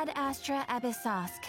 Ad Astra Abyssosque.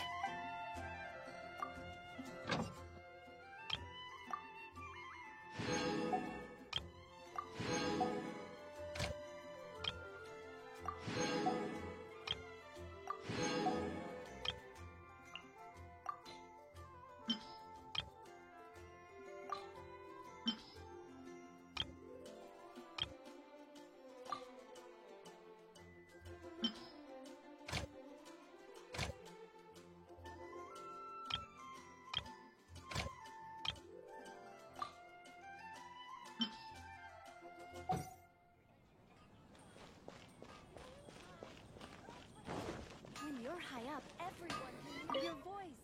When you're high up, everyone can hear your voice.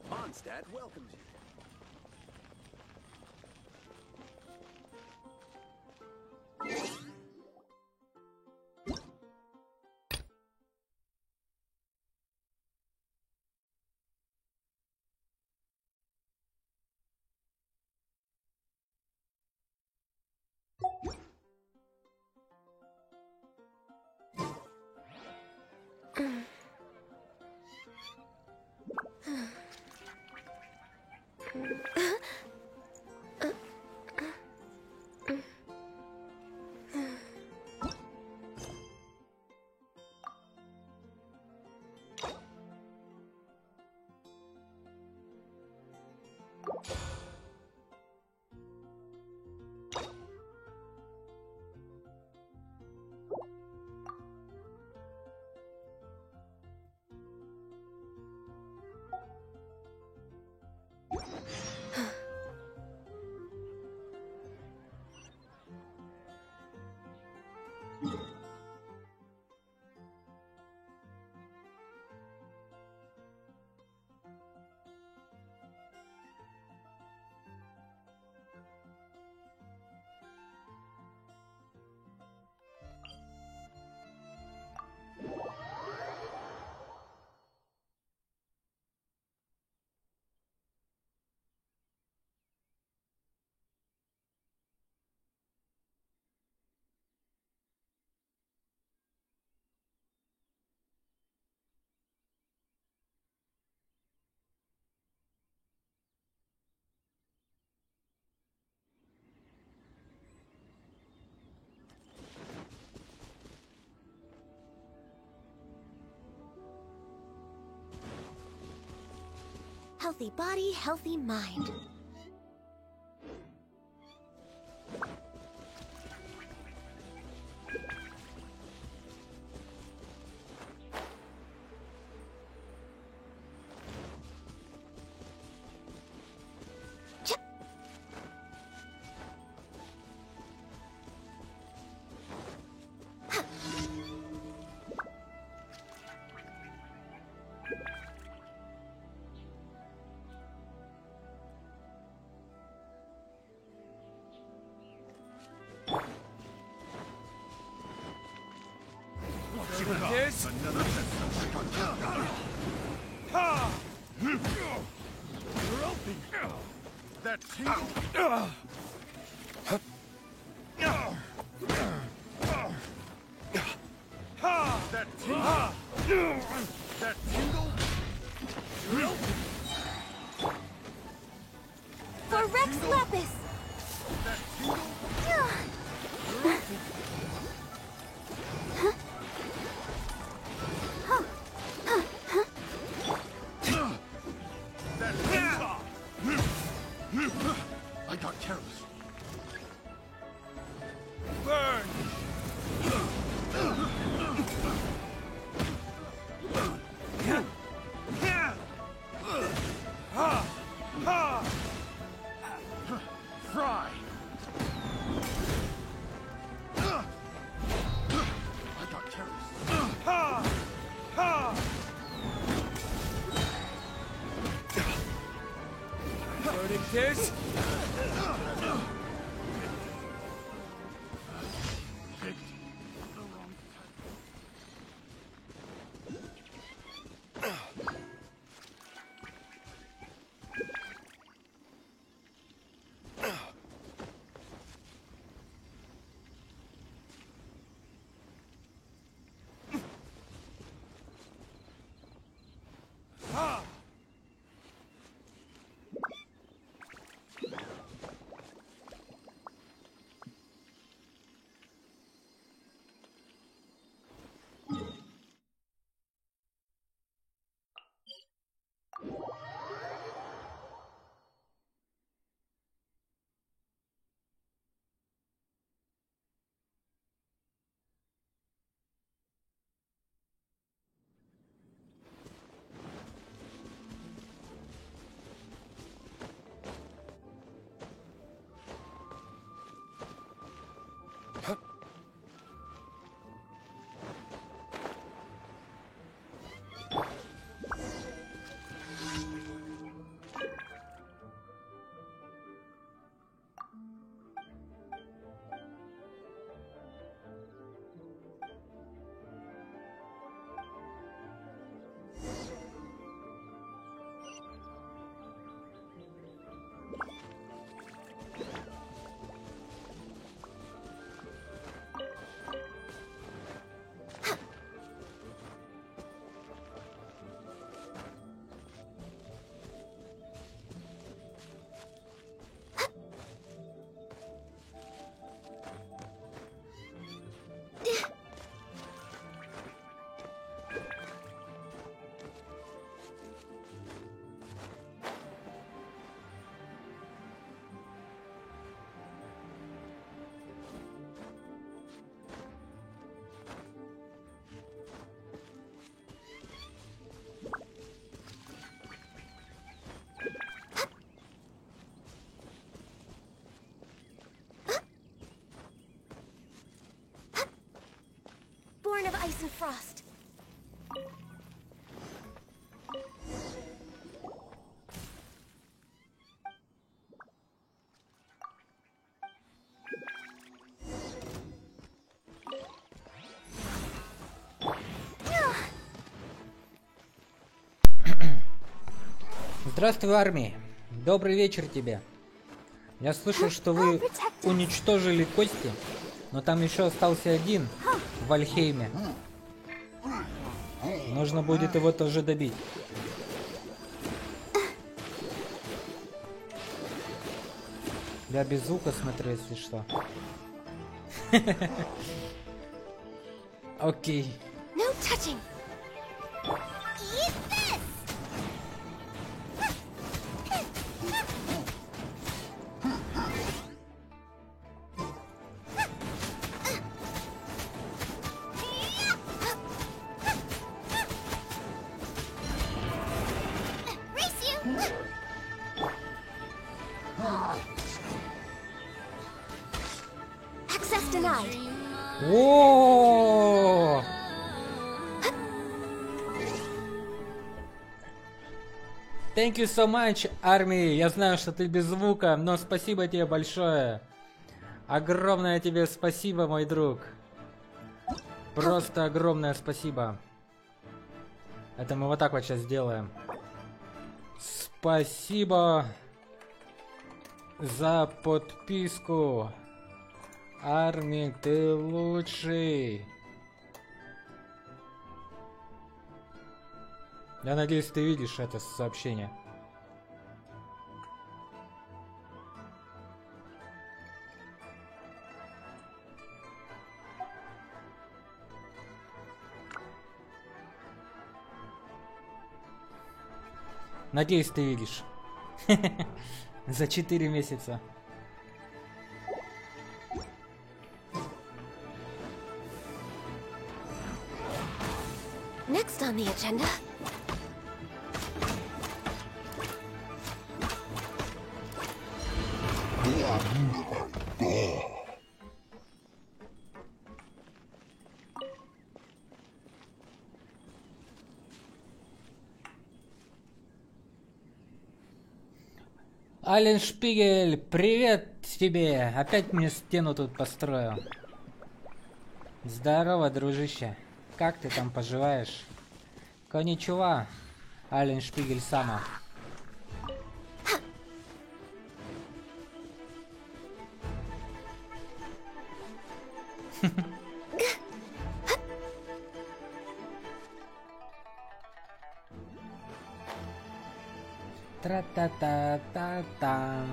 Mondstadt welcomes you. Healthy body, healthy mind. This? That that tingle. For Rex Lapis! That tingle. I got careless. Burn! Fry. I got careless. Burning this? ice and frost. Здравствуй, армия. Добрый вечер тебе. Я слышал, что вы уничтожили Кости, но там еще остался один в Вальхейме. Нужно будет его тоже добить. Я без звука смотрю, если что. Окей. No touching. Eat this. Race you. Access denied. О! Thank you so much, армии. Я знаю, что ты без звука, но спасибо тебе большое. Огромное тебе спасибо, мой друг. Просто огромное спасибо. Это мы вот так вот сейчас сделаем. Спасибо за подписку. Армик, ты лучший. Я надеюсь, ты видишь это сообщение. Надеюсь, ты видишь. За 4 месяца. Next on the agenda. Ален Шпигель, привет тебе! Опять мне стену тут построил. Здорово, дружище. Как ты там поживаешь? Коничува, Ален Шпигель сама. Тра-та-та-та-та.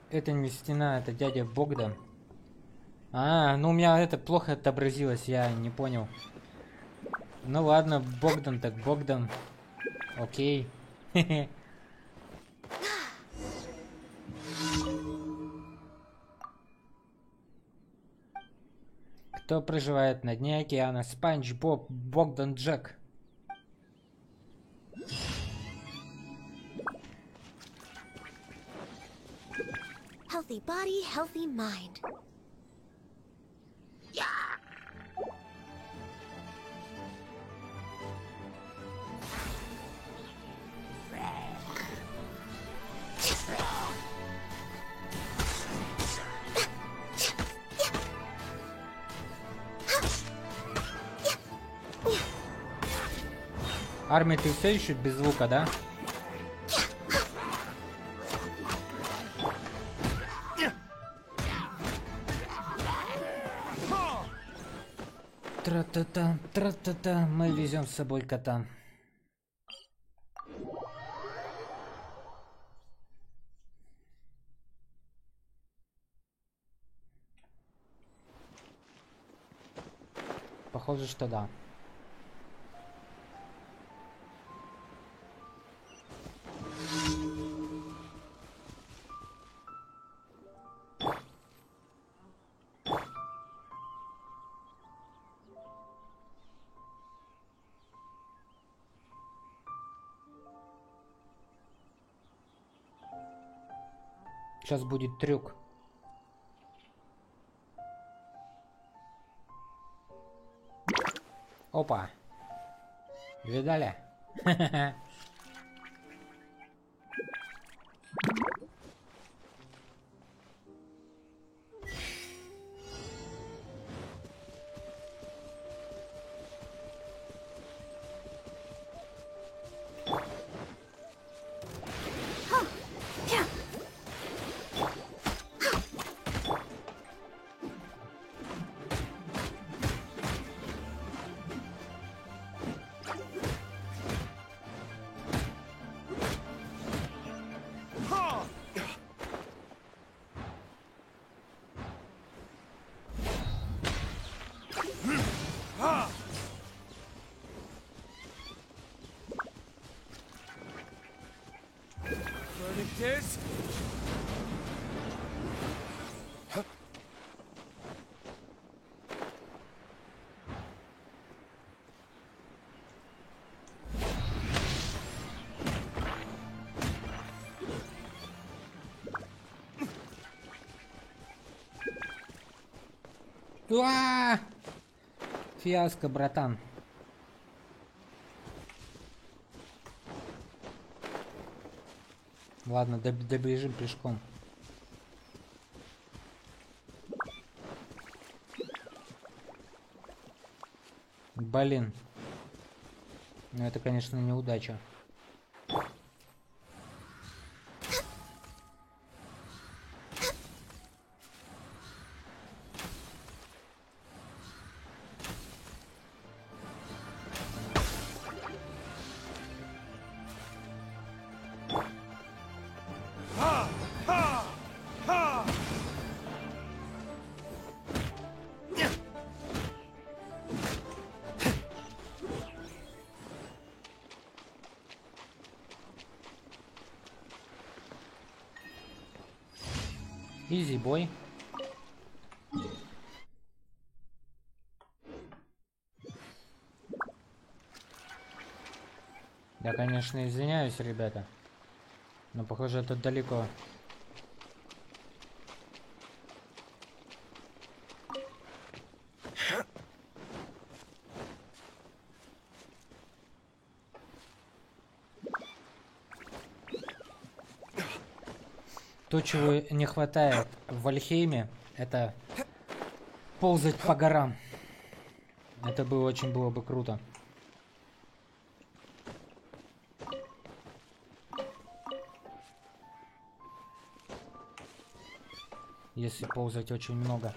Это не стена, это дядя Богдан. А, ну у меня это плохо отобразилось, я не понял. Ну ладно, Богдан так Богдан. Окей. Кто проживает на дне океана? Спанч Боб, Богдан Джек. Healthy body, healthy mind. Армия, ты все еще без звука, да? Тра-та-та, тра-та-та, мы везем с собой кота. Похоже, что да. Сейчас будет трюк. Опа. Видали? Verdict is... Уа! Фиаско, братан. Ладно, добежим пешком. Блин. Ну это, конечно, неудача. Изи бой. Я, конечно, извиняюсь, ребята. Но, похоже, это далеко. То, чего не хватает в Вальхейме, это ползать по горам. Это бы очень было бы круто. Если ползать очень много.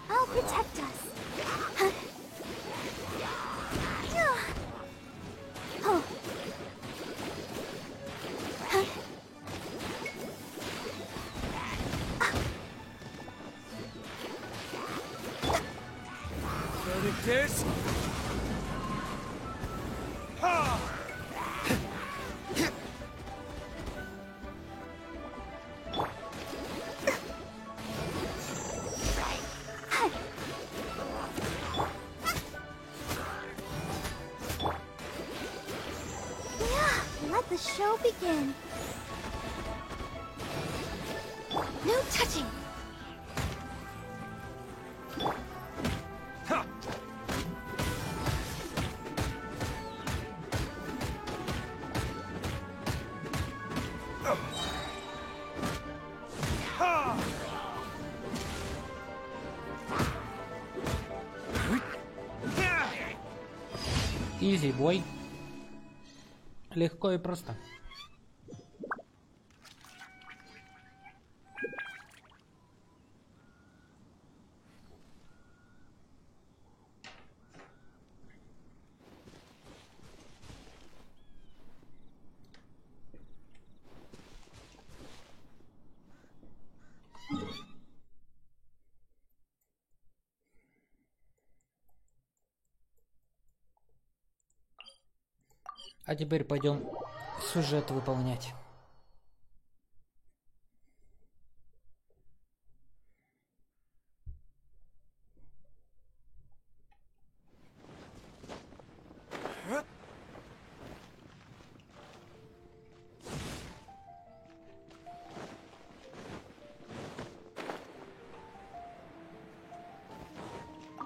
I'll protect us. Oh. Verdict is... Ha! Let the show begin. No touching. Ha! Ha! Изи бой. Легко и просто. А теперь пойдем сюжет выполнять.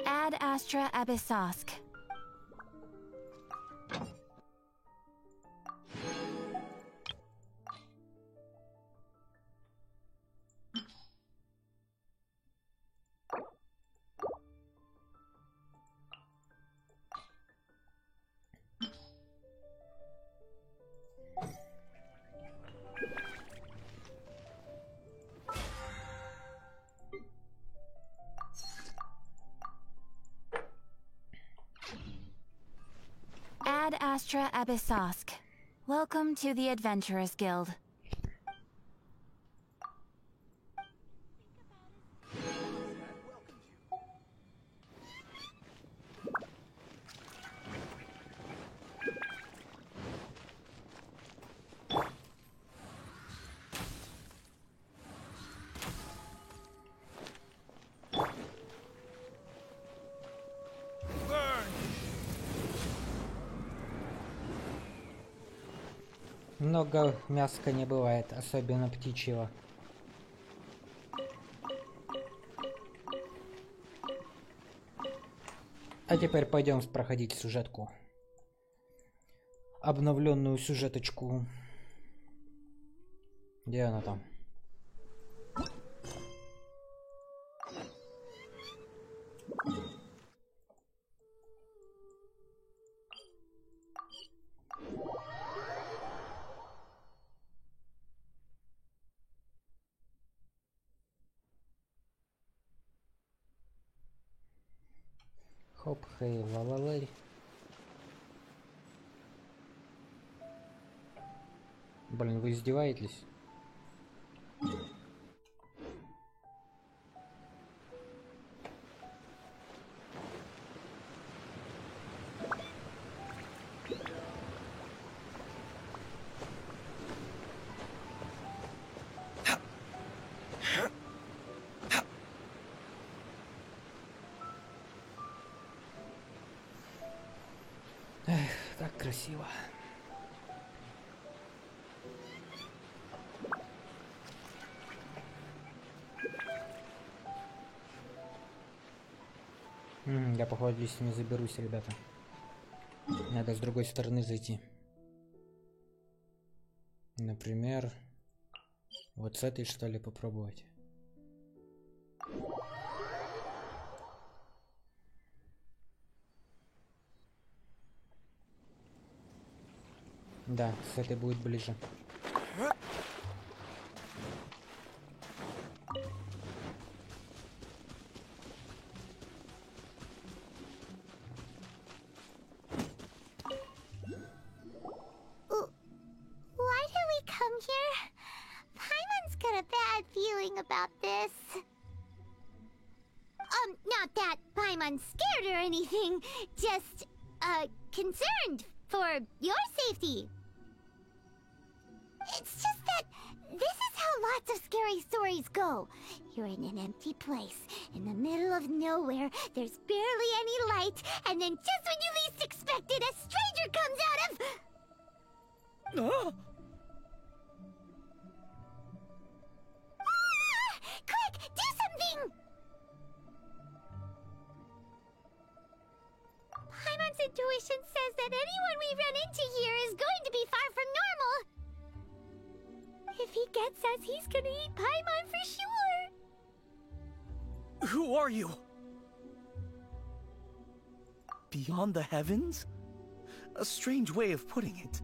Ad Astra Abyssosk. Ad Astra Abyssosk. Welcome to the Adventurers Guild. Много мяска не бывает, особенно птичьего. А теперь пойдем проходить сюжетку. Обновленную сюжеточку. Где она там? Хоп, хей, ла-ла-лей. Блин, вы издеваетесь? Эх, так красиво. Я, походу, здесь не заберусь, ребята. Надо с другой стороны зайти. Например, вот с этой, что ли, попробовать. Да, с этой будет ближе. Why did we come here? Paimon's got a bad feeling about this. Not that Paimon's scared or anything, just, concerned for your safety. It's just that this is how lots of scary stories go. You're in an empty place, in the middle of nowhere, there's barely any light, and then just when you least expect it, a stranger comes out of... Quick, do something! Paimon's intuition says that anyone we run into here is going to be far from normal. If he gets us, he's gonna eat Paimon for sure. Who are you? Beyond the heavens? A strange way of putting it.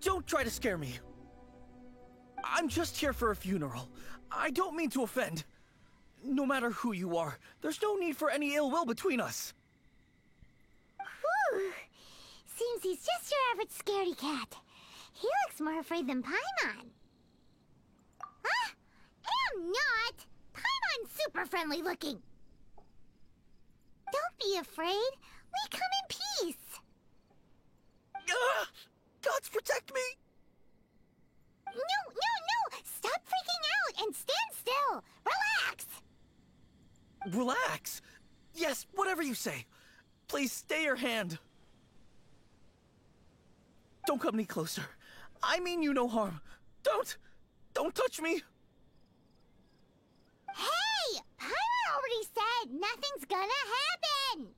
Don't try to scare me. I'm just here for a funeral. I don't mean to offend. No matter who you are, there's no need for any ill will between us. Whew. Seems he's just your average scaredy cat. He looks more afraid than Paimon. Ah, am not! Paimon's super friendly looking. Don't be afraid. We come in peace. you say. Please stay your hand. Don't come any closer. I mean you no harm. Don't touch me. Hey! Pyra already said nothing's gonna happen!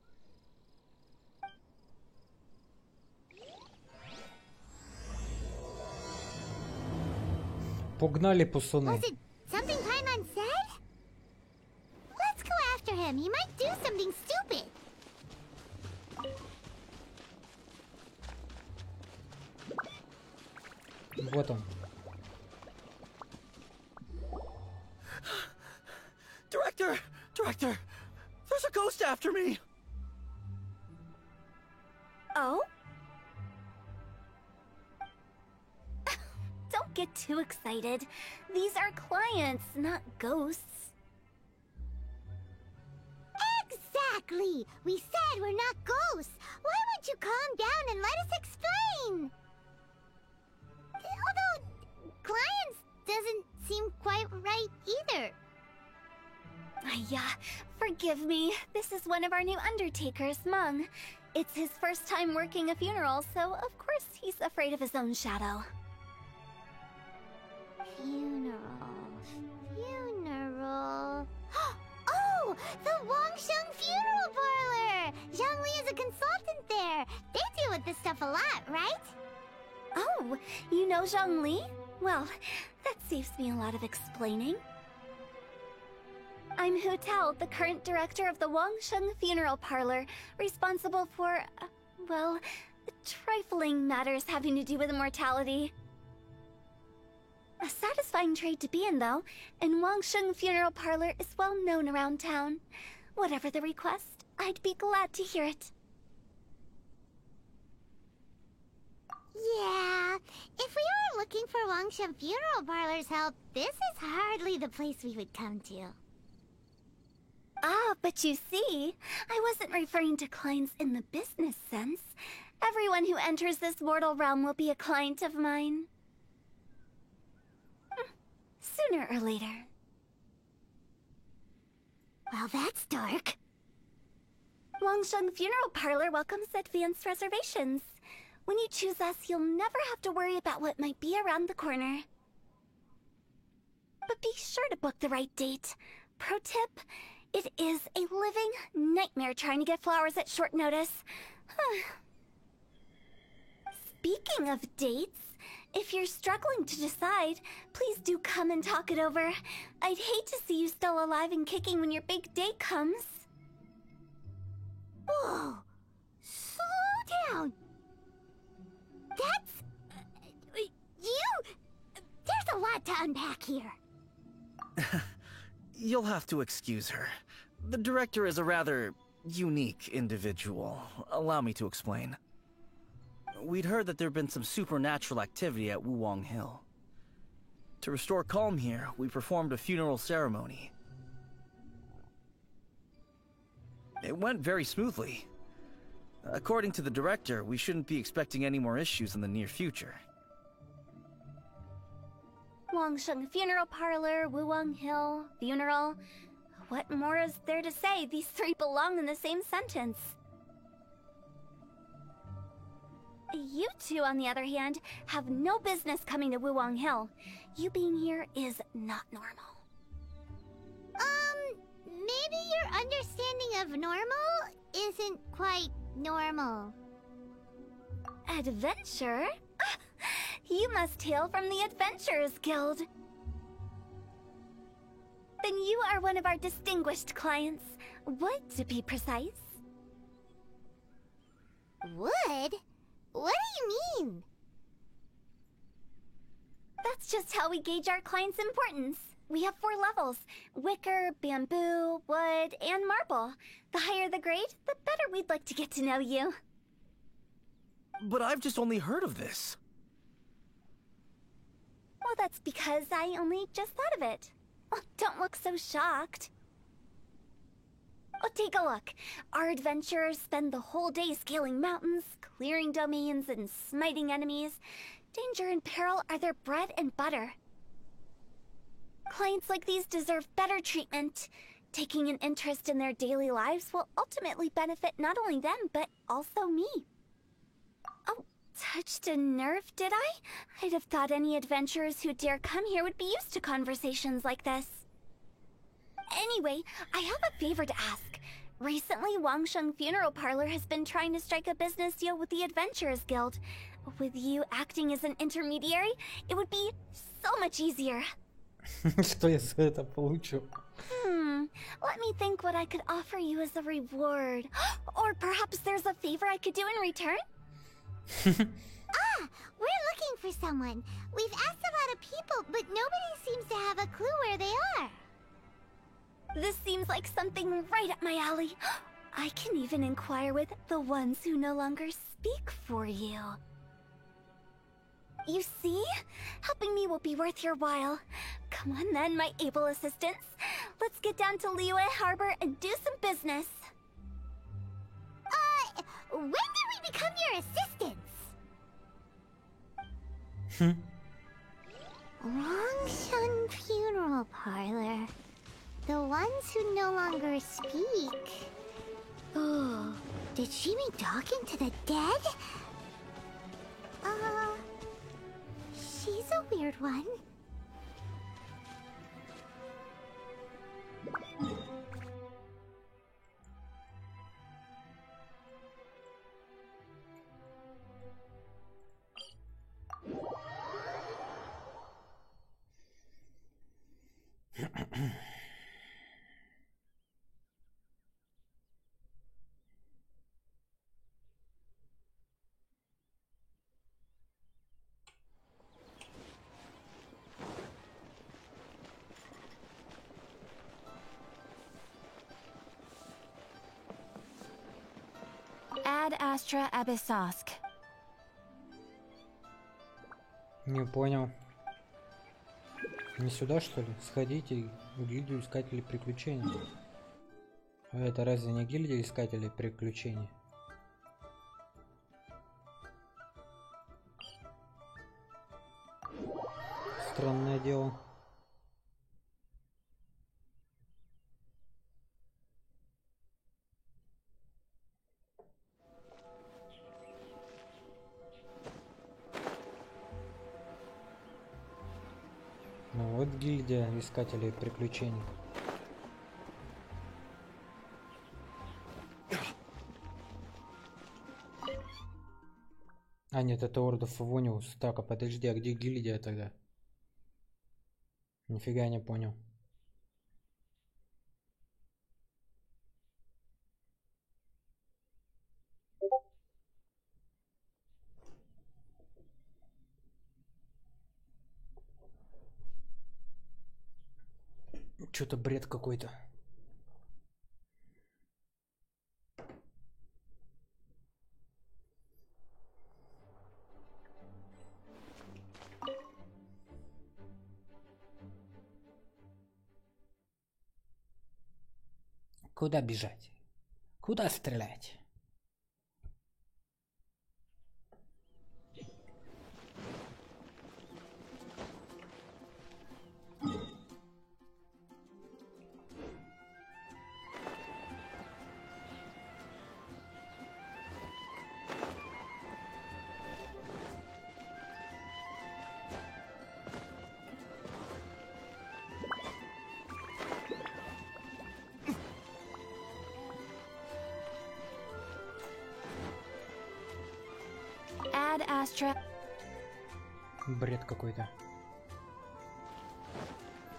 Погнали, пацаны. Was it something Paimon said? Let's go after him. He might do something stupid. Вот он. Director, there's a ghost after me. Oh? Don't get too excited. These are clients, not ghosts. Exactly! We said we're not ghosts. Why won't you calm down and let us explain? Although, clients doesn't seem quite right either. Yeah, forgive me. This is one of our new undertakers, Mung. It's his first time working a funeral, so of course he's afraid of his own shadow. Funeral. Oh! The Wangsheng Funeral Parlor! Zhongli is a consultant there. They deal with this stuff a lot, right? Oh, you know Zhongli? Well, that saves me a lot of explaining. I'm Hu Tao, the current director of the Wangsheng Funeral Parlor, responsible for, well, trifling matters having to do with immortality. A satisfying trade to be in, though, and Wangsheng Funeral Parlor is well known around town. Whatever the request, I'd be glad to hear it. Yeah, if we were looking for Wangsheng Funeral Parlor's help, this is hardly the place we would come to. Ah, but you see, I wasn't referring to clients in the business sense. Everyone who enters this mortal realm will be a client of mine. Sooner or later. Well, that's dark. Wangsheng Funeral Parlor welcomes advanced reservations. When you choose us, you'll never have to worry about what might be around the corner. But be sure to book the right date. Pro tip, it is a living nightmare trying to get flowers at short notice. Speaking of dates, if you're struggling to decide, please do come and talk it over. I'd hate to see you still alive and kicking when your big day comes. Whoa! Slow down! That's... There's a lot to unpack here. You'll have to excuse her. The director is a rather unique individual. Allow me to explain. We'd heard that there'd been some supernatural activity at Wuwang Hill. To restore calm here, we performed a funeral ceremony. It went very smoothly. According to the director, we shouldn't be expecting any more issues in the near future. Wangsheng Funeral Parlor, Wuwang Hill, funeral. What more is there to say? These three belong in the same sentence. You two, on the other hand, have no business coming to Wuwang Hill. You being here is not normal. Maybe your understanding of normal isn't quite normal. Adventure? You must hail from the Adventurers Guild. Then you are one of our distinguished clients. Wood, to be precise. Wood? What do you mean? That's just how we gauge our clients' importance. We have 4 levels: wicker, bamboo, wood, and marble. The higher the grade, the better we'd like to get to know you. But I've just only heard of this. Well, that's because I only just thought of it. Oh, don't look so shocked. Oh, take a look. Our adventurers spend the whole day scaling mountains, clearing domains, and smiting enemies. Danger and peril are their bread and butter. Clients like these deserve better treatment. Taking an interest in their daily lives will ultimately benefit not only them, but also me. Oh, touched a nerve, did I? I'd have thought any adventurers who dare come here would be used to conversations like this. Anyway, I have a favor to ask. Recently, Wangsheng Funeral Parlor has been trying to strike a business deal with the Adventurers Guild. With you acting as an intermediary, it would be so much easier. Что я за это получу? Let me think what I could offer you as a reward. Or perhaps there's a favor I could do in return? We're looking for someone. We've asked a lot of people, but nobody seems to have a clue where they are. This seems like something right up my alley. I can even inquire with the ones who no longer speak for you. You see? Helping me will be worth your while. Come on then, my able assistants. Let's get down to Liyue Harbor and do some business. When did we become your assistants? Wangsheng Funeral Parlor. The ones who no longer speak. Oh, did she mean talking to the dead? She's a weird one. Ad Astra Abyssosk. Не понял. Не сюда, что ли? Сходите в гильдию искателей приключений. А это разве не гильдия искателей приключений? Странное дело. Ну вот гильдия искателей приключений. А нет, это Order of Evonius. Так, а подожди, а где гильдия тогда? Нифига не понял. Что-то бред какой-то. Куда бежать? Куда стрелять? Ad Astra. Бред какой-то.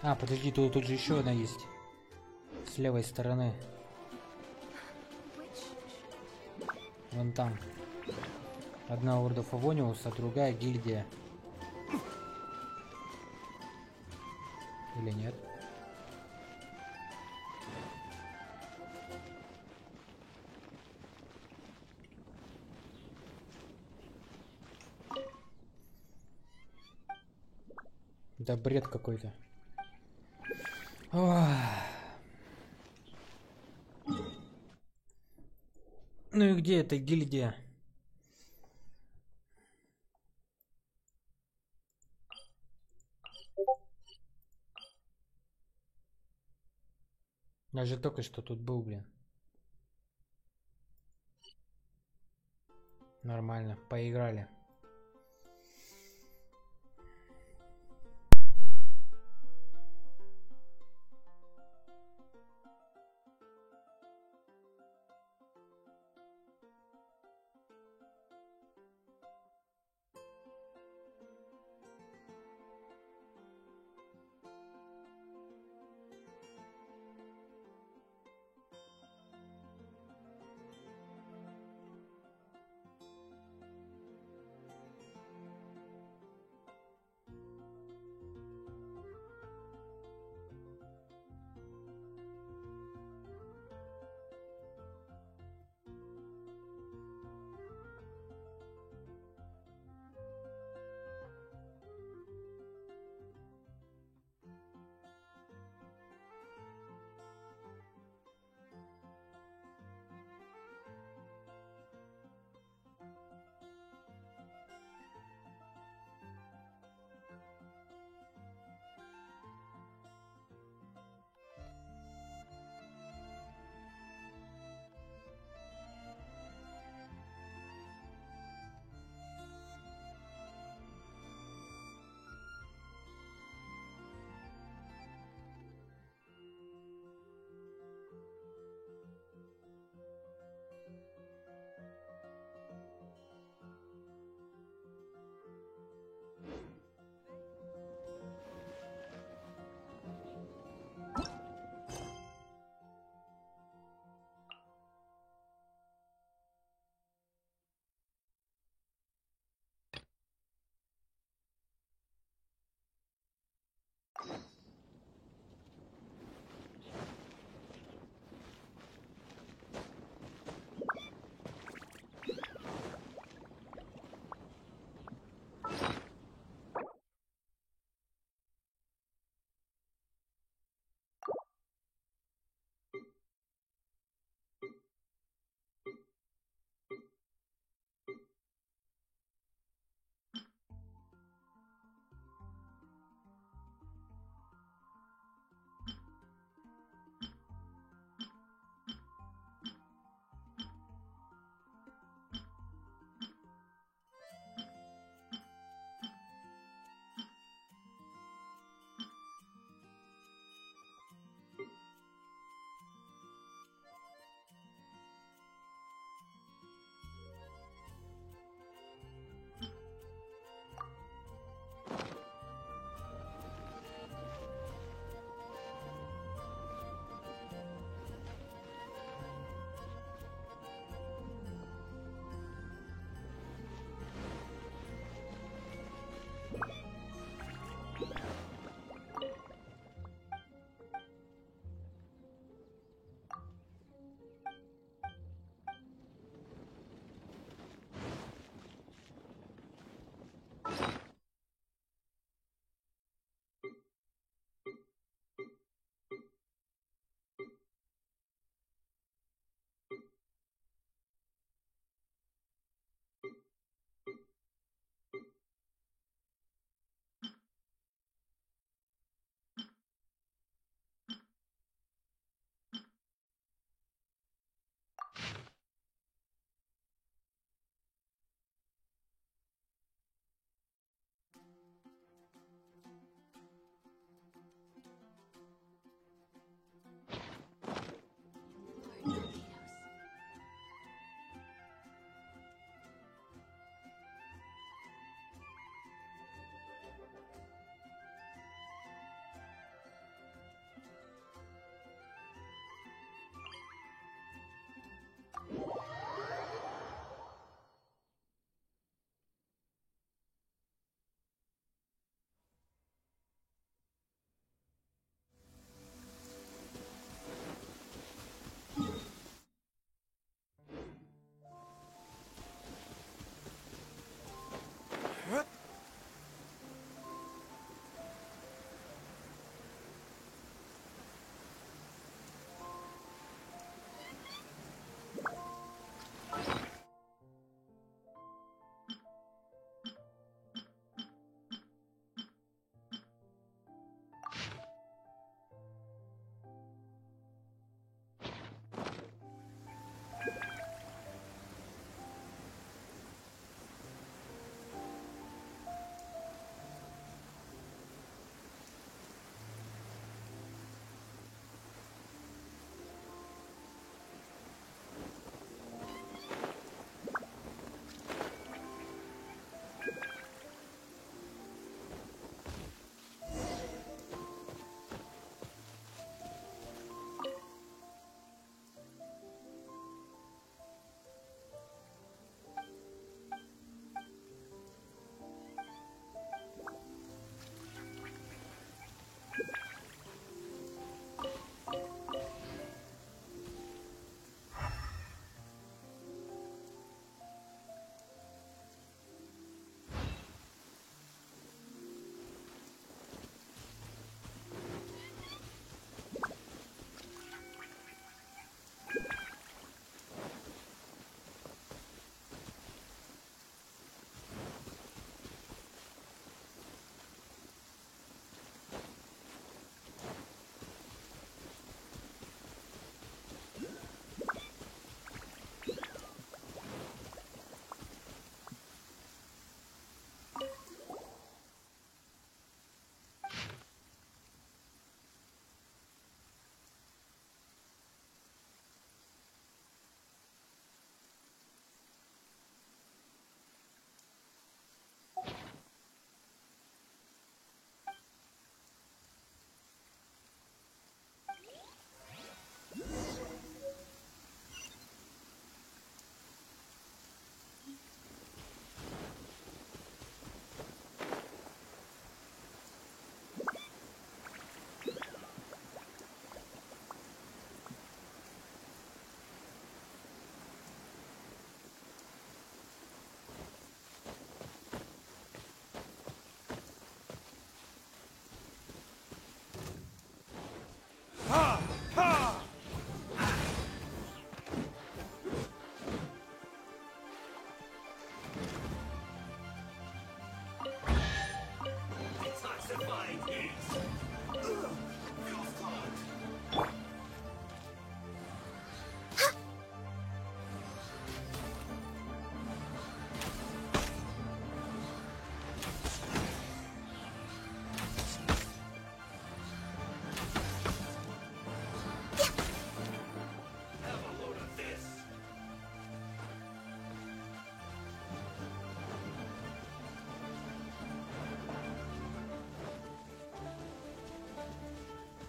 А, подожди, тут же еще одна есть. С левой стороны. Вон там. Одна Order of Evonius, а другая гильдия. Или нет? Да бред какой-то. Ну и где эта гильдия? Я же только что тут был, блин. Нормально, поиграли.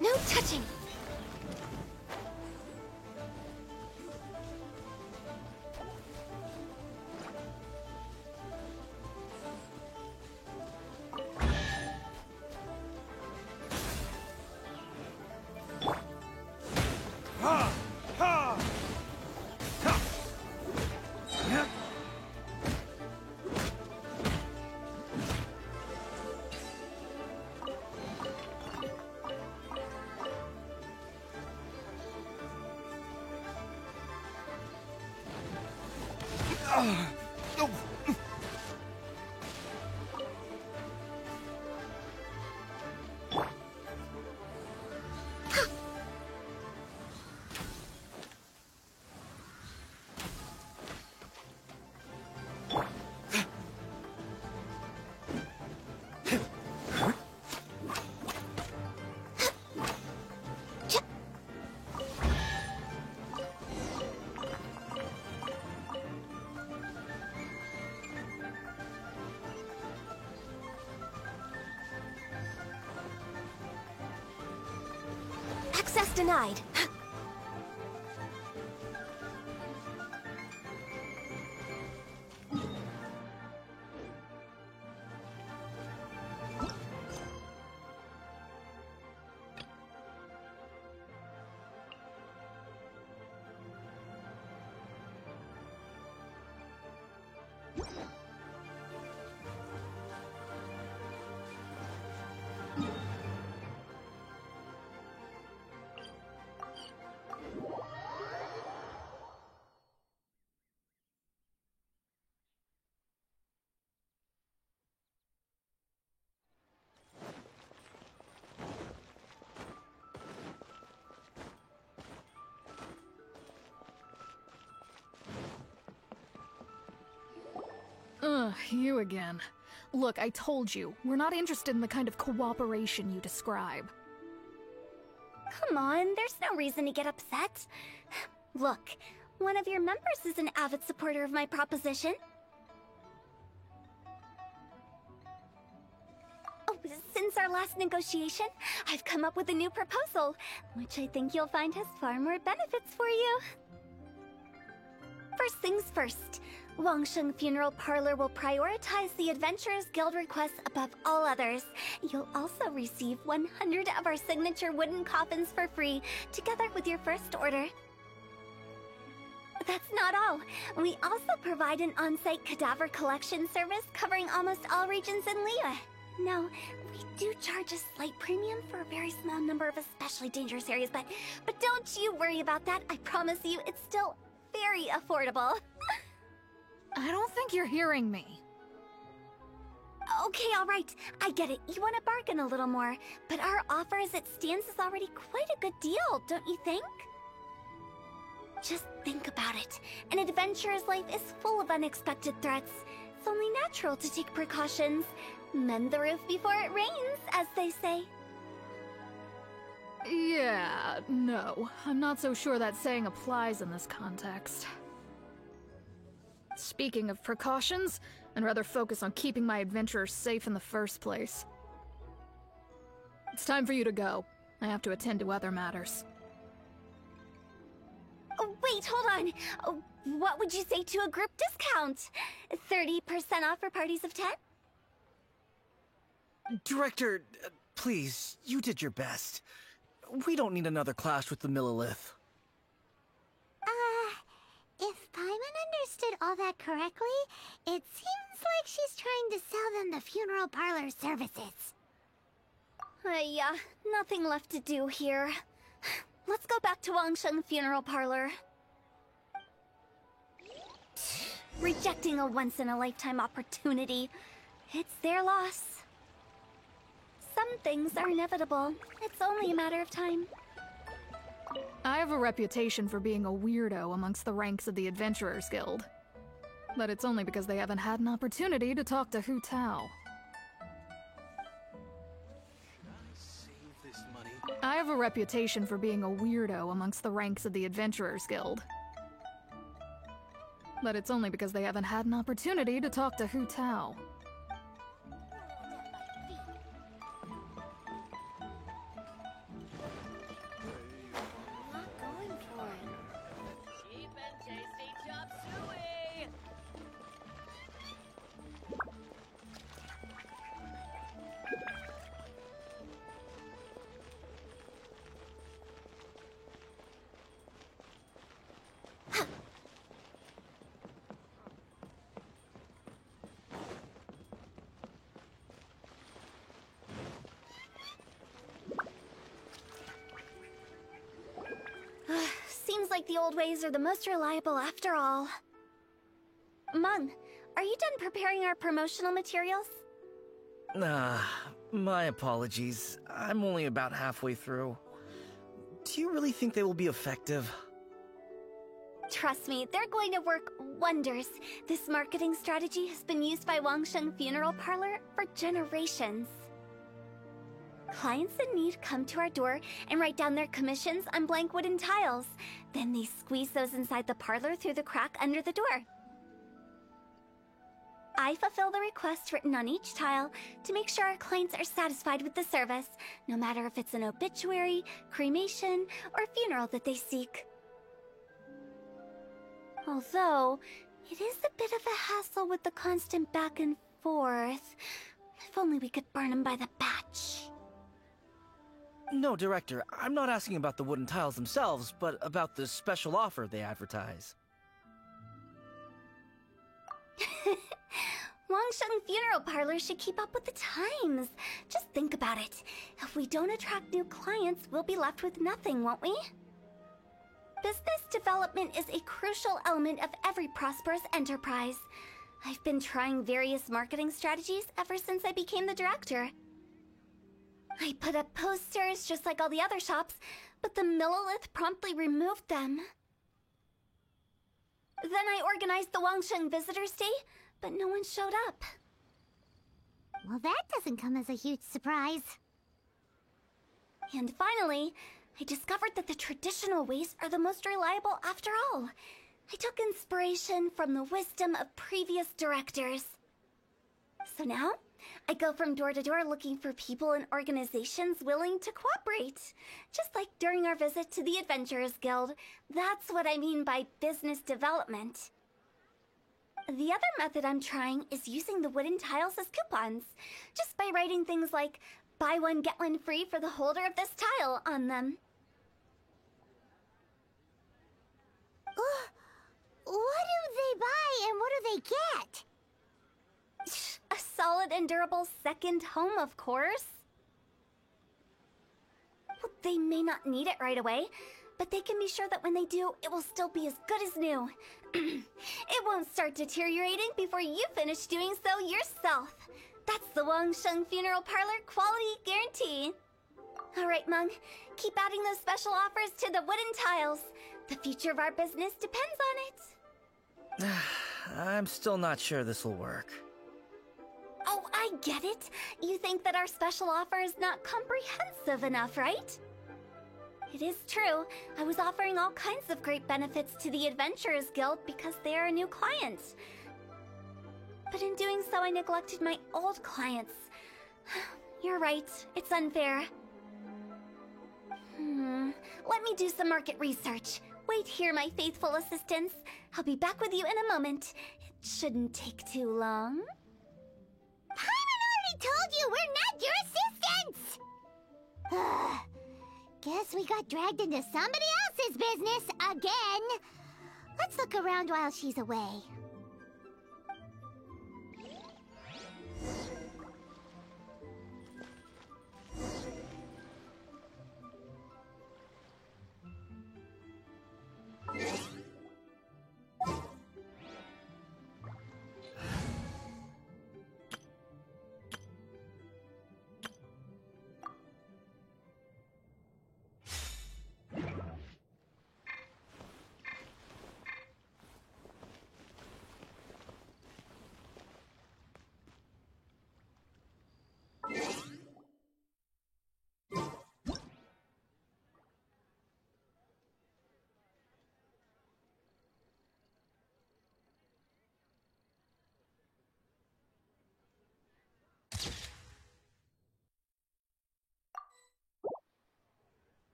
No touching! Access denied. Ugh, you again. Look, I told you, we're not interested in the kind of cooperation you describe. Come on, there's no reason to get upset. Look, one of your members is an avid supporter of my proposition. Oh, since our last negotiation, I've come up with a new proposal, which I think you'll find has far more benefits for you. First things first, Wangsheng Funeral Parlor will prioritize the Adventurers Guild requests above all others. You'll also receive 100 of our signature wooden coffins for free, together with your first order. That's not all. We also provide an on-site cadaver collection service covering almost all regions in Liyue. Now, we do charge a slight premium for a very small number of especially dangerous areas, but don't you worry about that. I promise you, it's still very affordable. I don't think you're hearing me. Okay, all right. I get it. You want to bargain a little more, but our offer as it stands is already quite a good deal, don't you think? Just think about it. An adventurer's life is full of unexpected threats. It's only natural to take precautions. Mend the roof before it rains, as they say. Yeah, no. I'm not so sure that saying applies in this context. Speaking of precautions, I'd rather focus on keeping my adventurers safe in the first place. It's time for you to go. I have to attend to other matters. Oh, wait, hold on. Oh, what would you say to a group discount? 30% off for parties of 10? Director, please, you did your best. We don't need another clash with the Millelith. If Paimon understood all that correctly, it seems like she's trying to sell them the funeral parlor services. Yeah, nothing left to do here. Let's go back to Wangsheng Funeral Parlor. rejecting a once-in-a-lifetime opportunity. It's their loss. Some things are inevitable. It's only a matter of time. I have a reputation for being a weirdo amongst the ranks of the Adventurers Guild. But it's only because they haven't had an opportunity to talk to Hu Tao. I have a reputation for being a weirdo amongst the ranks of the Adventurers Guild. But it's only because they haven't had an opportunity to talk to Hu Tao. Seems like the old ways are the most reliable after all. Mung, are you done preparing our promotional materials? My apologies. I'm only about halfway through. Do you really think they will be effective? Trust me, they're going to work wonders. This marketing strategy has been used by Wangsheng Funeral Parlor for generations. Clients in need come to our door and write down their commissions on blank wooden tiles. Then they squeeze those inside the parlor through the crack under the door. I fulfill the requests written on each tile to make sure our clients are satisfied with the service, no matter if it's an obituary, cremation, or funeral that they seek. Although, it is a bit of a hassle with the constant back and forth. If only we could burn them by the batch. No, Director, I'm not asking about the wooden tiles themselves, but about the special offer they advertise. Wangsheng Funeral Parlor should keep up with the times. Just think about it. If we don't attract new clients, we'll be left with nothing, won't we? Business development is a crucial element of every prosperous enterprise. I've been trying various marketing strategies ever since I became the director. I put up posters just like all the other shops, but the Millelith promptly removed them. Then I organized the Wangsheng Visitors Day, but no one showed up. Well, that doesn't come as a huge surprise. And finally, I discovered that the traditional ways are the most reliable after all. I took inspiration from the wisdom of previous directors. So now, I go from door to door looking for people and organizations willing to cooperate. Just like during our visit to the Adventurers Guild. That's what I mean by business development. The other method I'm trying is using the wooden tiles as coupons. Just by writing things like, buy one get one free for the holder of this tile on them. What do they buy and what do they get? A solid and durable second home, of course. Well, they may not need it right away, but they can be sure that when they do, it will still be as good as new. It won't start deteriorating before you finish doing so yourself. That's the Wangsheng Funeral Parlor quality guarantee. Alright, Mung, keep adding those special offers to the wooden tiles. The future of our business depends on it. I'm still not sure this will work. Oh, I get it. You think that our special offer is not comprehensive enough, right? It is true. I was offering all kinds of great benefits to the Adventurers Guild because they are a new client. But in doing so, I neglected my old clients. You're right. It's unfair. Let me do some market research. Wait here, my faithful assistants. I'll be back with you in a moment. It shouldn't take too long. Paimon already told you we're not your assistants! Guess we got dragged into somebody else's business again. Let's look around while she's away.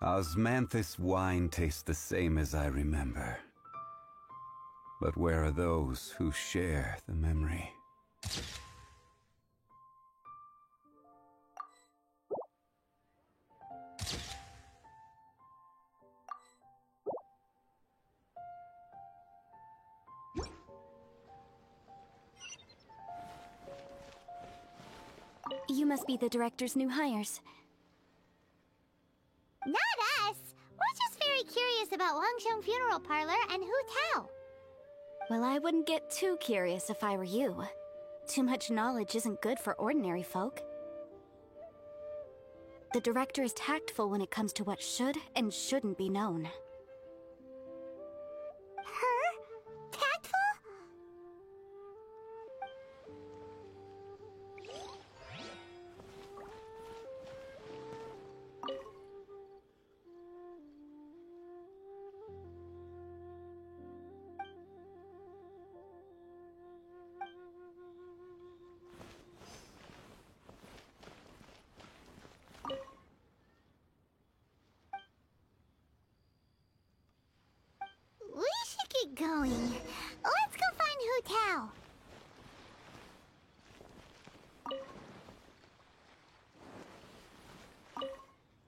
Osmanthus wine tastes the same as I remember. But where are those who share the memory? You must be the director's new hires. Not us! We're just very curious about Wangsheng Funeral Parlor and Hu Tao. Well, I wouldn't get too curious if I were you. Too much knowledge isn't good for ordinary folk. The director is tactful when it comes to what should and shouldn't be known. Her? Tactful? We should get going. Let's go find Hu Tao.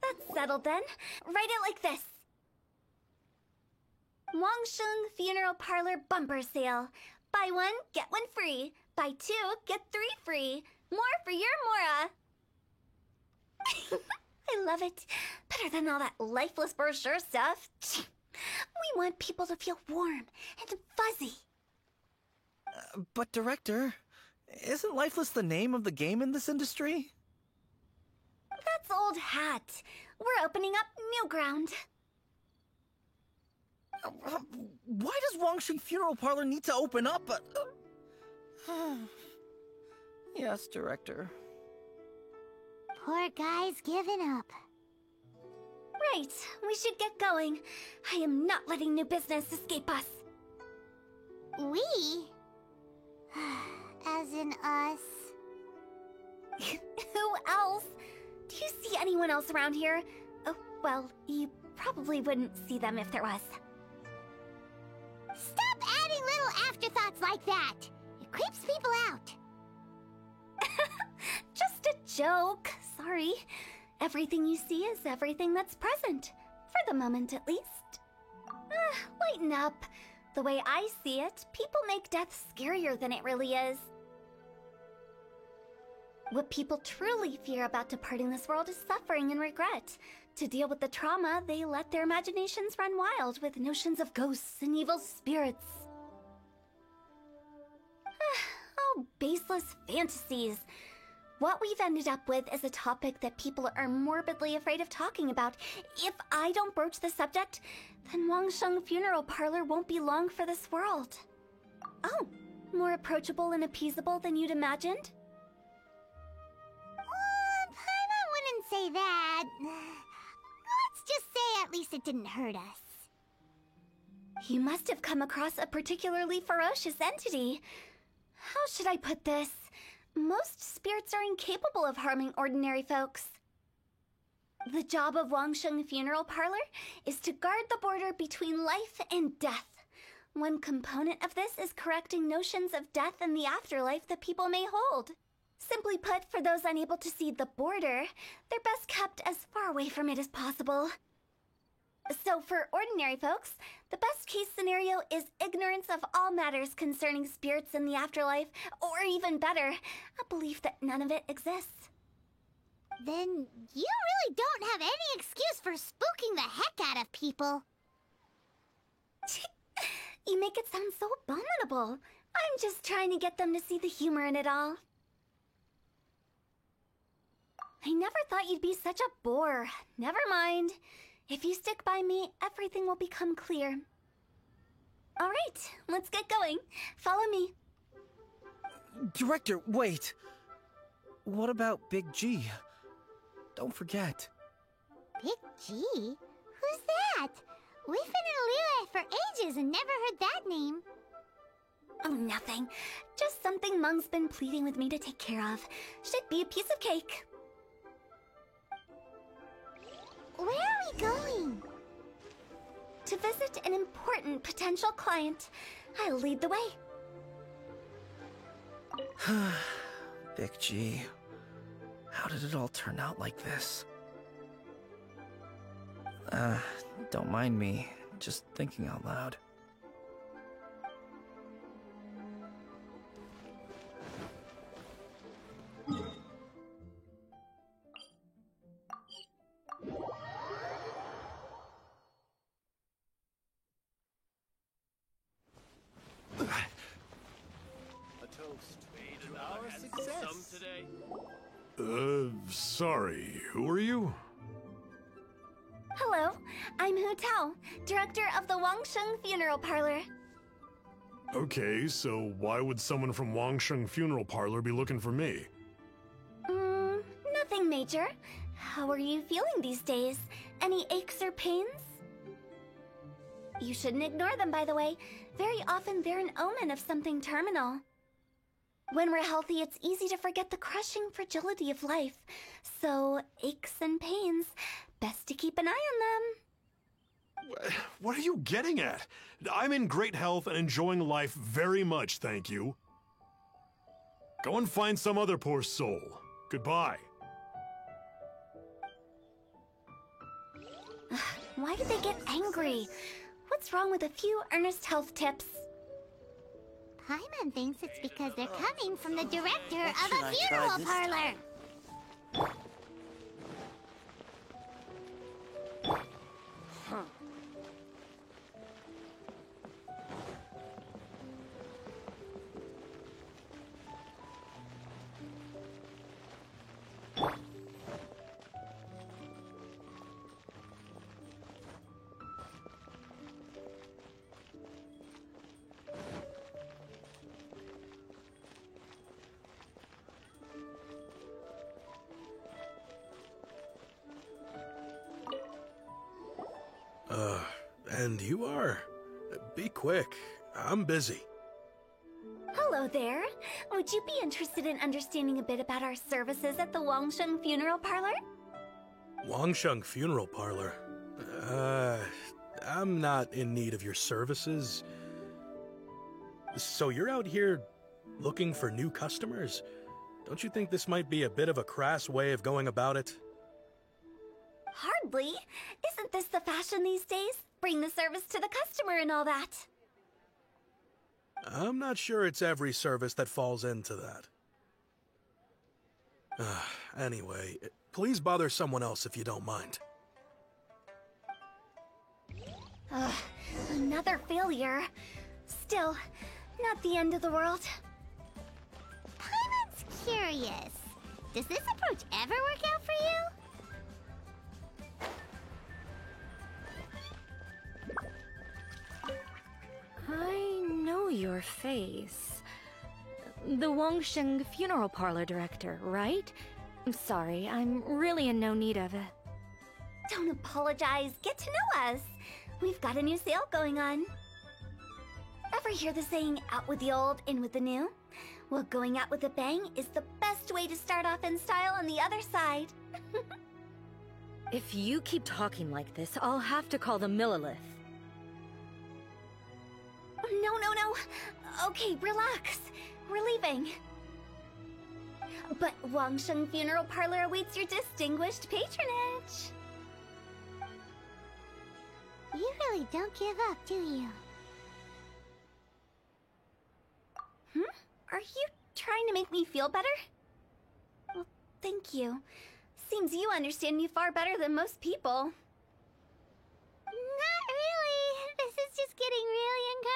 That's settled then. Write it like this. Wangsheng Funeral Parlor Bumper Sale. Buy one, get one free. Buy two, get three free. More for your Mora. I love it. Better than all that lifeless brochure stuff. We want people to feel warm and fuzzy. But Director, isn't Lifeless the name of the game in this industry? That's old hat. We're opening up new ground. Why does Wangsheng Funeral Parlor need to open up? Yes, Director. Poor guy's given up. Right, we should get going. I am not letting new business escape us. We? As in us. Who else? Do you see anyone else around here? Oh, well, you probably wouldn't see them if there was. Stop adding little afterthoughts like that! It creeps people out. Just a joke. Sorry. Everything you see is everything that's present. For the moment, at least. Lighten up. The way I see it, people make death scarier than it really is. What people truly fear about departing this world is suffering and regret. To deal with the trauma, they let their imaginations run wild with notions of ghosts and evil spirits. Oh, baseless fantasies. What we've ended up with is a topic that people are morbidly afraid of talking about. If I don't broach the subject, then Wangsheng Funeral Parlor won't be long for this world. Oh, more approachable and appeasable than you'd imagined? Paimon wouldn't say that. Let's just say at least it didn't hurt us. You must have come across a particularly ferocious entity. How should I put this? Most spirits are incapable of harming ordinary folks. The job of Wangsheng Funeral Parlor is to guard the border between life and death. One component of this is correcting notions of death and the afterlife that people may hold. Simply put, for those unable to see the border, they're best kept as far away from it as possible. So for ordinary folks, the best case scenario is ignorance of all matters concerning spirits in the afterlife, or even better, a belief that none of it exists. Then you really don't have any excuse for spooking the heck out of people. You make it sound so abominable. I'm just trying to get them to see the humor in it all. I never thought you'd be such a bore. Never mind. If you stick by me, everything will become clear. All right, let's get going. Follow me. Director, wait. What about Big G? Don't forget. Big G? Who's that? We've been in Liyue for ages and never heard that name. Oh, nothing. Just something Mung's been pleading with me to take care of. Should be a piece of cake. Where are we going? To visit an important potential client. I'll lead the way. Big G. How did it all turn out like this? Don't mind me. Just thinking out loud. Sorry, who are you? Hello, I'm Hu Tao, director of the Wangsheng Funeral Parlor. Okay, so why would someone from Wangsheng Funeral Parlor be looking for me? Nothing major. How are you feeling these days? Any aches or pains? You shouldn't ignore them, by the way. Very often they're an omen of something terminal. When we're healthy, it's easy to forget the crushing fragility of life. So, aches and pains, best to keep an eye on them. What are you getting at? I'm in great health and enjoying life very much, thank you. Go and find some other poor soul. Goodbye. Why did they get angry? What's wrong with a few earnest health tips? Paimon thinks it's because they're coming from the director of a funeral parlor. And you are? Be quick. I'm busy. Hello there. Would you be interested in understanding a bit about our services at the Wangsheng Funeral Parlor? Wangsheng Funeral Parlor? I'm not in need of your services. So you're out here looking for new customers? Don't you think this might be a bit of a crass way of going about it? Hardly. Isn't this the fashion these days? Bring the service to the customer and all that. I'm not sure it's every service that falls into that. Anyway, please bother someone else if you don't mind. Another failure. Still, not the end of the world. Paimon's curious. Does this approach ever work out for you? I know your face. The Wangsheng Funeral Parlor director, right? I'm sorry, I'm really in no need of it. Don't apologize. Get to know us. We've got a new sale going on. Ever hear the saying, out with the old, in with the new? Well, going out with a bang is the best way to start off in style on the other side. If you keep talking like this, I'll have to call the Millilith. No. Okay, relax. We're leaving. But Wangsheng Funeral Parlor awaits your distinguished patronage. You really don't give up, do you? Are you trying to make me feel better? Well, thank you. Seems you understand me far better than most people. Not really. This is just getting really uncomfortable.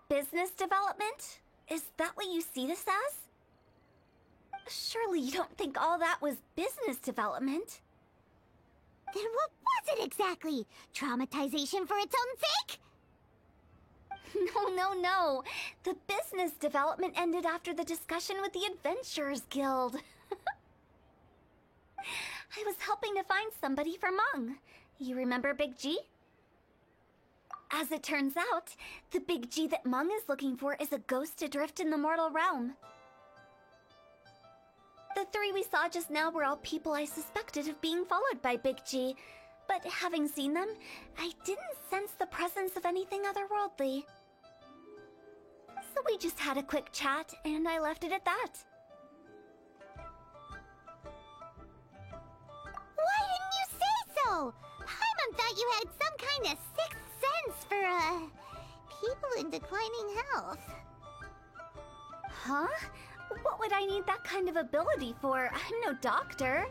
Business development? Is that what you see this as? Surely you don't think all that was business development. Then what was it exactly? Traumatization for its own sake? No. The business development ended after the discussion with the Adventurers Guild. I was helping to find somebody for Meng. You remember Big G? As it turns out, the Big G that Meng is looking for is a ghost adrift in the mortal realm. The three we saw just now were all people I suspected of being followed by Big G. But having seen them, I didn't sense the presence of anything otherworldly. So we just had a quick chat, and I left it at that. Why didn't you say so? Paimon thought you had some kind of sixth sense for, people in declining health. Huh? What would I need that kind of ability for? I'm no doctor.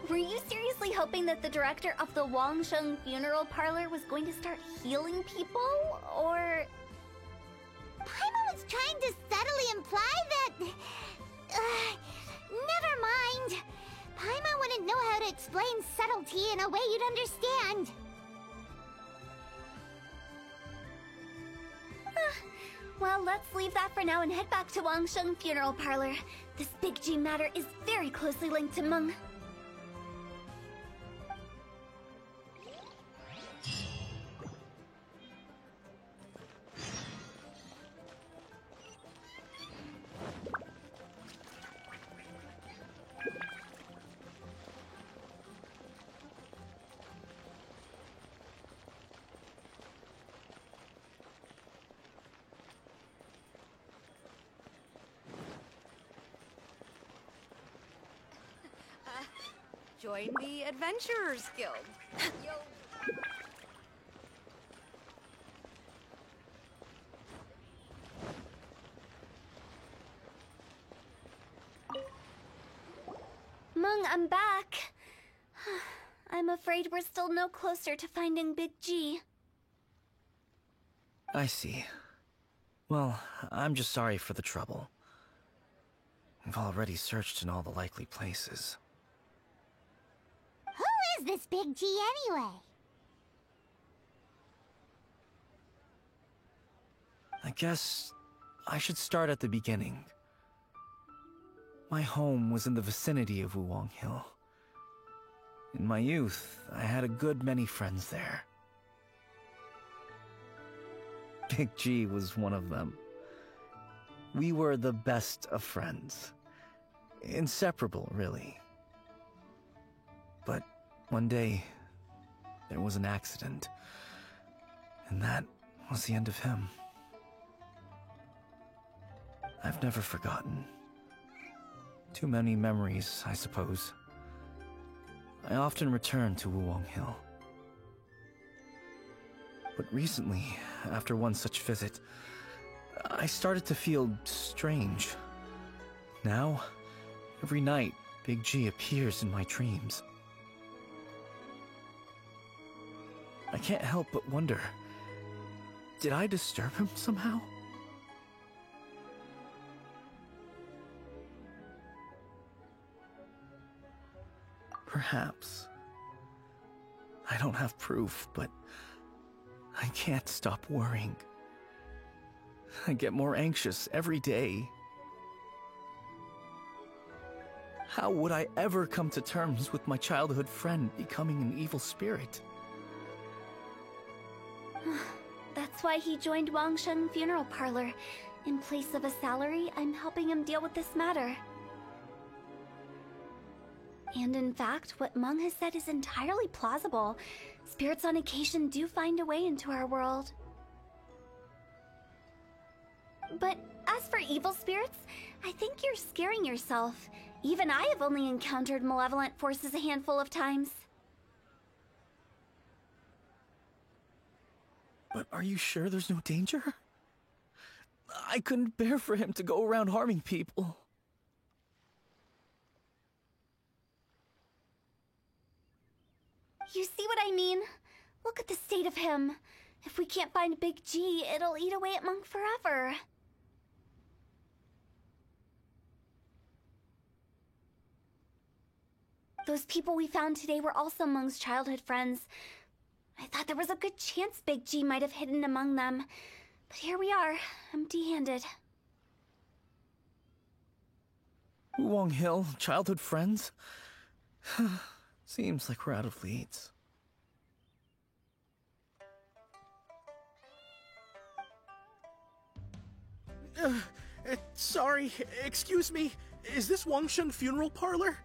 Were you seriously hoping that the director of the Wangsheng Funeral Parlor was going to start healing people, or...? Paimon was trying to subtly imply that... never mind. Paimon wouldn't know how to explain subtlety in a way you'd understand. Well, let's leave that for now and head back to Wangsheng Funeral Parlor. This Big G matter is very closely linked to Meng. Join the Adventurers Guild. Yo. Meng, I'm back. I'm afraid we're still no closer to finding Big G. I see. Well, I'm just sorry for the trouble. I've already searched in all the likely places. Who is this Big G anyway? I guess I should start at the beginning. My home was in the vicinity of Wuwang Hill. In my youth, I had a good many friends there. Big G was one of them. We were the best of friends. Inseparable, really. But one day, there was an accident. And that was the end of him. I've never forgotten. Too many memories, I suppose. I often return to Wuwang Hill. But recently, after one such visit, I started to feel strange. Now, every night, Big G appears in my dreams. I can't help but wonder, did I disturb him somehow? Perhaps. I don't have proof, but I can't stop worrying. I get more anxious every day. How would I ever come to terms with my childhood friend becoming an evil spirit? That's why he joined Wangsheng Funeral Parlor. In place of a salary, I'm helping him deal with this matter. And in fact, what Meng has said is entirely plausible. Spirits on occasion do find a way into our world. But as for evil spirits, I think you're scaring yourself. Even I have only encountered malevolent forces a handful of times. But are you sure there's no danger? I couldn't bear for him to go around harming people. You see what I mean? Look at the state of him. If we can't find Big G, it'll eat away at Meng forever. Those people we found today were also Meng's childhood friends. I thought there was a good chance Big G might have hidden among them. But here we are, empty-handed. Wuwang Hill, childhood friends? Seems like we're out of leads. Sorry, excuse me. Is this Wangsheng Funeral Parlor?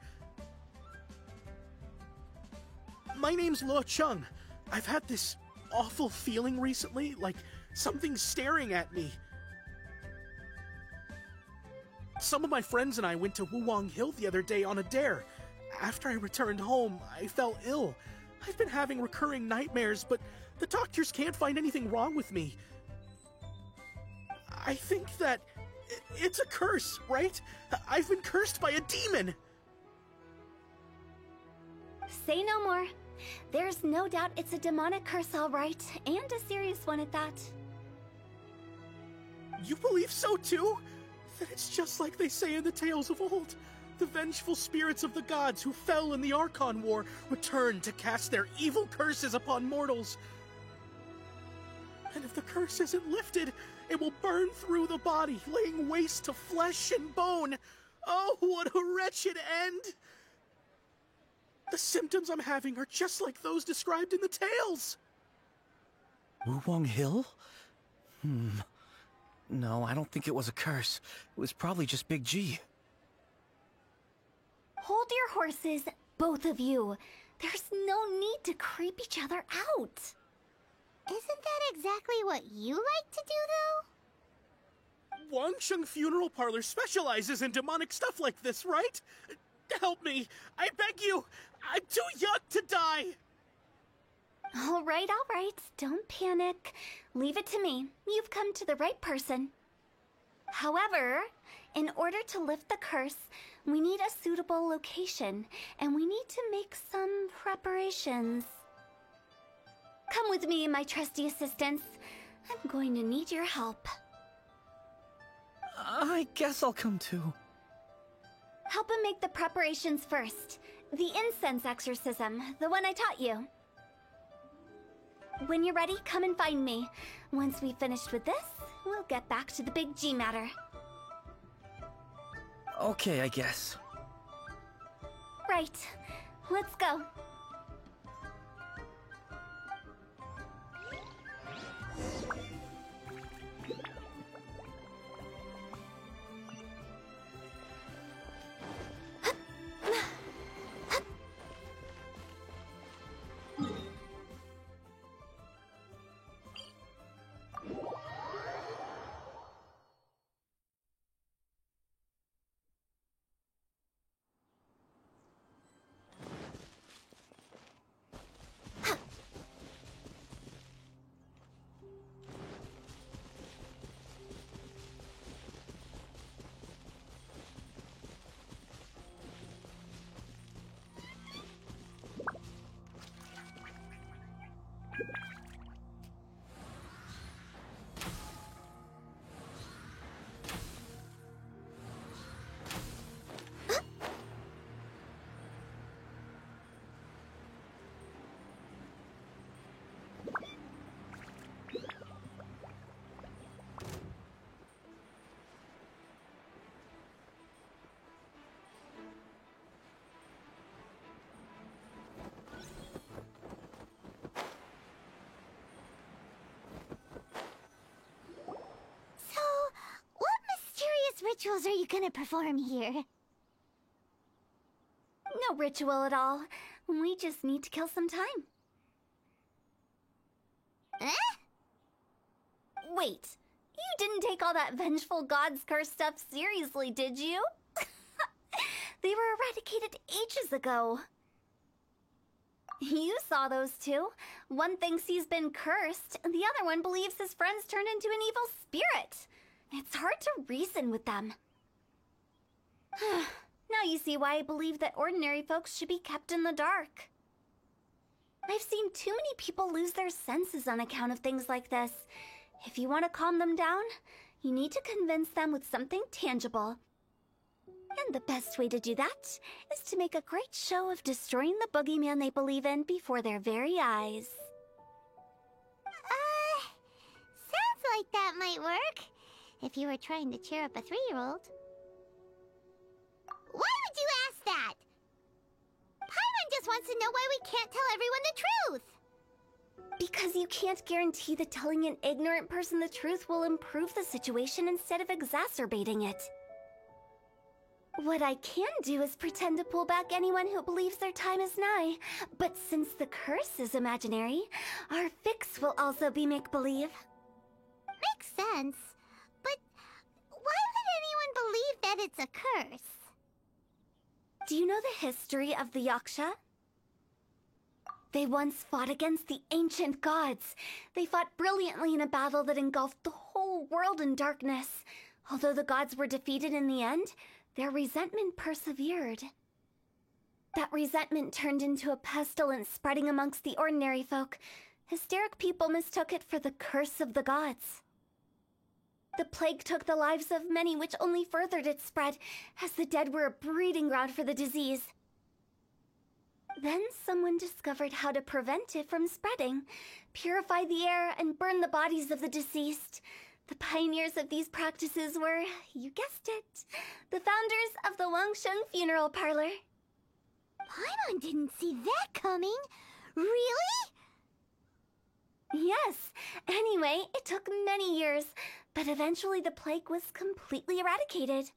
My name's Luo Chung. I've had this awful feeling recently, like something's staring at me. Some of my friends and I went to Wuwang Hill the other day on a dare. After I returned home, I fell ill. I've been having recurring nightmares, but the doctors can't find anything wrong with me. I think that it's a curse, right? I've been cursed by a demon! Say no more. There's no doubt it's a demonic curse, all right, and a serious one at that. You believe so too? Then it's just like they say in the tales of old. The vengeful spirits of the gods who fell in the Archon War return to cast their evil curses upon mortals. And if the curse isn't lifted, it will burn through the body, laying waste to flesh and bone. Oh, what a wretched end! The symptoms I'm having are just like those described in the tales! Wuwang Hill? No, I don't think it was a curse. It was probably just Big G. Hold your horses, both of you. There's no need to creep each other out. Isn't that exactly what you like to do, though? Wangsheng Funeral Parlor specializes in demonic stuff like this, right? Help me! I beg you! I'm too young to die! All right. Don't panic. Leave it to me. You've come to the right person. However, in order to lift the curse, we need a suitable location, and we need to make some preparations. Come with me, my trusty assistants. I'm going to need your help. I guess I'll come too. Help him make the preparations first. The incense exorcism, the one I taught you. When you're ready, come and find me. Once we've finished with this, we'll get back to the Big G matter. Okay, I guess. Right. Let's go. Rituals are you gonna perform here? No ritual at all. We just need to kill some time. Eh? Wait, you didn't take all that vengeful God's Curse stuff seriously, did you? They were eradicated ages ago. You saw those two. One thinks he's been cursed, and the other one believes his friends turned into an evil spirit. It's hard to reason with them. Now you see why I believe that ordinary folks should be kept in the dark. I've seen too many people lose their senses on account of things like this. If you want to calm them down, you need to convince them with something tangible. And the best way to do that is to make a great show of destroying the boogeyman they believe in before their very eyes. Sounds like that might work. If you were trying to cheer up a 3-year-old. Why would you ask that? Paimon just wants to know why we can't tell everyone the truth. Because you can't guarantee that telling an ignorant person the truth will improve the situation instead of exacerbating it. What I can do is pretend to pull back anyone who believes their time is nigh. But since the curse is imaginary, our fix will also be make-believe. Makes sense. But why would anyone believe that it's a curse? Do you know the history of the Yaksha? They once fought against the ancient gods. They fought brilliantly in a battle that engulfed the whole world in darkness. Although the gods were defeated in the end, their resentment persevered. That resentment turned into a pestilence spreading amongst the ordinary folk. Hysteric people mistook it for the curse of the gods. The plague took the lives of many, which only furthered its spread, as the dead were a breeding ground for the disease. Then someone discovered how to prevent it from spreading, purify the air, and burn the bodies of the deceased. The pioneers of these practices were, you guessed it, the founders of the Wangsheng Funeral Parlor. Paimon didn't see that coming. Really? Yes. Anyway, it took many years, but eventually the plague was completely eradicated.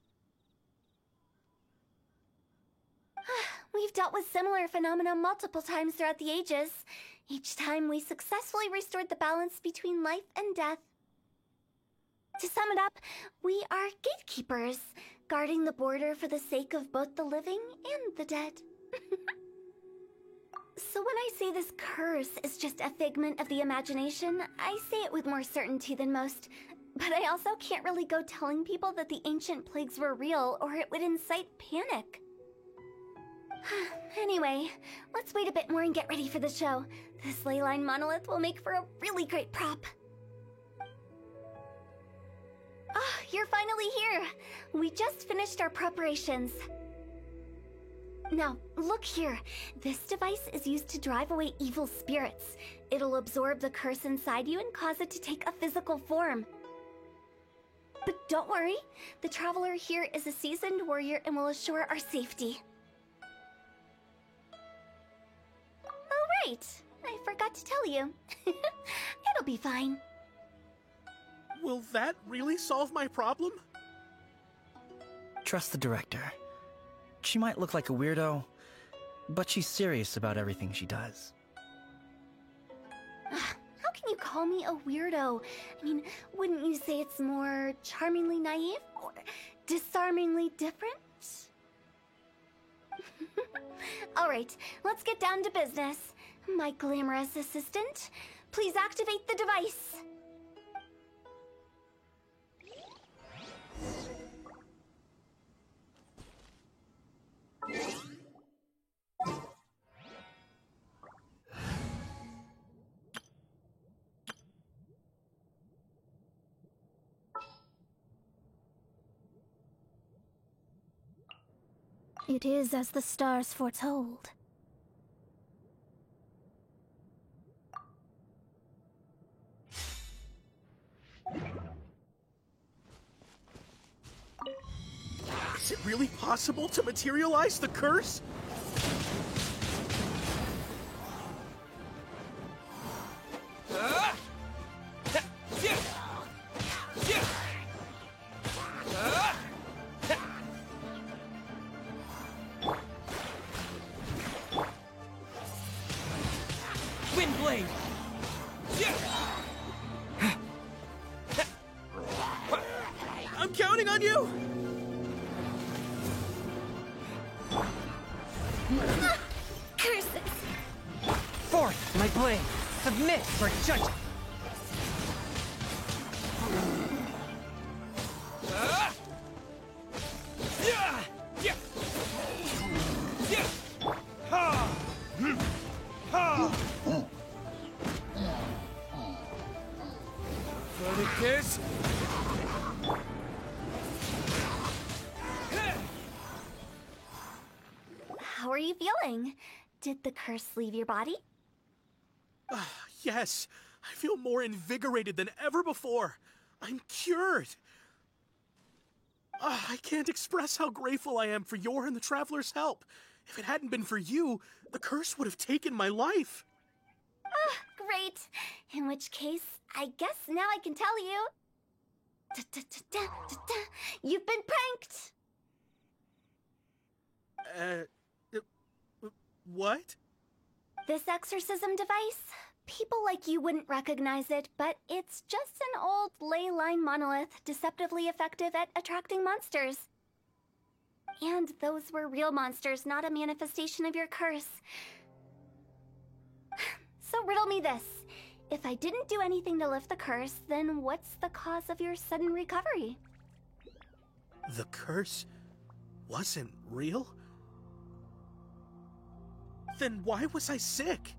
We've dealt with similar phenomena multiple times throughout the ages. Each time we successfully restored the balance between life and death. To sum it up, we are gatekeepers, guarding the border for the sake of both the living and the dead. So when I say this curse is just a figment of the imagination, I say it with more certainty than most. But I also can't really go telling people that the ancient plagues were real, or it would incite panic. Anyway, let's wait a bit more and get ready for the show. This leyline monolith will make for a really great prop. Ah, you're finally here! We just finished our preparations. Now, look here. This device is used to drive away evil spirits. It'll absorb the curse inside you and cause it to take a physical form. But don't worry, the Traveler here is a seasoned warrior and will assure our safety. Oh right, I forgot to tell you. It'll be fine. Will that really solve my problem? Trust the director. She might look like a weirdo, but she's serious about everything she does. How can you call me a weirdo? I mean, wouldn't you say it's more charmingly naive or disarmingly different? Alright, let's get down to business. My glamorous assistant, please activate the device. It is as the stars foretold. Is it really possible to materialize the curse? Windblade! I'm counting on you! Curses! Forth, my blade! Submit for judgment! Kiss? How are you feeling? Did the curse leave your body? Yes, I feel more invigorated than ever before. I'm cured. I can't express how grateful I am for your and the Traveler's help. If it hadn't been for you, the curse would have taken my life. Great! In which case, I guess now I can tell you. You've been pranked! What? This exorcism device? People like you wouldn't recognize it, but it's just an old ley line monolith deceptively effective at attracting monsters. And those were real monsters, not a manifestation of your curse. So riddle me this. If I didn't do anything to lift the curse, then what's the cause of your sudden recovery? The curse wasn't real? Then why was I sick?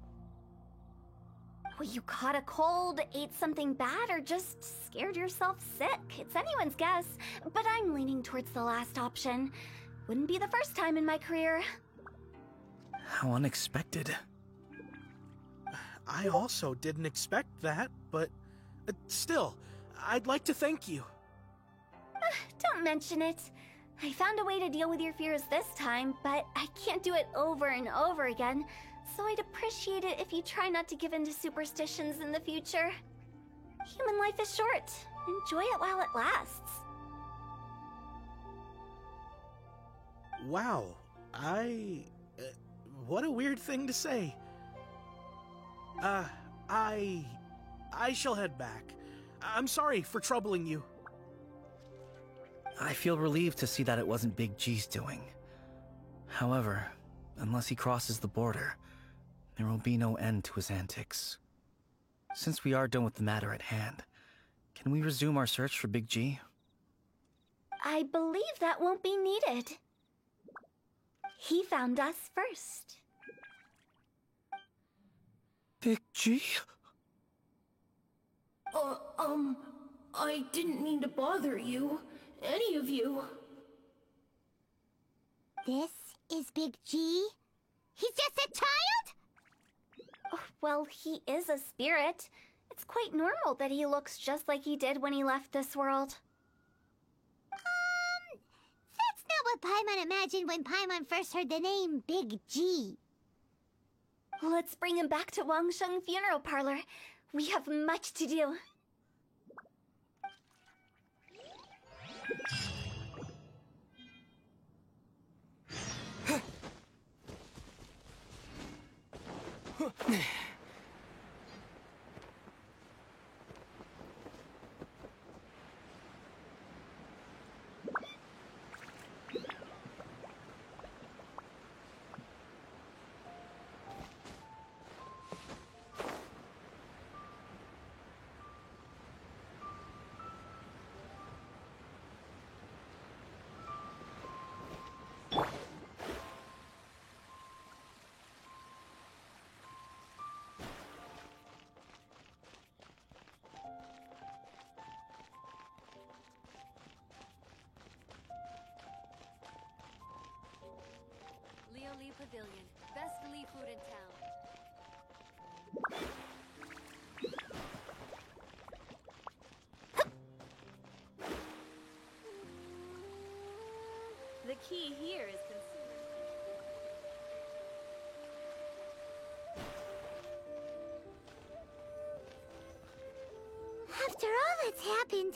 Well, you caught a cold, ate something bad, or just scared yourself sick. It's anyone's guess, but I'm leaning towards the last option. Wouldn't be the first time in my career. How unexpected. I also didn't expect that, but still, I'd like to thank you. Don't mention it. I found a way to deal with your fears this time, but I can't do it over and over again, so I'd appreciate it if you try not to give in to superstitions in the future. Human life is short. Enjoy it while it lasts. Wow, what a weird thing to say. I shall head back. I'm sorry for troubling you. I feel relieved to see that it wasn't Big G's doing. However, unless he crosses the border, there will be no end to his antics. Since we are done with the matter at hand, can we resume our search for Big G? I believe that won't be needed. He found us first. Big G? I didn't mean to bother you. Any of you. This is Big G? He's just a child? Oh, well, he is a spirit. It's quite normal that he looks just like he did when he left this world. That's not what Paimon imagined when Paimon first heard the name Big G. Let's bring him back to Wangsheng Funeral Parlor. We have much to do. Leo Lee Pavilion, best Lee food in town. The key here is consumer. After all that's happened,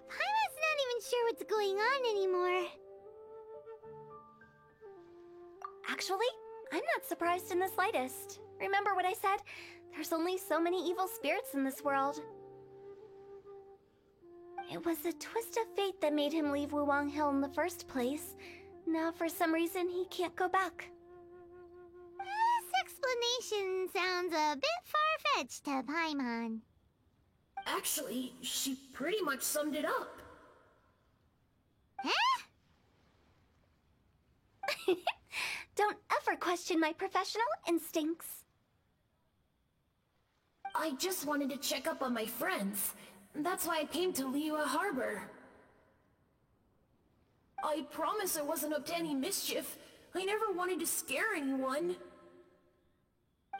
Paimon's not even sure what's going on anymore. Actually, I'm not surprised in the slightest. Remember what I said? There's only so many evil spirits in this world. It was a twist of fate that made him leave Wuwang Hill in the first place. Now, for some reason, he can't go back. This explanation sounds a bit far-fetched to Paimon. Actually, she pretty much summed it up. Huh? Don't ever question my professional instincts. I just wanted to check up on my friends. That's why I came to Liyue Harbor. I promise I wasn't up to any mischief. I never wanted to scare anyone.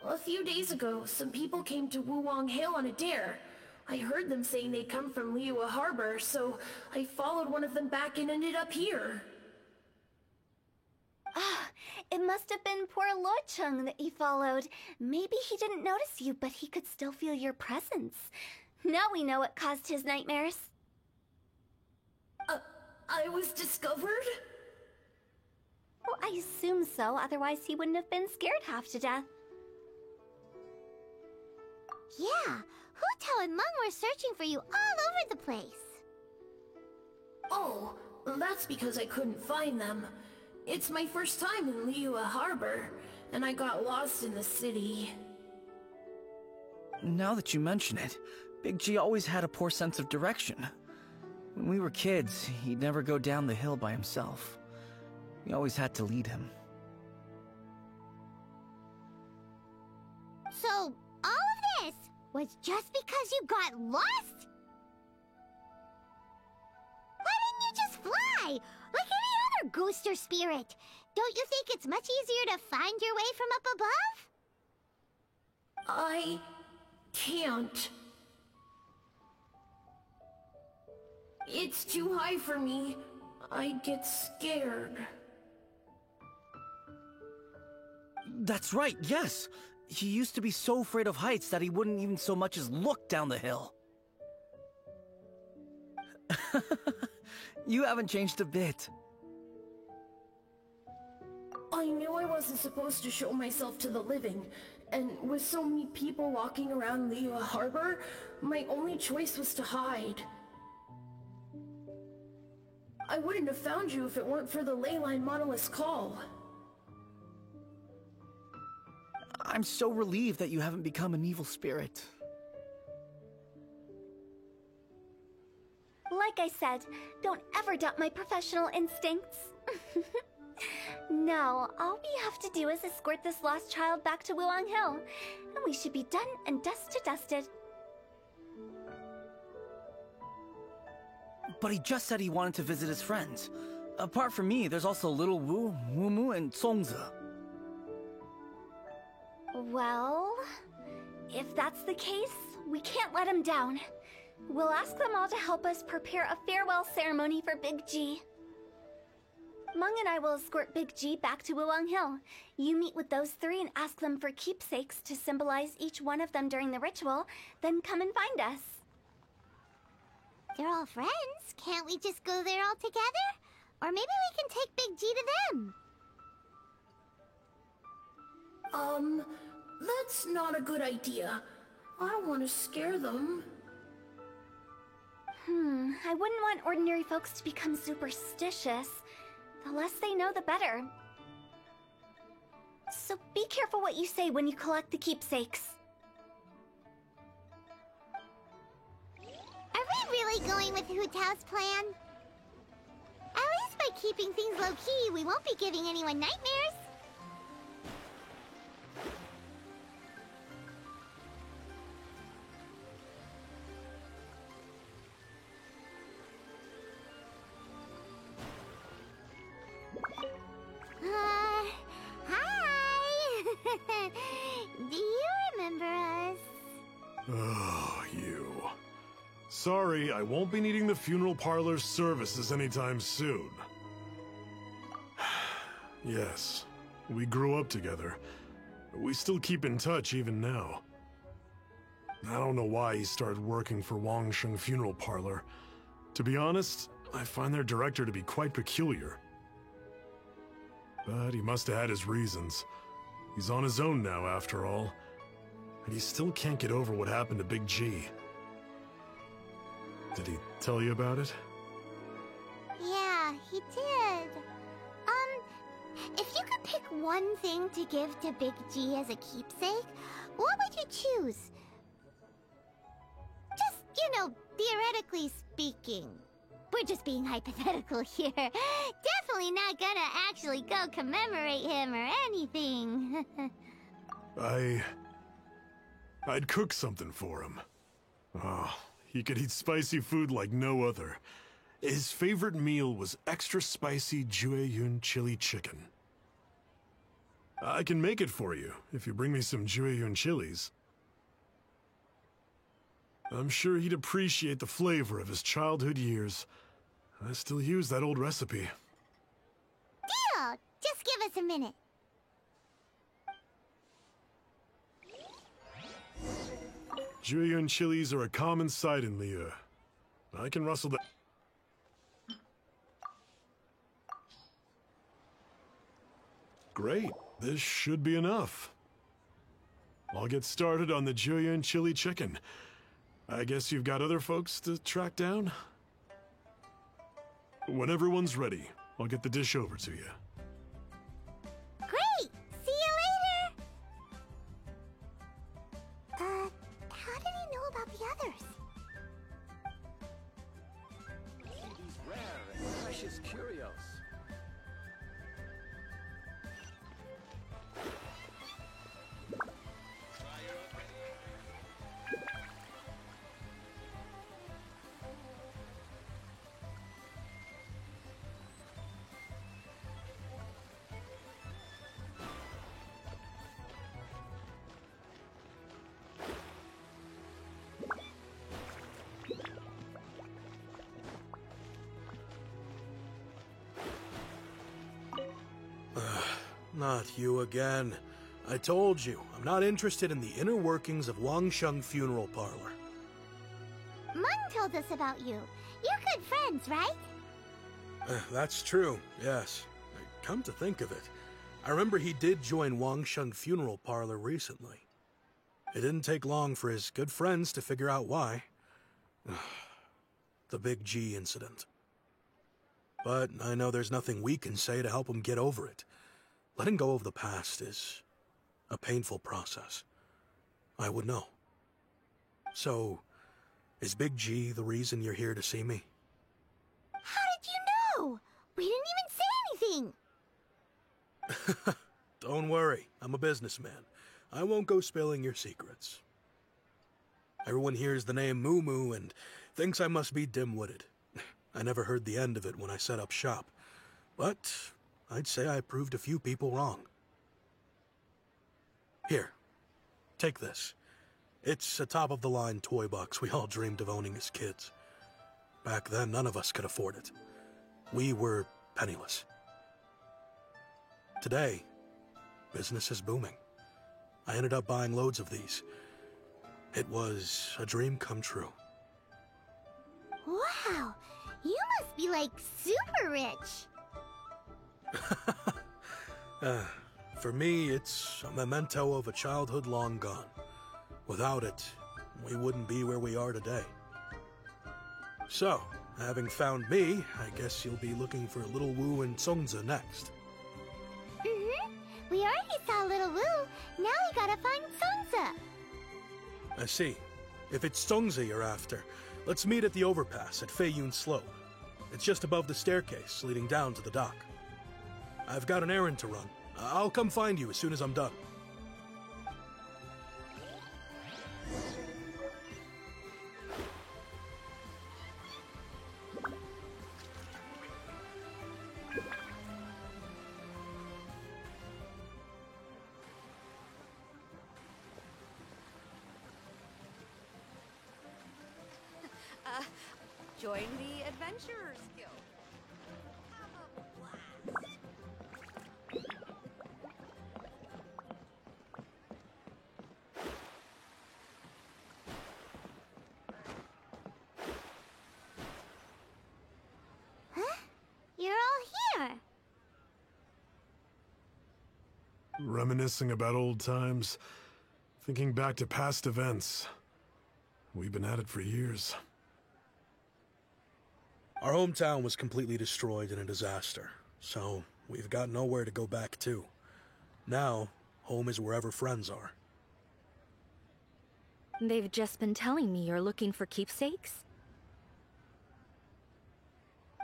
A few days ago, some people came to Wuwang Hill on a dare. I heard them saying they'd come from Liyue Harbor, so I followed one of them back and ended up here. Ah, it must have been poor Lo Chung that you followed. Maybe he didn't notice you, but he could still feel your presence. Now we know what caused his nightmares. I was discovered? Well, I assume so, otherwise he wouldn't have been scared half to death. Yeah, Hu and Meng were searching for you all over the place. Oh, that's because I couldn't find them. It's my first time in Liyue Harbor, and I got lost in the city. Now that you mention it, Big G always had a poor sense of direction. When we were kids, he'd never go down the hill by himself. We always had to lead him. So, all of this was just because you got lost? Why didn't you just fly? Like any other ghost or spirit? Don't you think it's much easier to find your way from up above? I can't. It's too high for me. I'd get scared. That's right, yes! He used to be so afraid of heights that he wouldn't even so much as look down the hill. You haven't changed a bit. I knew I wasn't supposed to show myself to the living, and with so many people walking around Liyue Harbor, my only choice was to hide. I wouldn't have found you if it weren't for the Leyline Monolith's call. I'm so relieved that you haven't become an evil spirit. Like I said, don't ever doubt my professional instincts. Now, all we have to do is escort this lost child back to Wuang Hill, and we should be done and dusted. But he just said he wanted to visit his friends. Apart from me, there's also Little Wu, Wumu, and Songzi. Well, if that's the case, we can't let him down. We'll ask them all to help us prepare a farewell ceremony for Big G. Meng and I will escort Big G back to Wuang Hill. You meet with those three and ask them for keepsakes to symbolize each one of them during the ritual, then come and find us. They're all friends. Can't we just go there all together? Or maybe we can take Big G to them. That's not a good idea. I don't want to scare them. I wouldn't want ordinary folks to become superstitious. The less they know, the better. So be careful what you say when you collect the keepsakes. Are we really going with Hu Tao's plan? At least by keeping things low-key, we won't be giving anyone nightmares. Hi! Do you remember us? Oh, you. Sorry, I won't be needing the funeral parlor's services anytime soon. Yes, we grew up together. We still keep in touch even now. I don't know why he started working for Wangsheng Funeral Parlor. To be honest, I find their director to be quite peculiar. But he must have had his reasons. He's on his own now, after all. And he still can't get over what happened to Big G. Did he tell you about it? Yeah, he did. If you could pick one thing to give to Big G as a keepsake, what would you choose? Just, theoretically speaking. We're just being hypothetical here. Definitely not gonna actually go commemorate him or anything. I'd cook something for him. Oh, he could eat spicy food like no other. His favorite meal was extra spicy Jueyun chili chicken. I can make it for you if you bring me some Jueyun chilies. I'm sure he'd appreciate the flavor of his childhood years. I still use that old recipe. Deal! Just give us a minute. Julian chilies are a common sight in Liyue. I can rustle the... Great, this should be enough. I'll get started on the Julian chili chicken. I guess you've got other folks to track down? When everyone's ready, I'll get the dish over to you. Great! See you later! How did he know about the others? These rare and precious curios. Not you again. I told you, I'm not interested in the inner workings of Wangsheng Funeral Parlor. Mung told us about you. You're good friends, right? That's true, yes. Come to think of it, I remember he did join Wangsheng Funeral Parlor recently. It didn't take long for his good friends to figure out why. The Big G incident. But I know there's nothing we can say to help him get over it. Letting go of the past is a painful process. I would know. So, is Big G the reason you're here to see me? How did you know? We didn't even say anything. Don't worry, I'm a businessman. I won't go spilling your secrets. Everyone hears the name Moo Moo and thinks I must be dim-witted. I never heard the end of it when I set up shop. But I'd say I proved a few people wrong. Here, take this. It's a top-of-the-line toy box we all dreamed of owning as kids. Back then, none of us could afford it. We were penniless. Today, business is booming. I ended up buying loads of these. It was a dream come true. Wow, you must be like super rich. For me, it's a memento of a childhood long gone. Without it, we wouldn't be where we are today. So, having found me, I guess you'll be looking for Little Wu and Songza next. We already saw Little Wu. Now we gotta find Songza. I see. If it's Songza you're after, let's meet at the overpass at Feiyun Slope. It's just above the staircase leading down to the dock. I've got an errand to run. I'll come find you as soon as I'm done. Join the Adventurers Guild. Have a blast. Huh? You're all here. Reminiscing about old times, thinking back to past events. We've been at it for years. Our hometown was completely destroyed in a disaster, so we've got nowhere to go back to. Now, home is wherever friends are. They've just been telling me you're looking for keepsakes?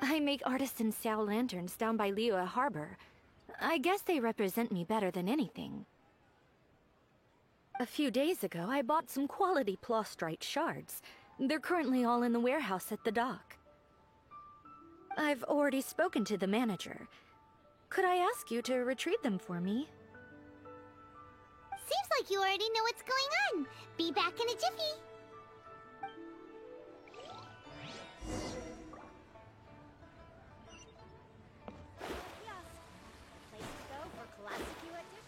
I make artisan Xiao lanterns down by Liyue Harbor. I guess they represent me better than anything. A few days ago, I bought some quality Plostrite shards. They're currently all in the warehouse at the dock. I've already spoken to the manager. Could I ask you to retrieve them for me? Seems like you already know what's going on. Be back in a jiffy. Place to go for classic edition.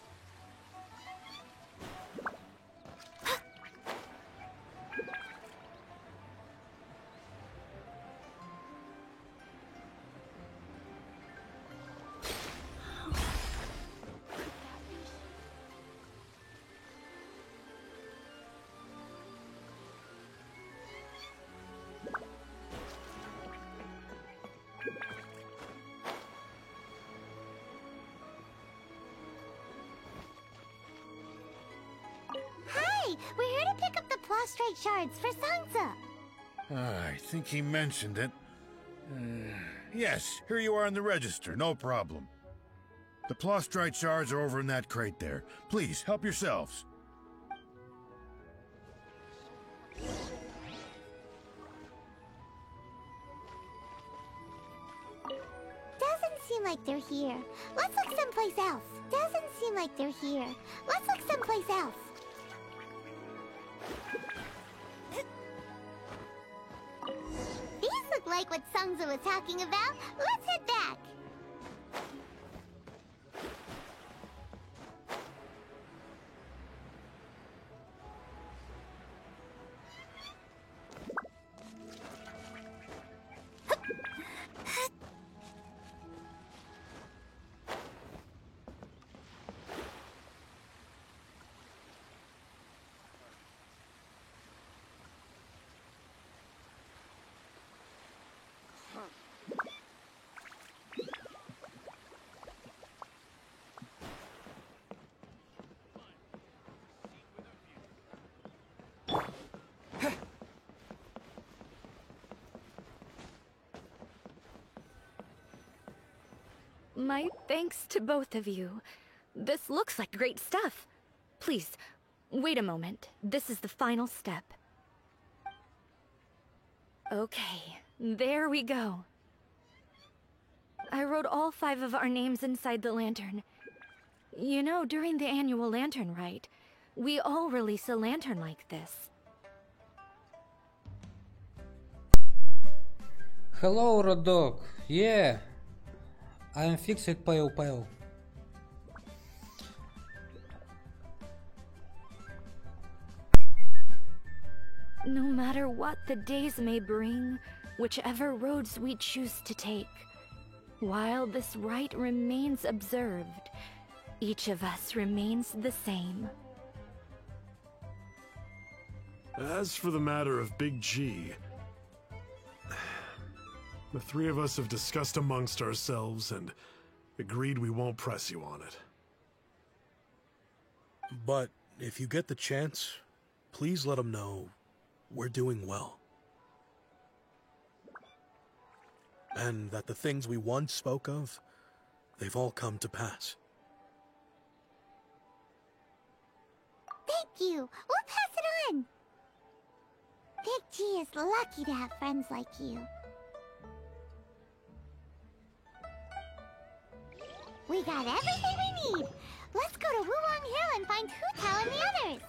We're here to pick up the Plostrite shards for Sansa. I think he mentioned it. Yes, here you are in the register, no problem. The Plostrite shards are over in that crate there. Please, help yourselves. Doesn't seem like they're here. Let's look someplace else. Doesn't seem like they're here. Let's look someplace else. These look like what Sansa was talking about. Let's head back. My thanks to both of you. This looks like great stuff. Please, wait a moment. This is the final step. Okay, there we go. I wrote all 5 of our names inside the lantern. You know, during the annual lantern rite, we all release a lantern like this. Hello, Rodok. Yeah. I'm fixed, pale. No matter what the days may bring, whichever roads we choose to take, while this rite remains observed, each of us remains the same. As for the matter of Big G, the 3 of us have discussed amongst ourselves and agreed we won't press you on it. But if you get the chance, please let him know we're doing well. And that the things we once spoke of, they've all come to pass. Thank you. We'll pass it on. Big G is lucky to have friends like you. We got everything we need. Let's go to Wuwang Hill and find Hu Tao and the others.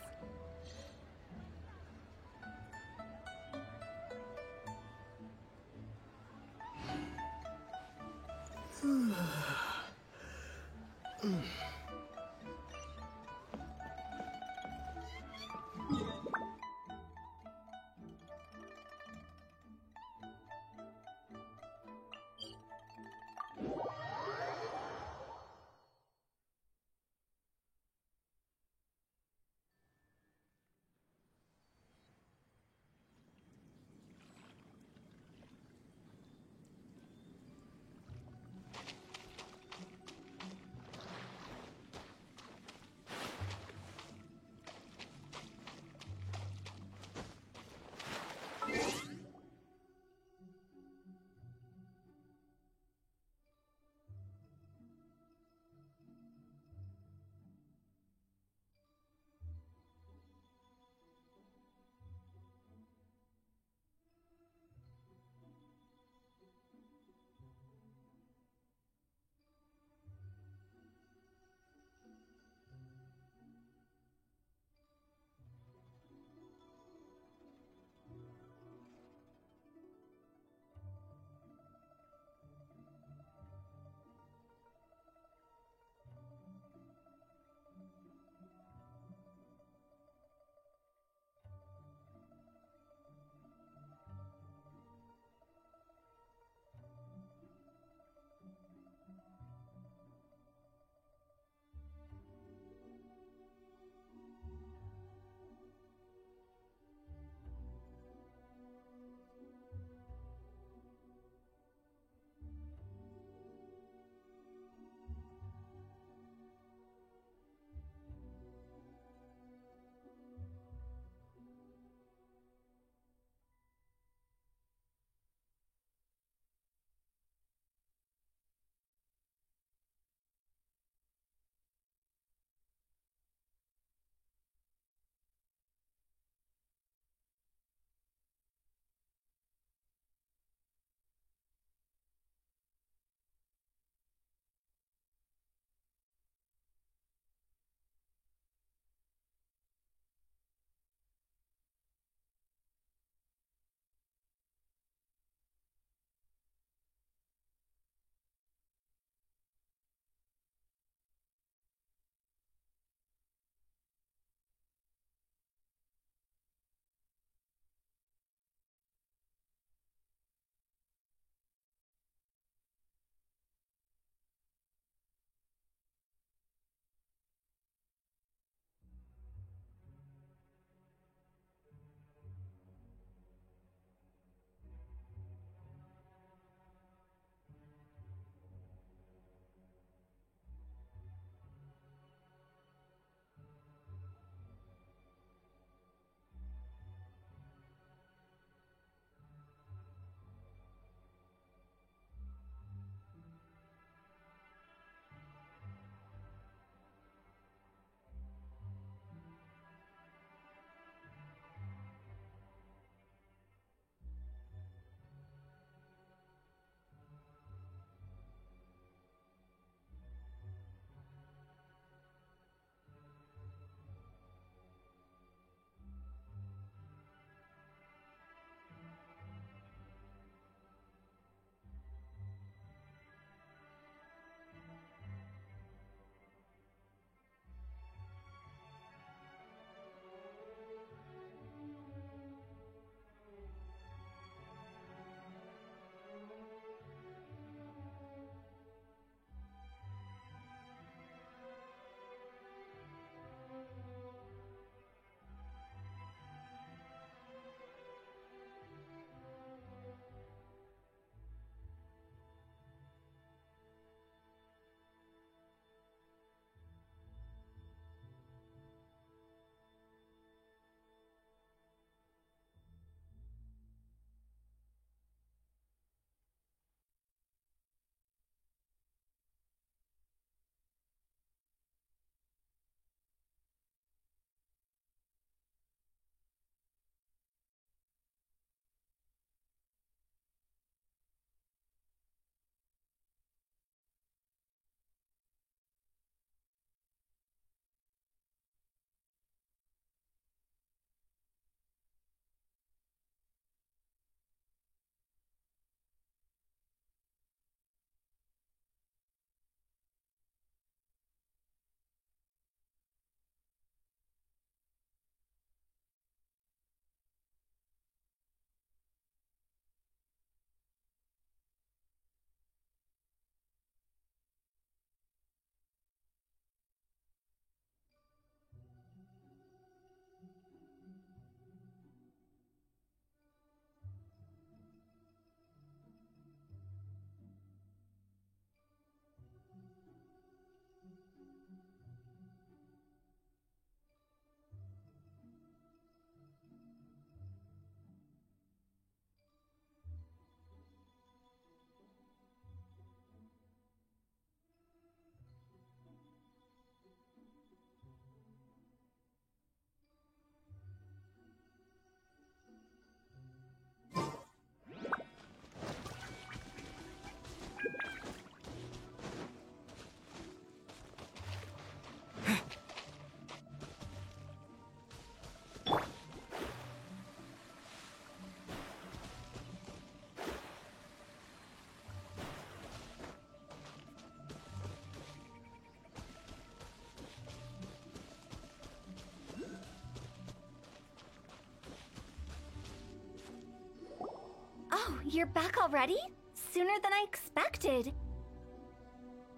You're back already? Sooner than I expected.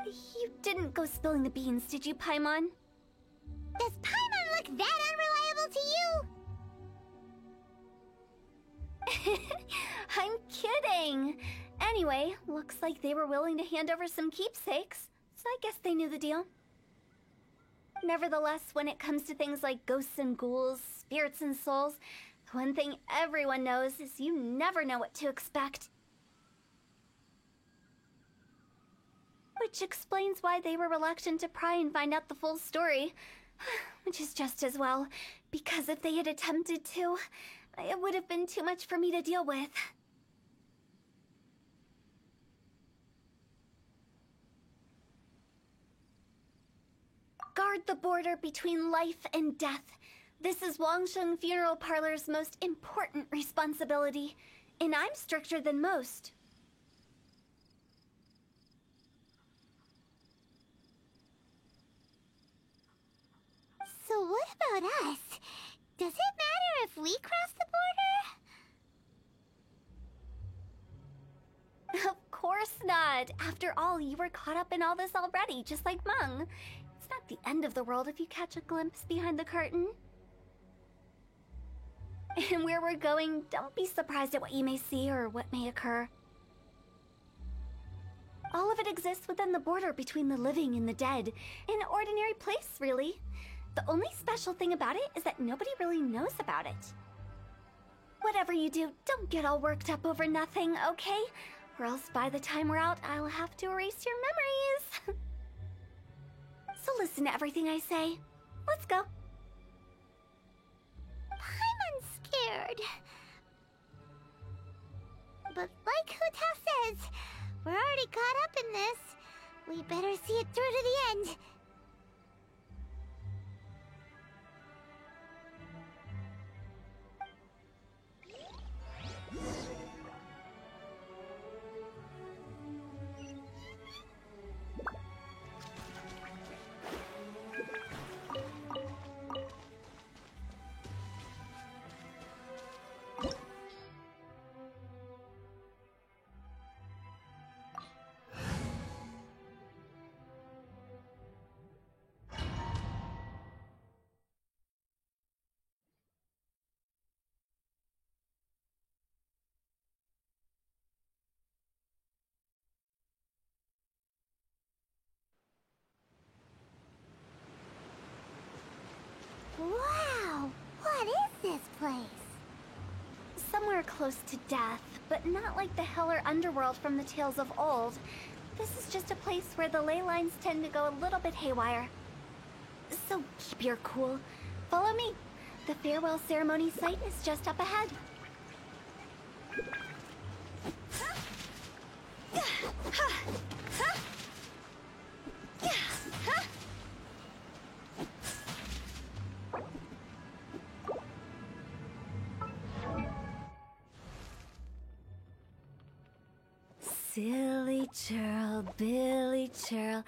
You didn't go spilling the beans, did you, Paimon? Does Paimon look that unreliable to you? I'm kidding. Anyway, looks like they were willing to hand over some keepsakes, so I guess they knew the deal. Nevertheless, when it comes to things like ghosts and ghouls, spirits and souls, the one thing everyone knows is you never know what to expect. Which explains why they were reluctant to pry and find out the full story. Which is just as well, because if they had attempted to, it would have been too much for me to deal with. Guard the border between life and death. This is Wangsheng Funeral Parlor's most important responsibility, and I'm stricter than most. So what about us? Does it matter if we cross the border? Of course not. After all, you were caught up in all this already, just like Meng. It's not the end of the world if you catch a glimpse behind the curtain. And where we're going, don't be surprised at what you may see or what may occur. All of it exists within the border between the living and the dead. An ordinary place, really. The only special thing about it is that nobody really knows about it. Whatever you do, don't get all worked up over nothing, okay? Or else by the time we're out, I'll have to erase your memories. So listen to everything I say. Let's go. Paimon's scared. But like Hu Tao says, we're already caught up in this. We better see it through to the end. Wow! What is this place? Somewhere close to death, but not like the hell or underworld from the tales of old. This is just a place where the ley lines tend to go a little bit haywire. So keep your cool. Follow me. The farewell ceremony site is just up ahead. Silly churl, Billy churl,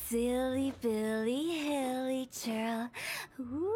silly Billy, hilly churl. Ooh.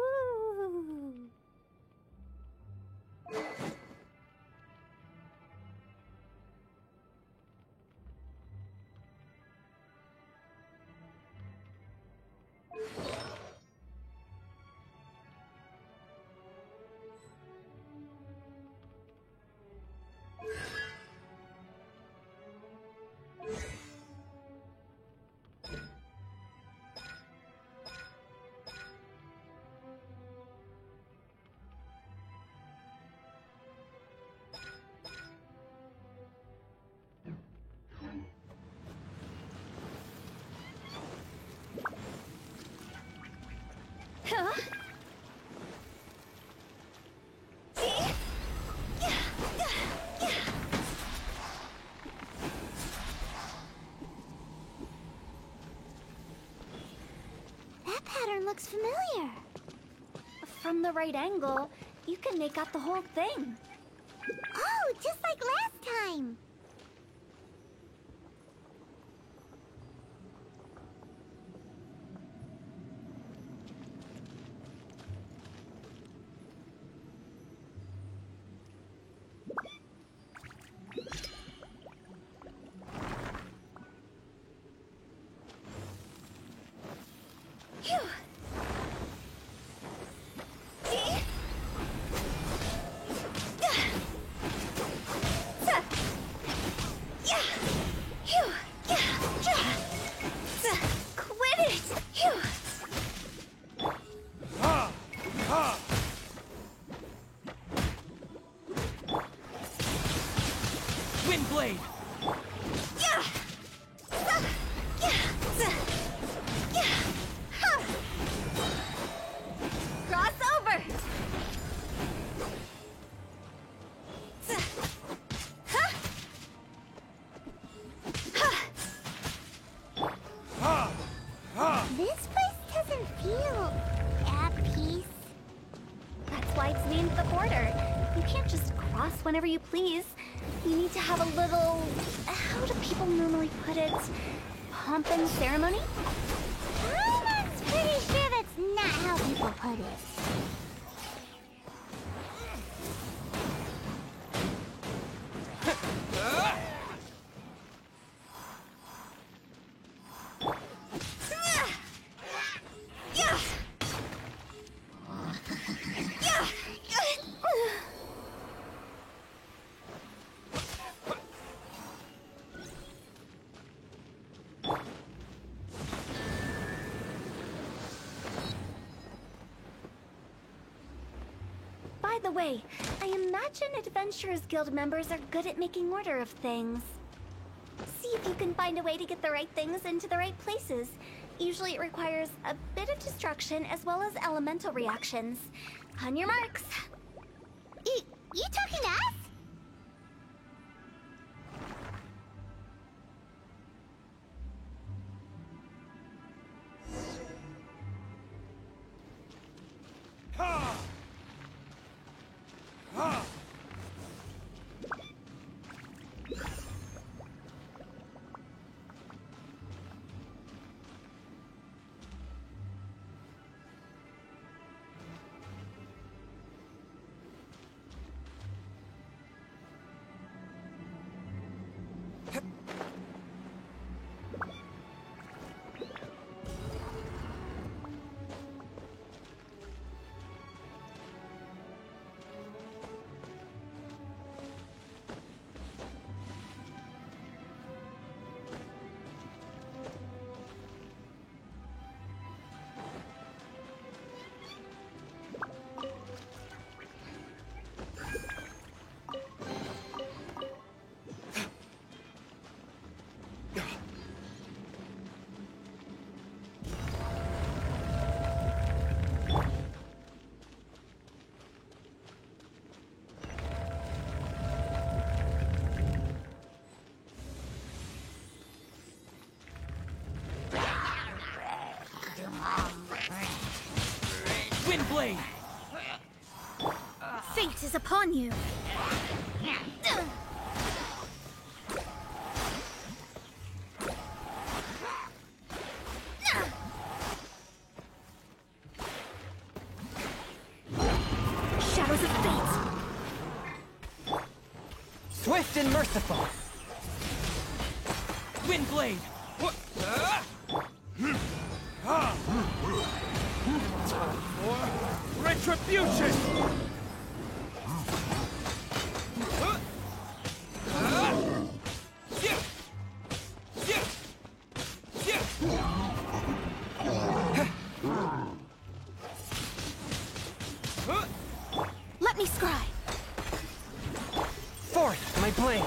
Huh? That pattern looks familiar. From the right angle, you can make out the whole thing. Oh, just like last time. whenever you please. You need to have a little... how do people normally put it? Pomp and ceremony? I'm pretty sure that's not how people put it. By the way, I imagine Adventurers Guild members are good at making order of things. See if you can find a way to get the right things into the right places. Usually it requires a bit of destruction as well as elemental reactions. On your marks. You talking to us? Windblade! Fate is upon you. Shadows of fate. Swift and merciful! Windblade! Retribution! Let me scry. Forth, my blade!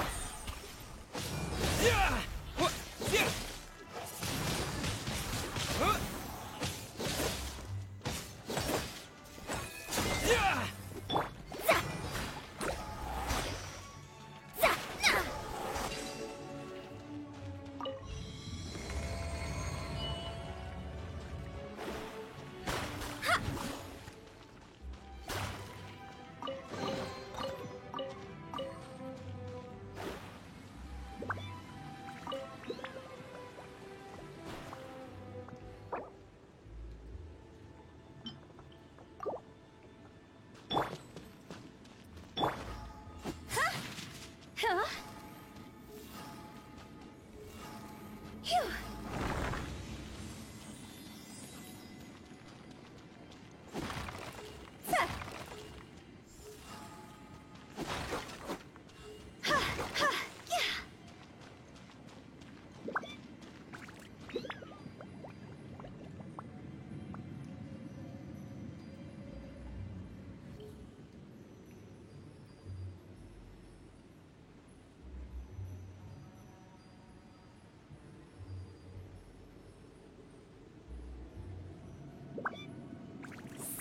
Huh? Phew.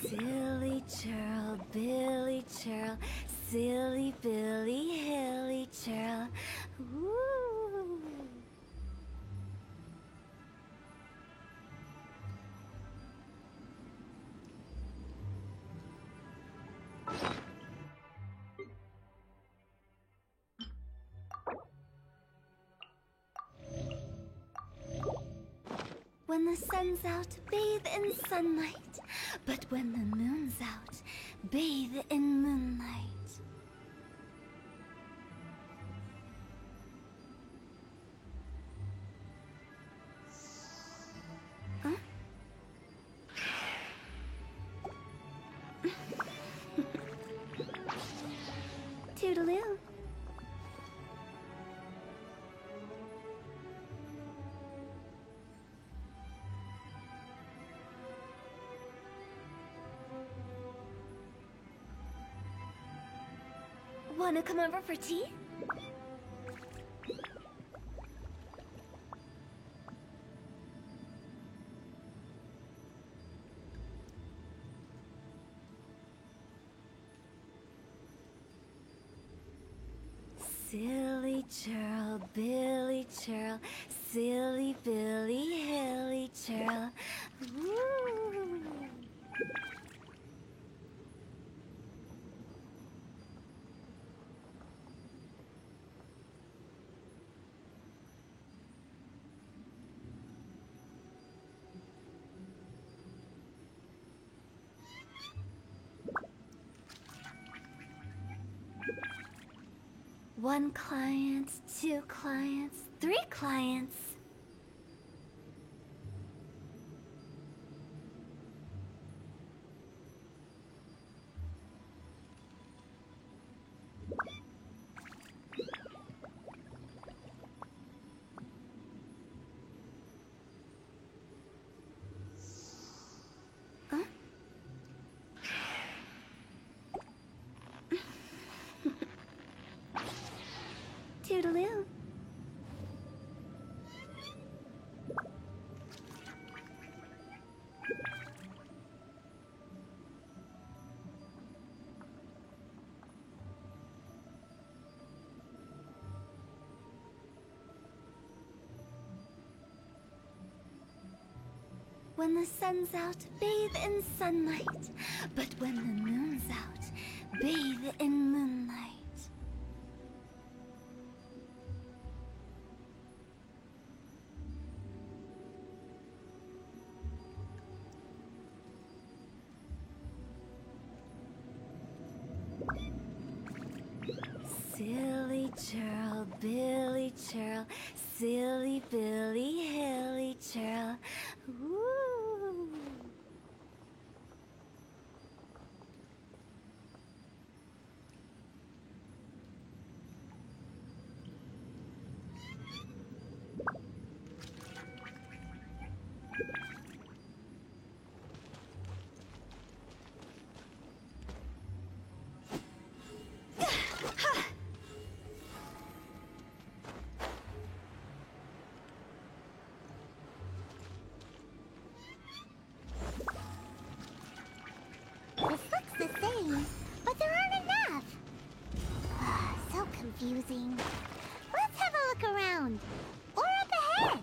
Silly churl, Billy churl, silly Billy, hilly churl. Ooh. When the sun's out, bathe in sunlight. But when the moon's out, bathe in moonlight. Huh? Toodaloo. Wanna come over for tea? Silly churl, Billy churl, silly Billy, hilly churl. Woo. One client, two clients, three clients. Huh? Toodaloo. When the sun's out, bathe in sunlight. But when the moon's out, bathe in moonlight. Silly churl, Billy churl, silly Billy, hilly churl. Woo. The same, but there aren't enough. So confusing. Let's have a look around. Or up ahead.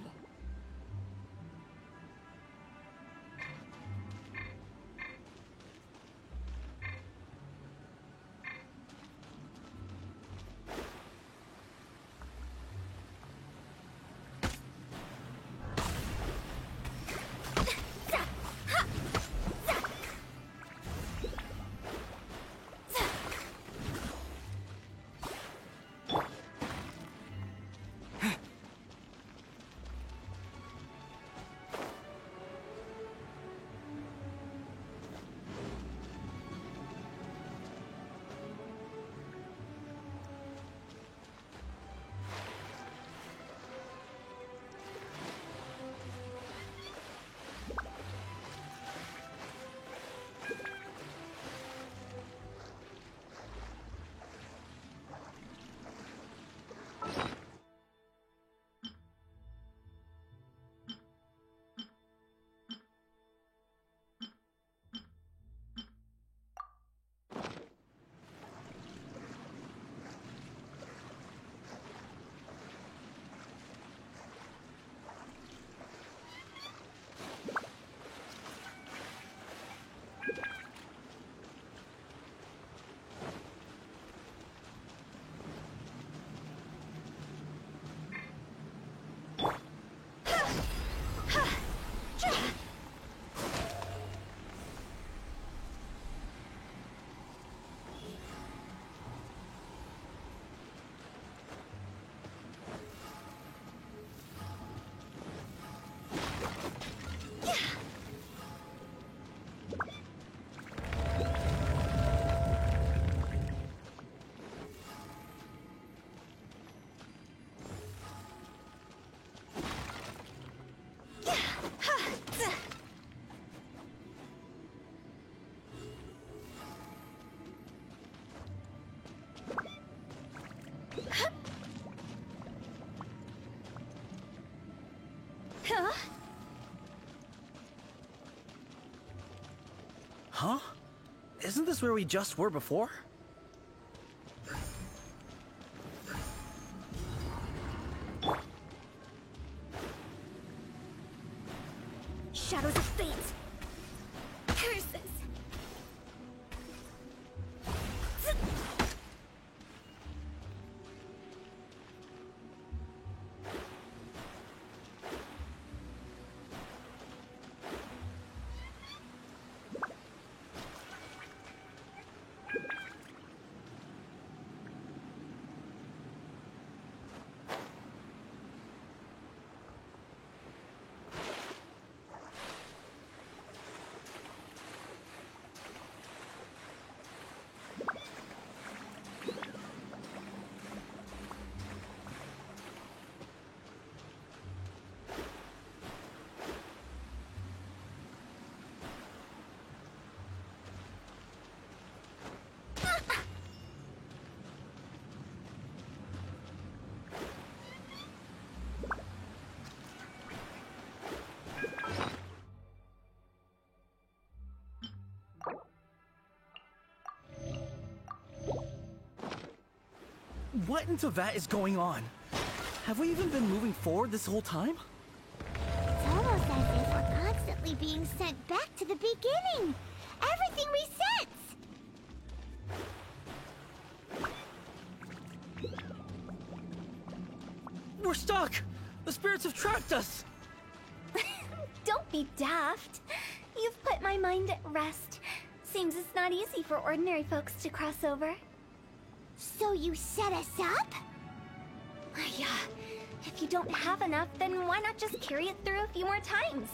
Huh? Isn't this where we just were before? Shadows of fate. Curses. What into that is going on? Have we even been moving forward this whole time? It's almost as if we're constantly being sent back to the beginning. Everything resets. We're stuck! The spirits have trapped us! Don't be daft. You've put my mind at rest. Seems it's not easy for ordinary folks to cross over. So you set us up? Yeah. If you don't have enough, then why not just carry it through a few more times?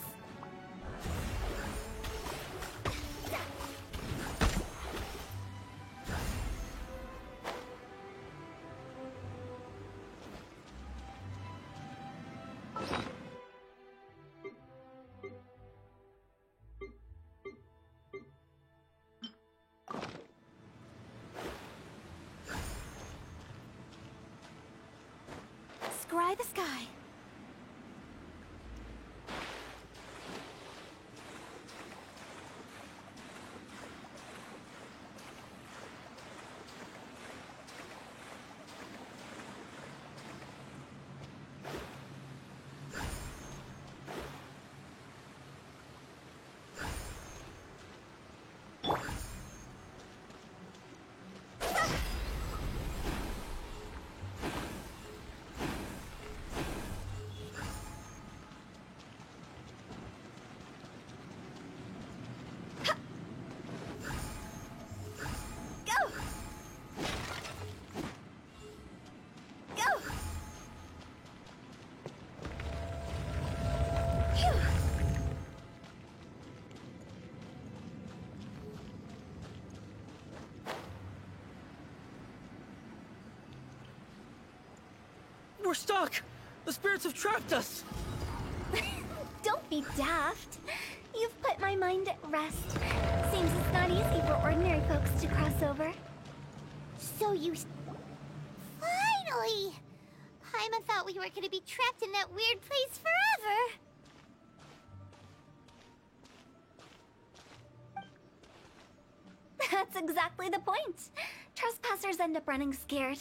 Scry the sky. We're stuck! The spirits have trapped us! Don't be daft. You've put my mind at rest. Seems it's not easy for ordinary folks to cross over. So you... Finally! Paimon thought we were gonna be trapped in that weird place forever. That's exactly the point. Trespassers end up running scared.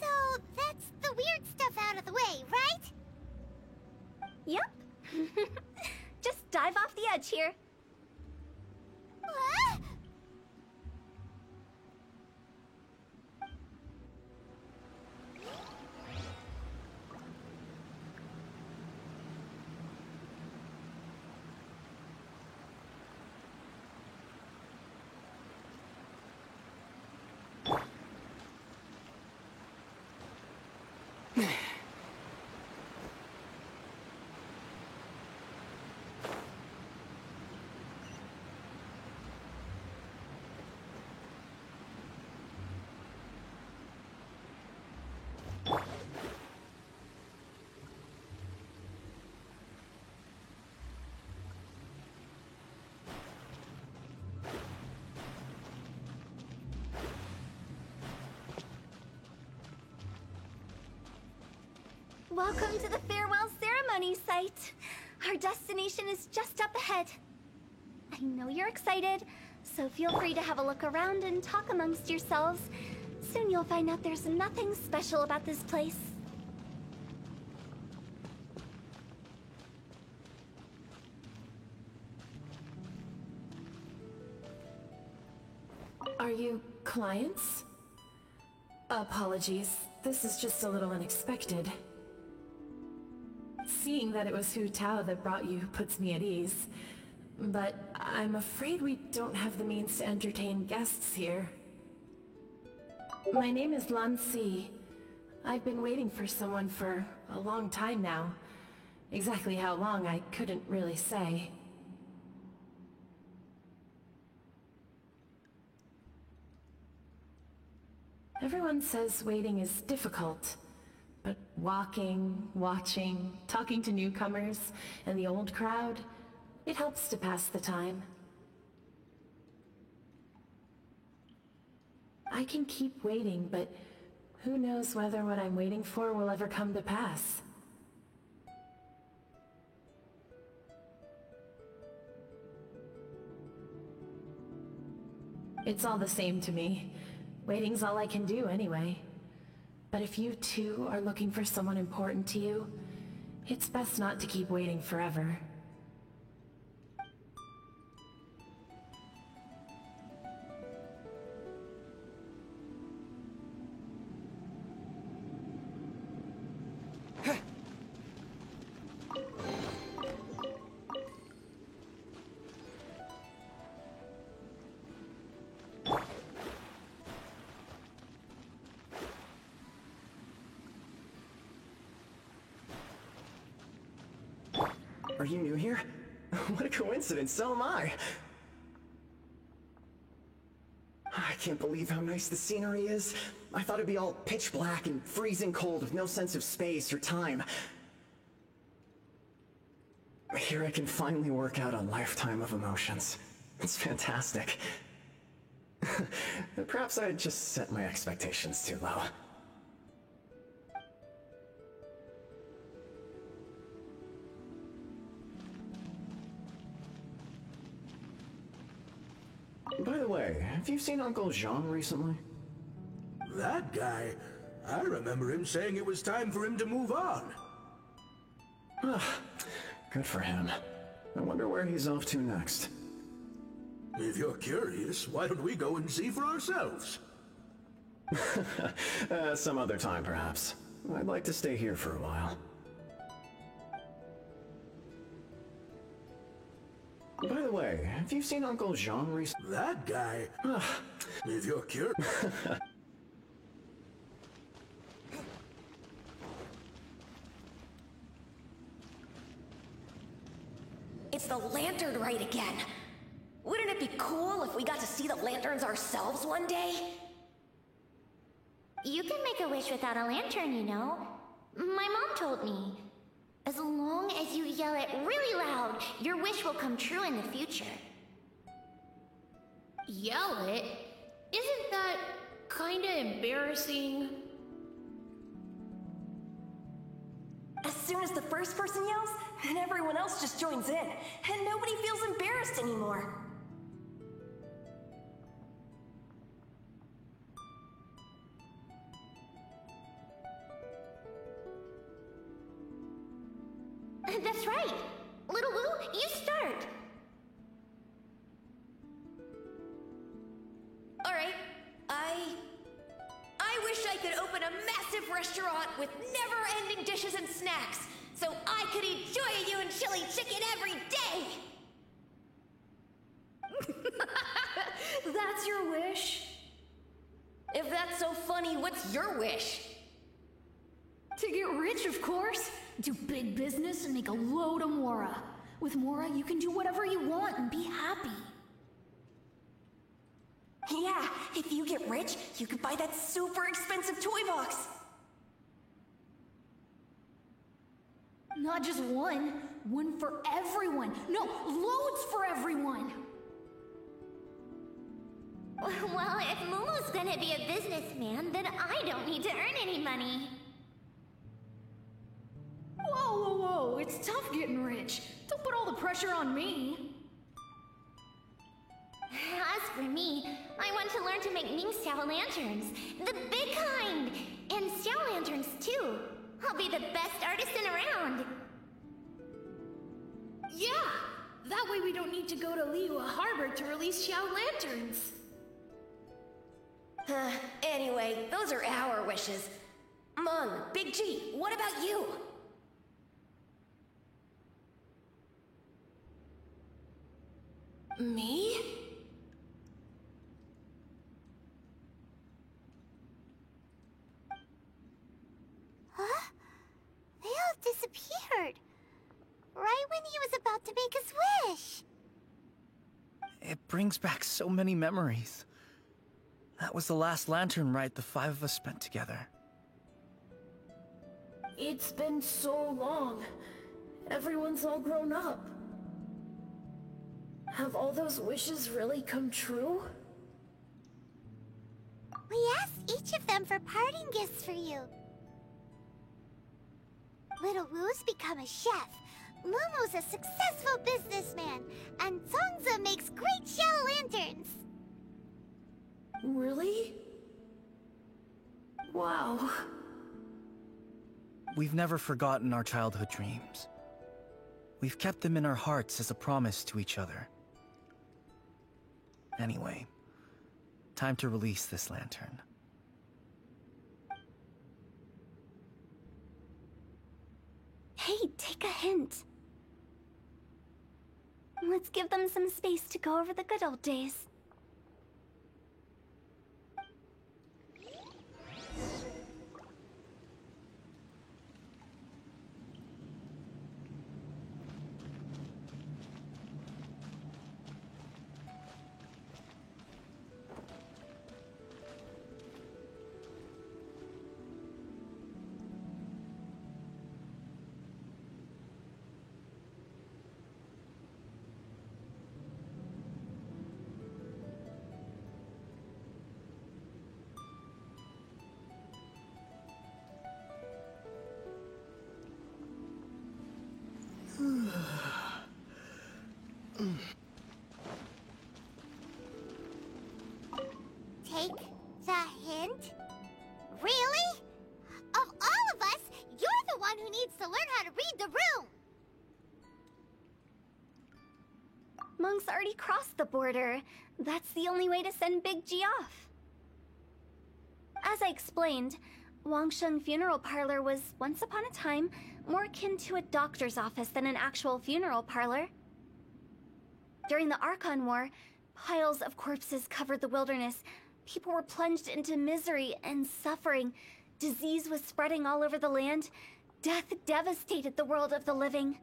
So that's the weird stuff out of the way, right? Yep. Just dive off the edge here. What? Welcome to the farewell sight. Our destination is just up ahead. I know you're excited, so feel free to have a look around and talk amongst yourselves. Soon you'll find out there's nothing special about this place. Are you clients? Apologies, this is just a little unexpected. Seeing that it was Hu Tao that brought you puts me at ease. But I'm afraid we don't have the means to entertain guests here. My name is Lan Si. I've been waiting for someone for a long time now. Exactly how long, I couldn't really say. Everyone says waiting is difficult, but walking, watching, talking to newcomers, and the old crowd, it helps to pass the time. I can keep waiting, but who knows whether what I'm waiting for will ever come to pass. It's all the same to me. Waiting's all I can do anyway. But if you too are looking for someone important to you, it's best not to keep waiting forever. Are you new here? What a coincidence, so am I! I can't believe how nice the scenery is. I thought it'd be all pitch black and freezing cold with no sense of space or time. Here I can finally work out a lifetime of emotions. It's fantastic. Perhaps I just set my expectations too low. By the way, have you seen Uncle Jean recently? That guy? I remember him saying it was time for him to move on. Good for him. I wonder where he's off to next. If you're curious, why don't we go and see for ourselves? Some other time, perhaps. I'd like to stay here for a while. By the way, have you seen Uncle Jean recently? That guy? If you're curious... It's the lantern rite again. Wouldn't it be cool if we got to see the lanterns ourselves one day? You can make a wish without a lantern, you know. My mom told me. As long as you yell it really loud, your wish will come true in the future. Yell it? Isn't that kinda embarrassing? As soon as the first person yells, and everyone else just joins in, and nobody feels embarrassed anymore. That's right. Little Wu, you start. Alright, I wish I could open a massive restaurant with never-ending dishes and snacks, so I could eat Joy-Yu and chili chicken every day! That's your wish? If that's so funny, what's your wish? To get rich, of course. Do big business and make a load of Mora. With Mora, you can do whatever you want and be happy. Yeah, if you get rich, you could buy that super expensive toy box. Not just one. One for everyone. No, loads for everyone. Well, if Momo's gonna be a businessman, then I don't need to earn any money. Whoa, whoa, whoa. It's tough pressure on me. As for me, I want to learn to make Ming Xiao lanterns. The big kind! And Xiao lanterns, too. I'll be the best artisan around. Yeah! That way we don't need to go to Liyue Harbor to release Xiao lanterns. Anyway, those are our wishes. Mung, Big G, what about you? Me? Huh? They all disappeared. Right when he was about to make his wish. It brings back so many memories. That was the last lantern ride the 5 of us spent together. It's been so long. Everyone's all grown up. Have all those wishes really come true? We asked each of them for parting gifts for you. Little Wu's become a chef. Momo's a successful businessman. And Zongza makes great shell lanterns. Really? Wow. We've never forgotten our childhood dreams. We've kept them in our hearts as a promise to each other. Anyway, time to release this lantern. Hey, take a hint. Let's give them some space to go over the good old days. Take the hint? Really? Of all of us, you're the one who needs to learn how to read the room! Monk's already crossed the border. That's the only way to send Big G off. As I explained, Wangsheng Funeral Parlor was, once upon a time, more akin to a doctor's office than an actual funeral parlor. During the Archon War, piles of corpses covered the wilderness. People were plunged into misery and suffering. Disease was spreading all over the land. Death devastated the world of the living.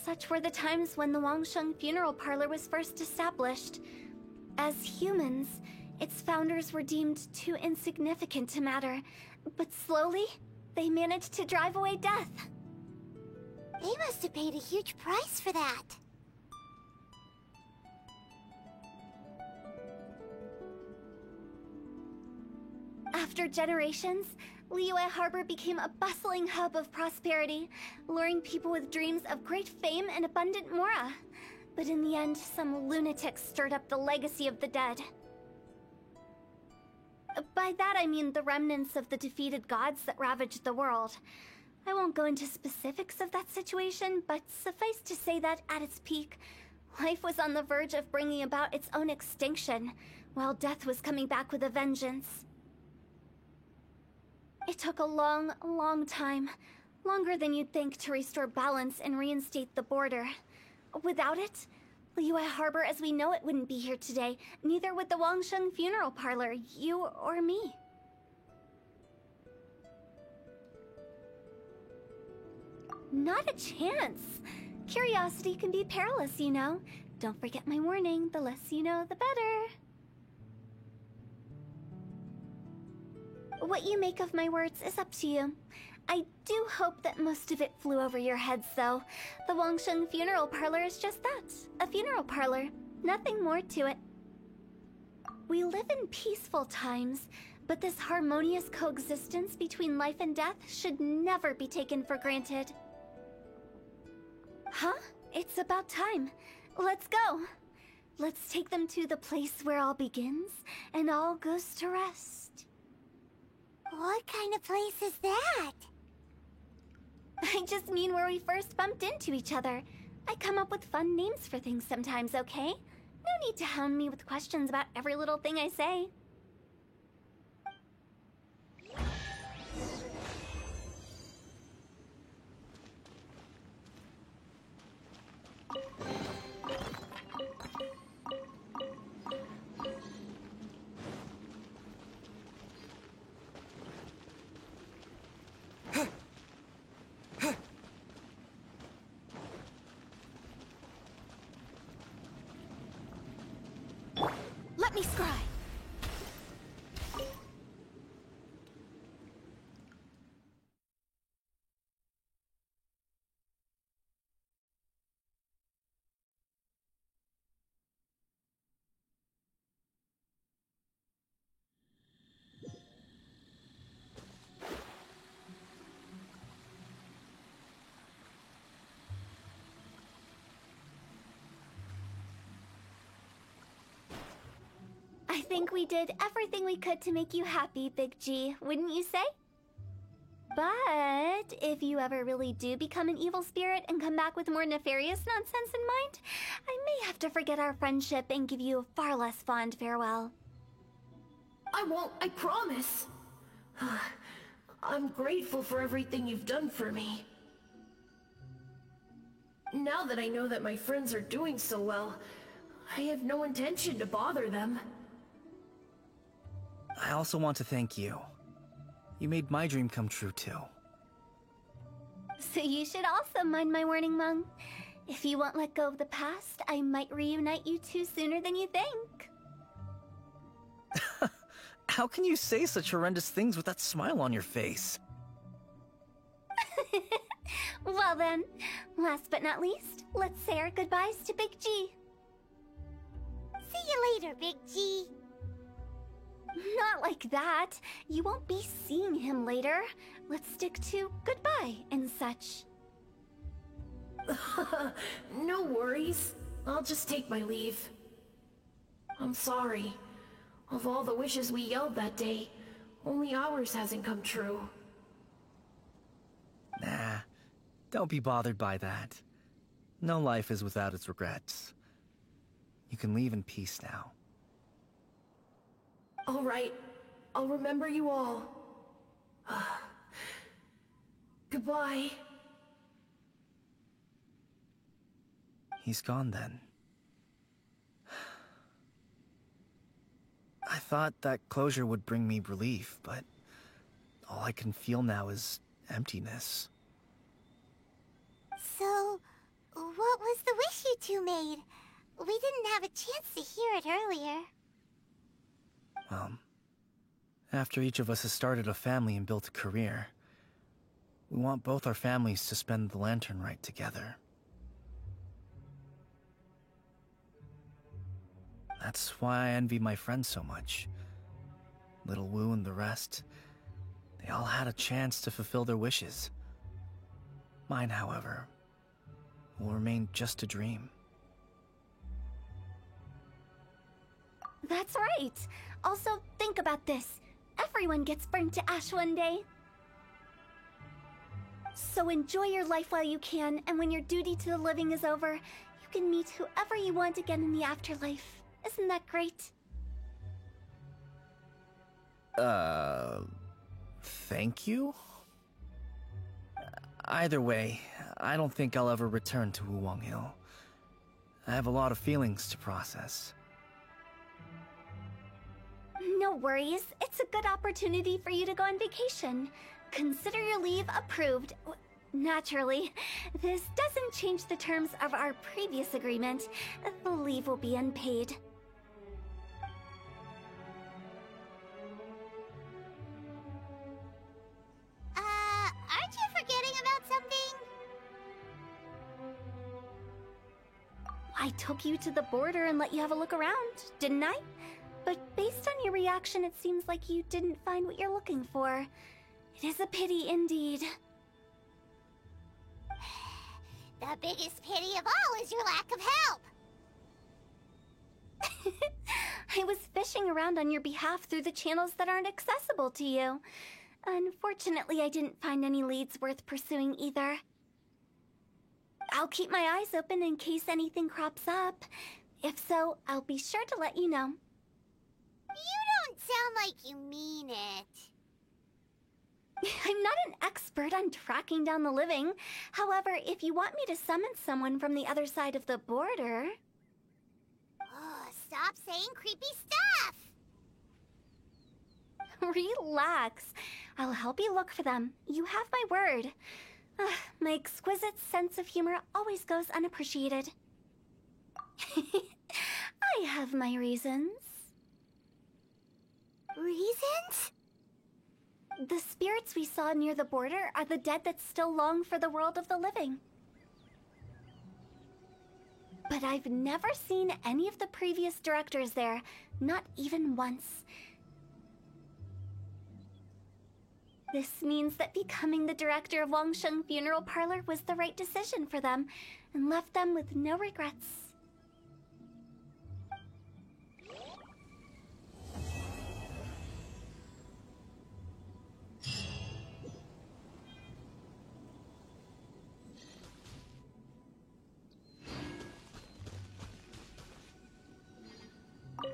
Such were the times when the Wangsheng Funeral Parlor was first established. As humans, its founders were deemed too insignificant to matter, but slowly, they managed to drive away death. They must have paid a huge price for that. After generations, Liyue Harbor became a bustling hub of prosperity, luring people with dreams of great fame and abundant mora. But in the end, some lunatics stirred up the legacy of the dead. By that I mean the remnants of the defeated gods that ravaged the world. I won't go into specifics of that situation, but suffice to say that at its peak, life was on the verge of bringing about its own extinction, while death was coming back with a vengeance. It took a long, long time, longer than you'd think, to restore balance and reinstate the border. Without it, Liyue Harbor as we know it wouldn't be here today, neither would the Wangsheng Funeral Parlor, you or me. Not a chance. Curiosity can be perilous, you know. Don't forget my warning, the less you know, the better. What you make of my words is up to you. I do hope that most of it flew over your heads, though. The Wangsheng Funeral Parlor is just that, a funeral parlor. Nothing more to it. We live in peaceful times, but this harmonious coexistence between life and death should never be taken for granted. Huh? It's about time. Let's go. Let's take them to the place where all begins and all goes to rest. What kind of place is that? I just mean where we first bumped into each other. I come up with fun names for things sometimes, okay? No need to hound me with questions about every little thing I say. Let me scry. I think we did everything we could to make you happy, Big G, wouldn't you say? But if you ever really do become an evil spirit and come back with more nefarious nonsense in mind, I may have to forget our friendship and give you a far less fond farewell. I won't, I promise. I'm grateful for everything you've done for me. Now that I know that my friends are doing so well, I have no intention to bother them. I also want to thank you. You made my dream come true too. So you should also mind my warning, Mung. If you won't let go of the past, I might reunite you two sooner than you think. How can you say such horrendous things with that smile on your face? Well then, last but not least, let's say our goodbyes to Big G. See you later, Big G. Not like that. You won't be seeing him later. Let's stick to goodbye and such. No worries. I'll just take my leave. I'm sorry. Of all the wishes we yelled that day, only ours hasn't come true. Nah, don't be bothered by that. No life is without its regrets. You can leave in peace now. All right. I'll remember you all. Goodbye. He's gone then. I thought that closure would bring me relief, but all I can feel now is emptiness. So, what was the wish you two made? We didn't have a chance to hear it earlier. After each of us has started a family and built a career, we want both our families to spend the Lantern Rite together. That's why I envy my friends so much. Little Wu and the rest, they all had a chance to fulfill their wishes. Mine, however, will remain just a dream. That's right. Also, think about this. Everyone gets burnt to ash one day. So enjoy your life while you can, and when your duty to the living is over, you can meet whoever you want again in the afterlife. Isn't that great? Thank you? Either way, I don't think I'll ever return to Wuwang Hill. I have a lot of feelings to process. No worries. It's a good opportunity for you to go on vacation. Consider your leave approved. Naturally, this doesn't change the terms of our previous agreement. The leave will be unpaid. Aren't you forgetting about something? I took you to the border and let you have a look around, didn't I? But based on your reaction, it seems like you didn't find what you're looking for. It is a pity indeed. The The biggest pity of all is your lack of help. I was fishing around on your behalf through the channels that aren't accessible to you. Unfortunately, I didn't find any leads worth pursuing either. I'll keep my eyes open in case anything crops up. If so, I'll be sure to let you know. You don't sound like you mean it. I'm not an expert on tracking down the living. However, if you want me to summon someone from the other side of the border... Oh, stop saying creepy stuff! Relax. I'll help you look for them. You have my word. My exquisite sense of humor always goes unappreciated. I have my reasons. Reasons? The spirits we saw near the border are the dead that still long for the world of the living. But I've never seen any of the previous directors there, not even once. This means that becoming the director of Wangsheng Funeral Parlor was the right decision for them, and left them with no regrets.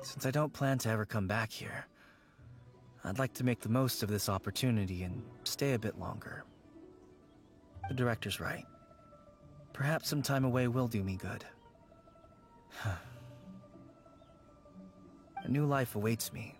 Since I don't plan to ever come back here, I'd like to make the most of this opportunity and stay a bit longer. The director's right. Perhaps some time away will do me good. A new life awaits me.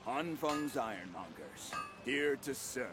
Hanfeng's Ironmongers, here to serve.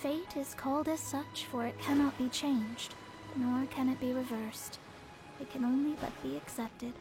Fate is called as such, for it cannot be changed, nor can it be reversed. It can only but be accepted.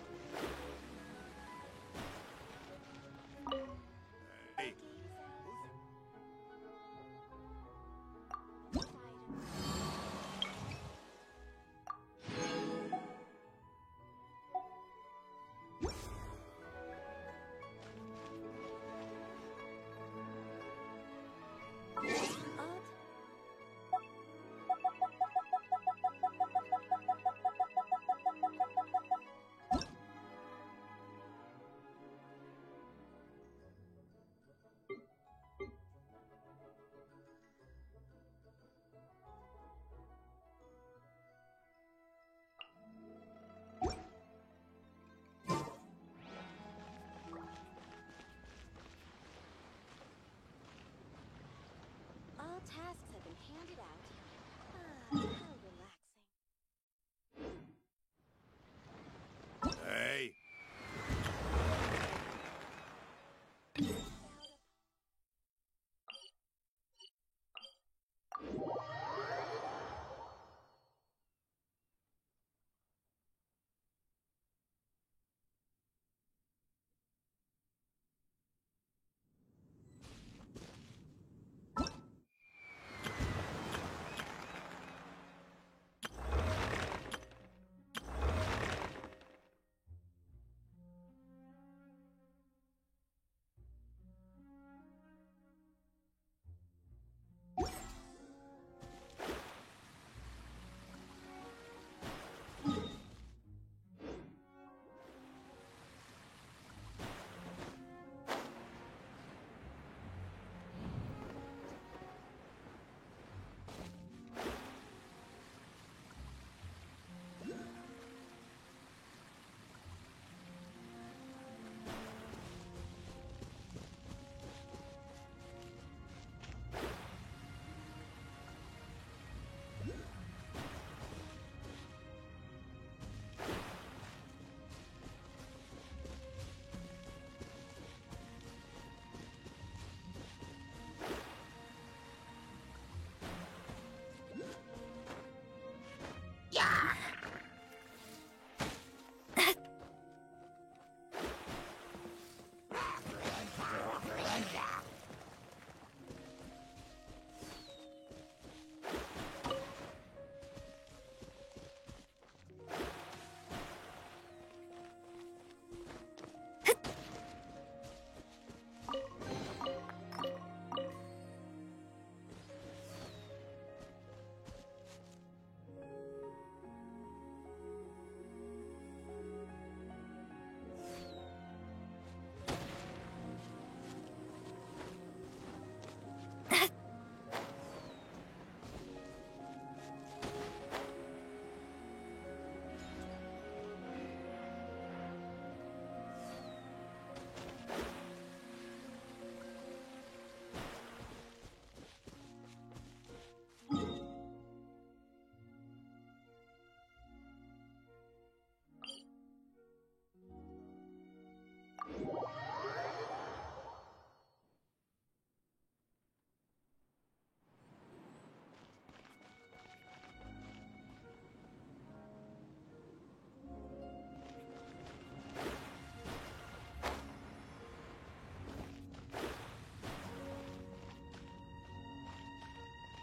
All tasks have been handed out. How relaxing. Hey!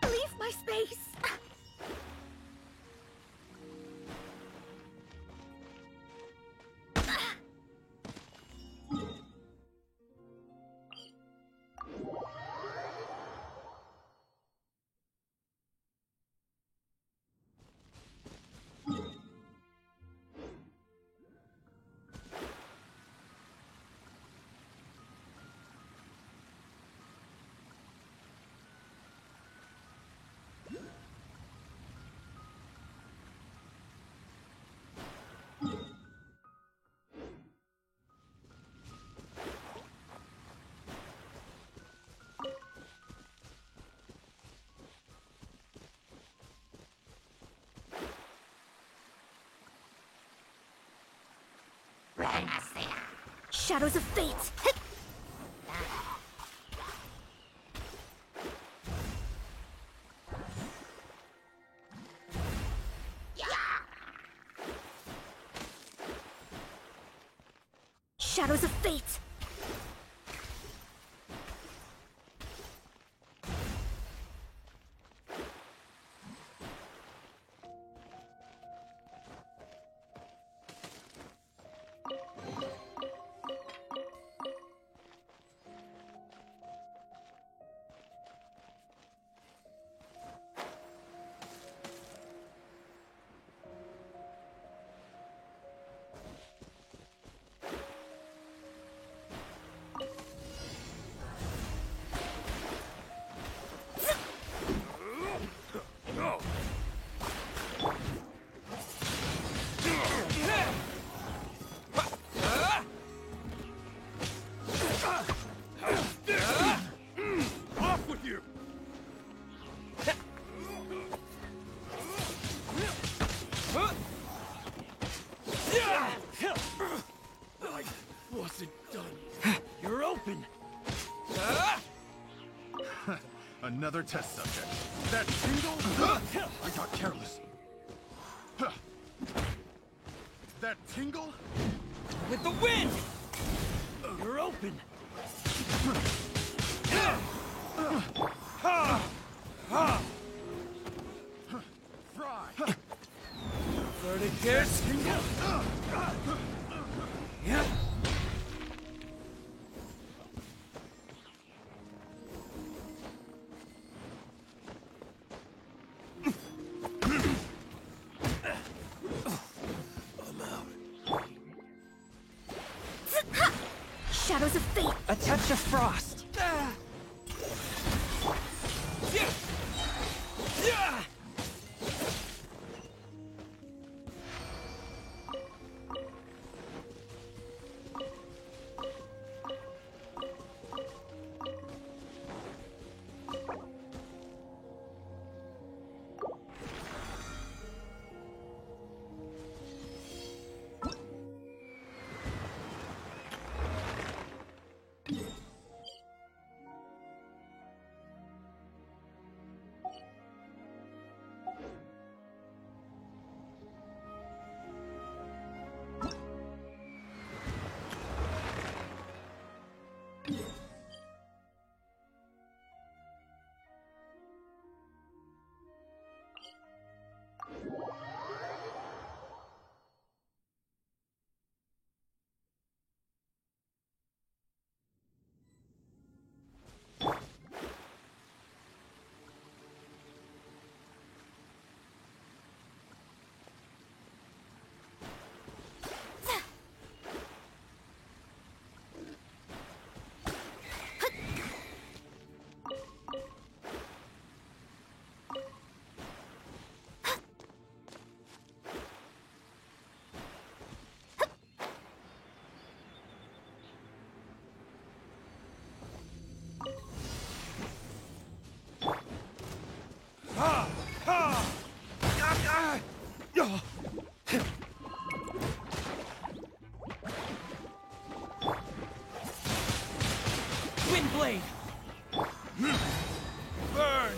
Leave my space! Shadows of Fate! Shadows of Fate! Off with you! I wasn't done. You're open. Another test subject. That tingle? I got careless. That tingle? With the wind! You're open. Fry! Vertigus! Yeah. Shadows of Fate! A touch of frost. Windblade! Burn!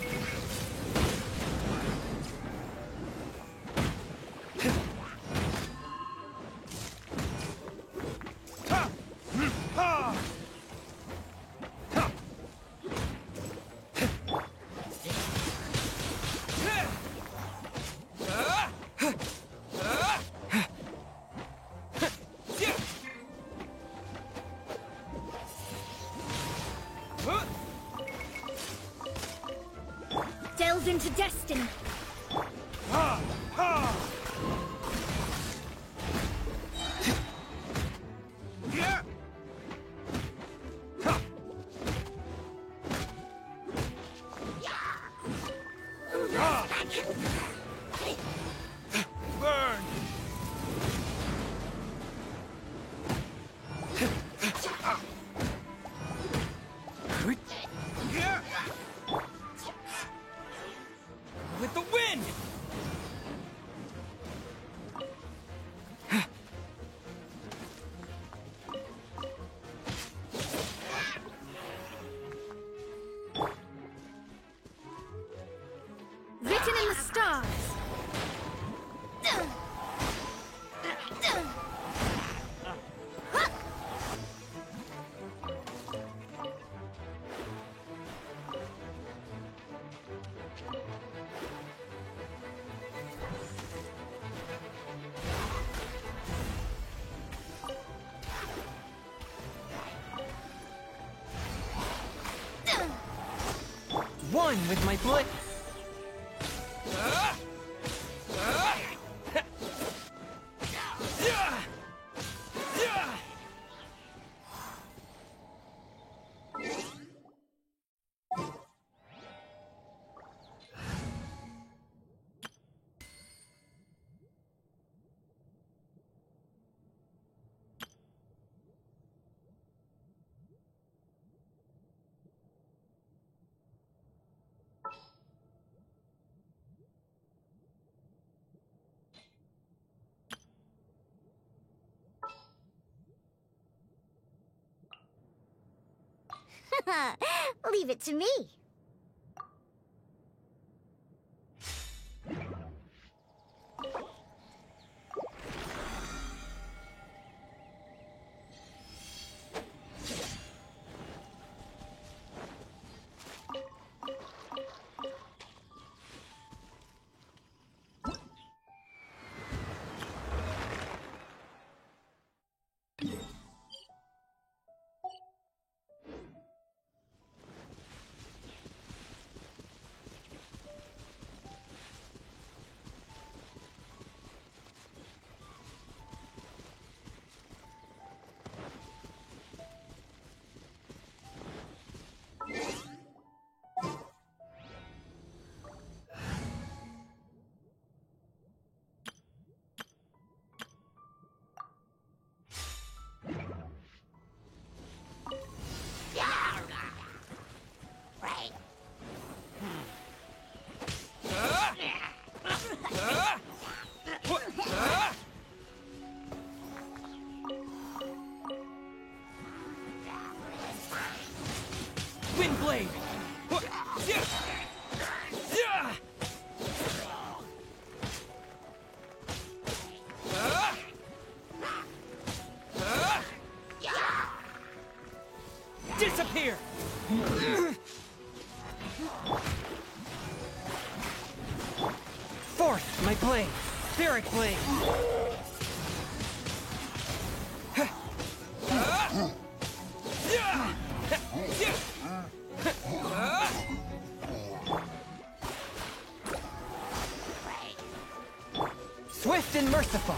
Delve into destiny! Burn! With the wind! one with my blade. Leave it to me. Windblade! Disappear! Fourth, my blade! Spirit blade! Swift and merciful!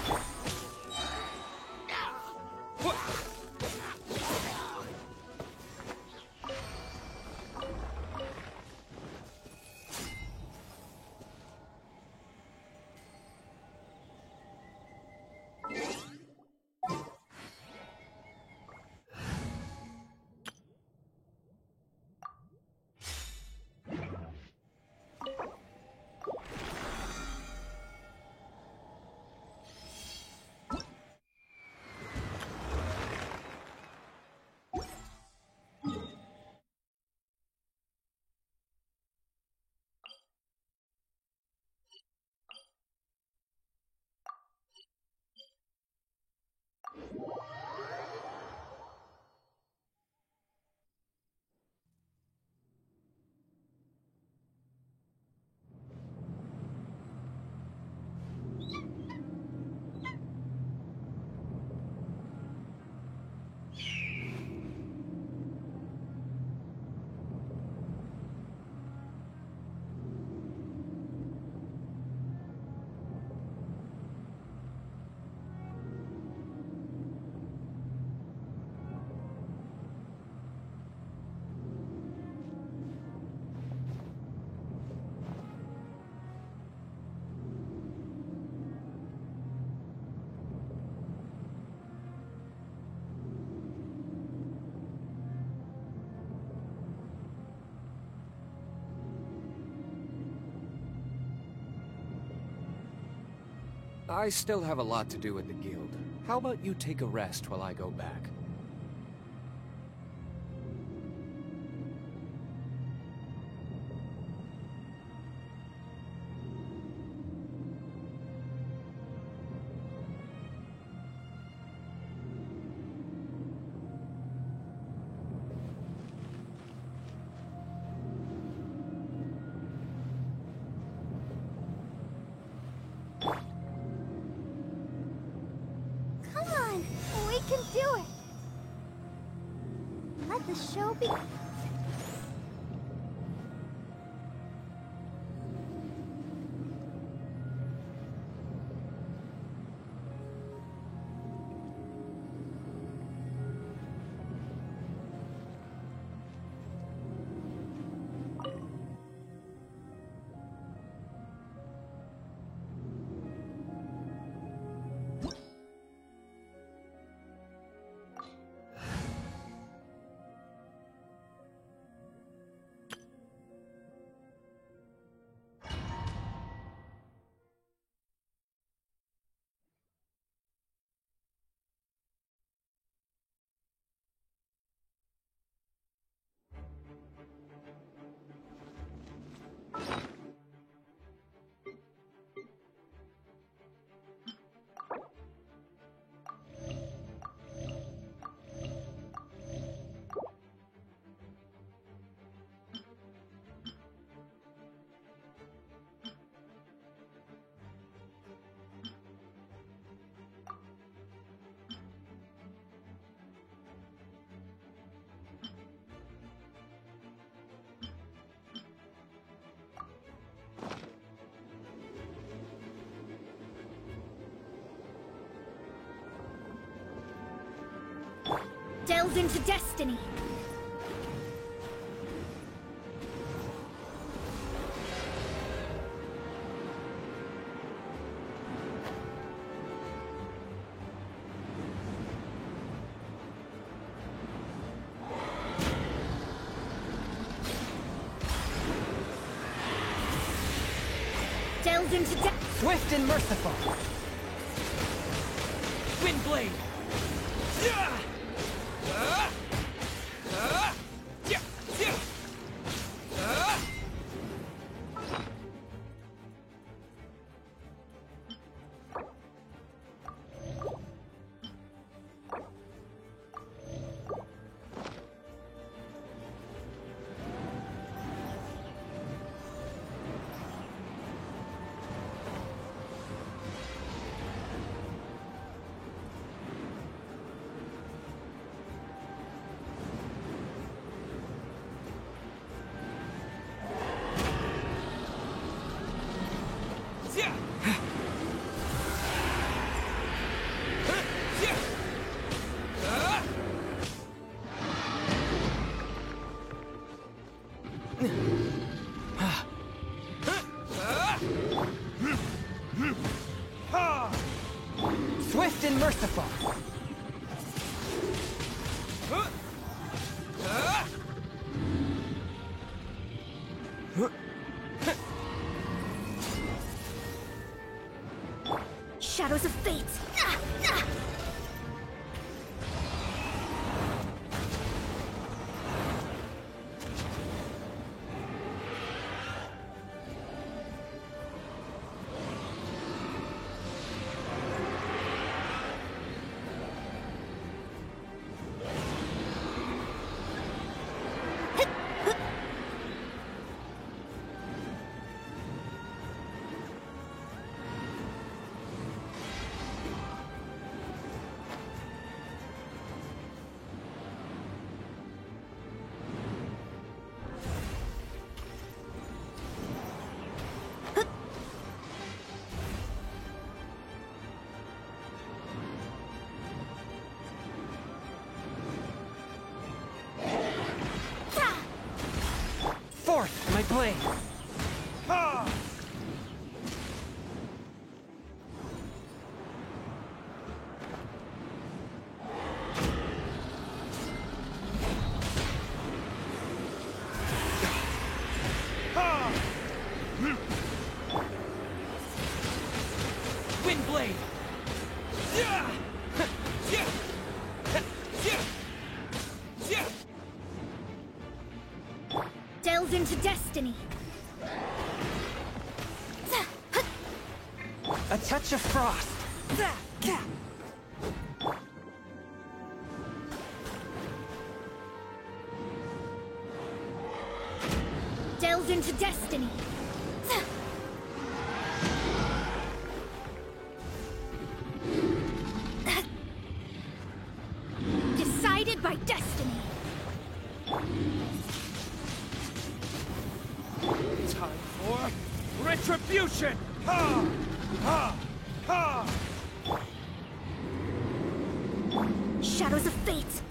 I still have a lot to do with the guild. How about you take a rest while I go back? Delves into destiny. Delves into Swift and merciful. Windblade. Swift and merciful. Shadows of fate. Forth, my blade. Windblade. Delves into destiny. A touch of frost. Delves into destiny. Decided by destiny. Time for retribution! Ha! Ha! Ha! Shadows of fate.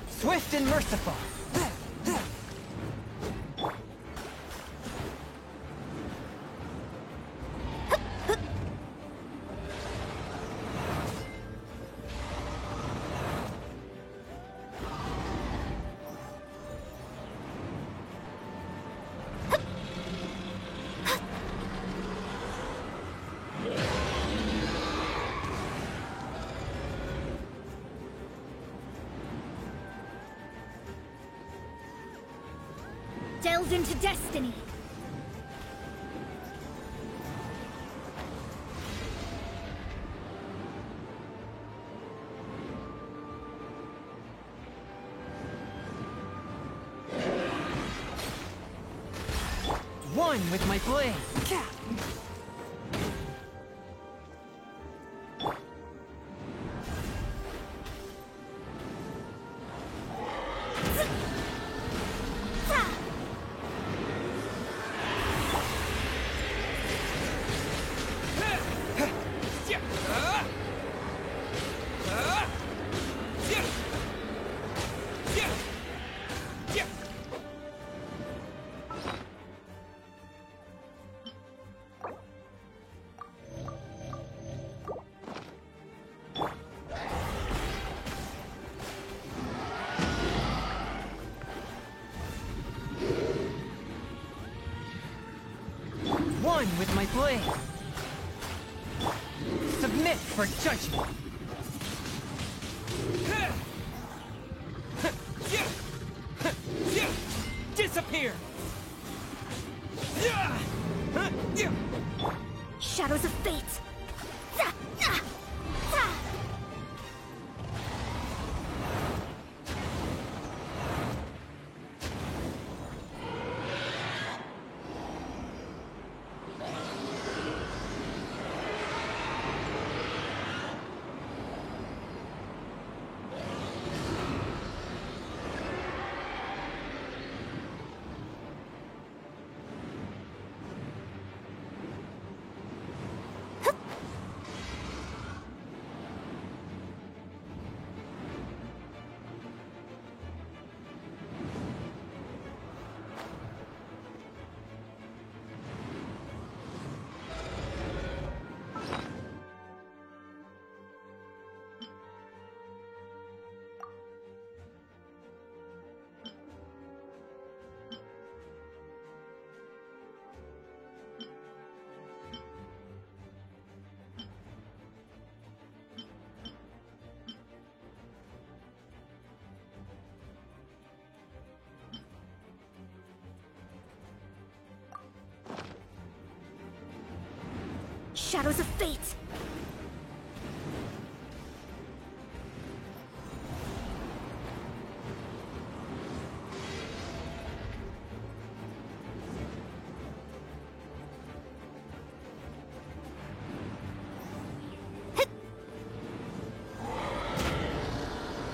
Swift and merciful. Delves into destiny. One with my blade. with my blade. Submit for judgment. Disappear. Shadows of fate. Shadows of fate.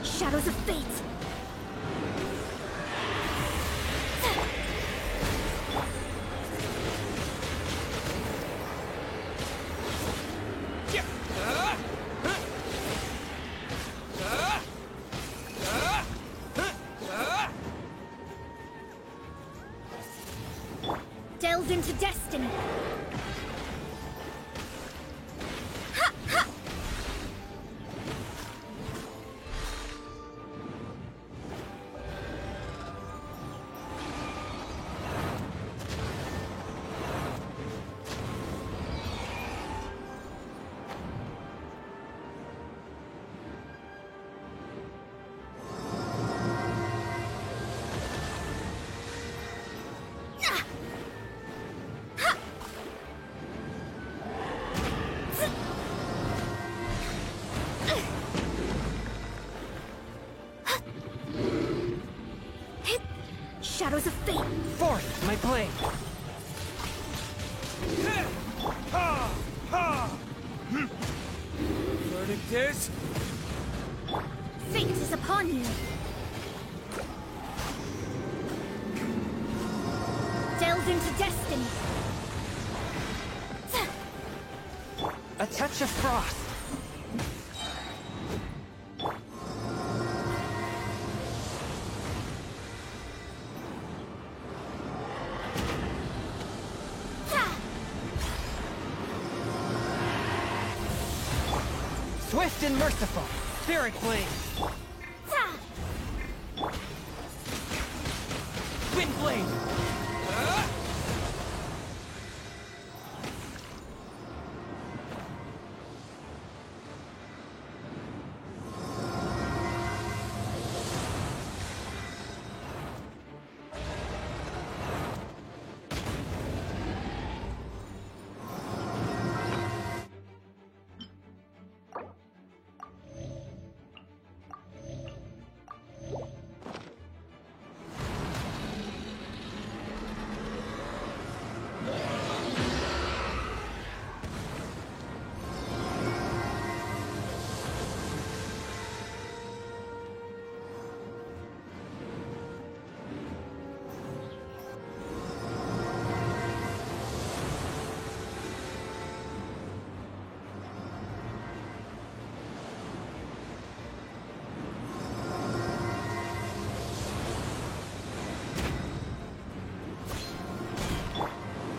Shadows of fate. Delve into destiny. Shadows of fate. Forth, my blade. Verdict is... Fate is upon you. Delve into destiny. A touch of frost. Swift and merciful. Spirit blade. Wind blade.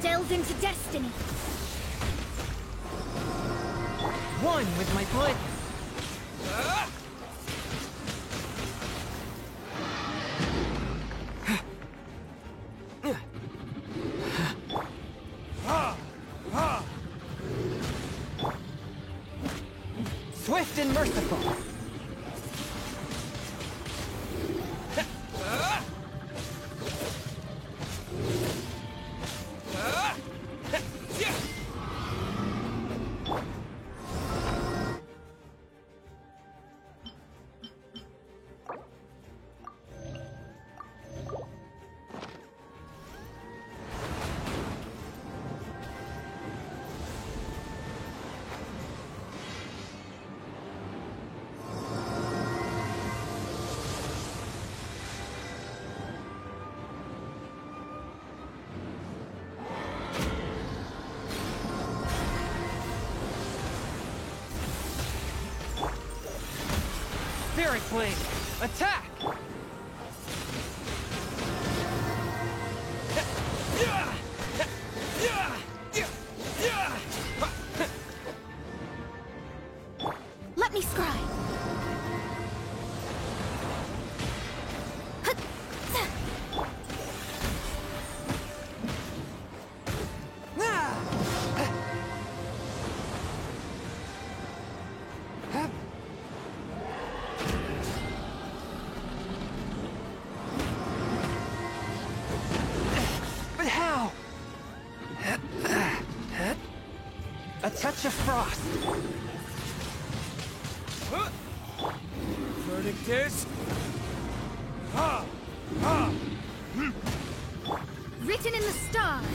Delve into destiny. One with my blade. been merciful. Spirit Blade! Attack! Let me scry. But how? A touch of frost. Verdict is... Written in the stars.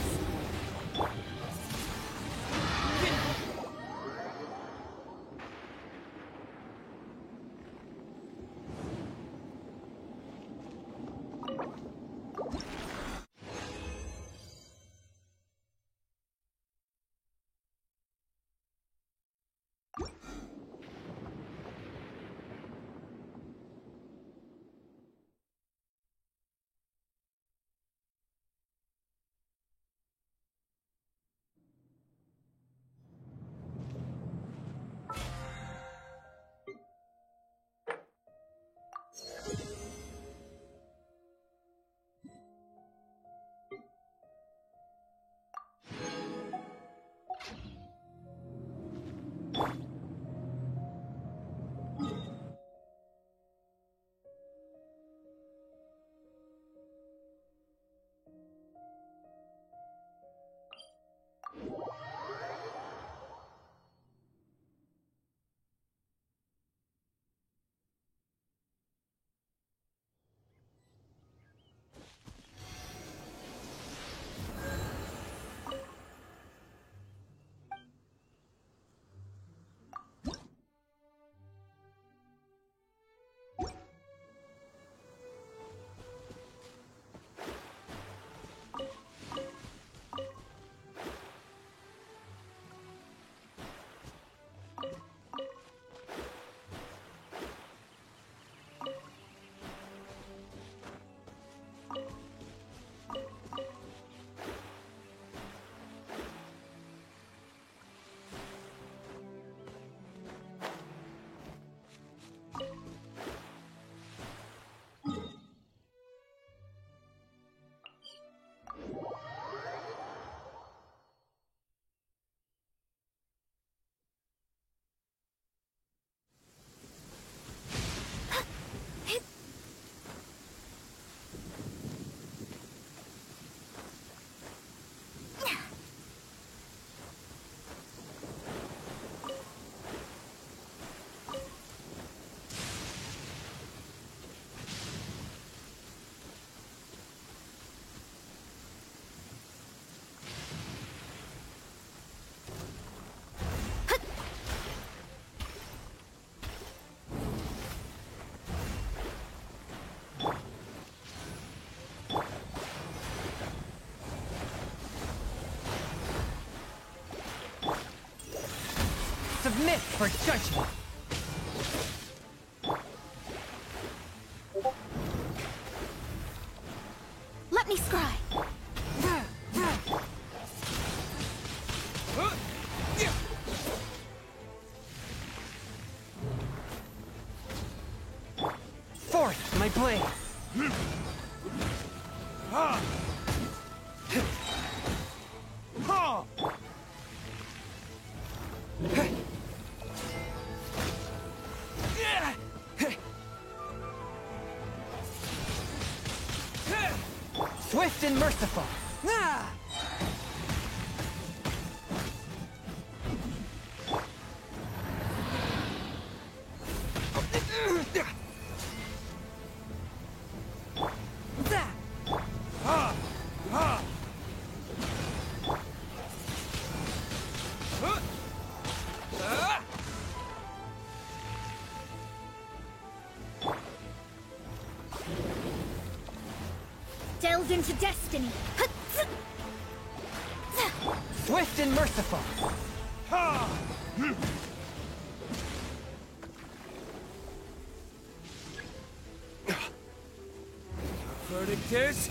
Submit for judgment. Let me scry. Forth, my blade. Swift and merciful. Ah! Delve into destiny. Swift and merciful. Verdict is...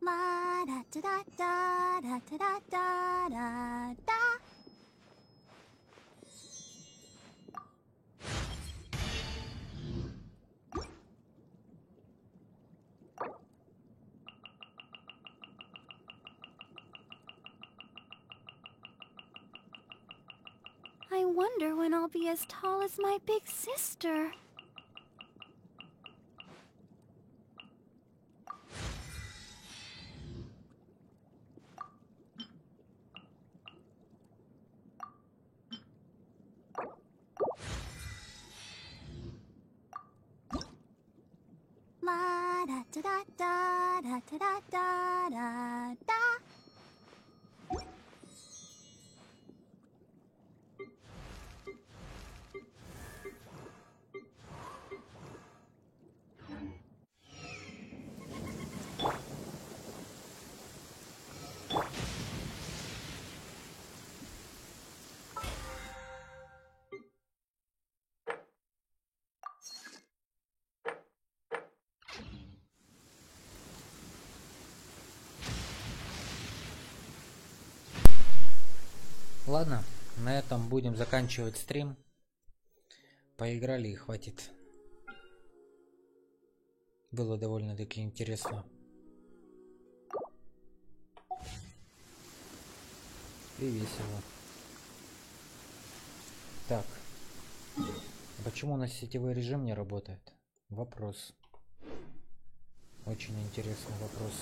La da da da da da da da da da. I wonder when I'll be as tall as my big sister. La da da da da da da da da da. Ладно, на этом будем заканчивать стрим. Поиграли и хватит. Было довольно-таки интересно. И весело. Так. Почему у нас сетевой режим не работает? Вопрос. Очень интересный вопрос.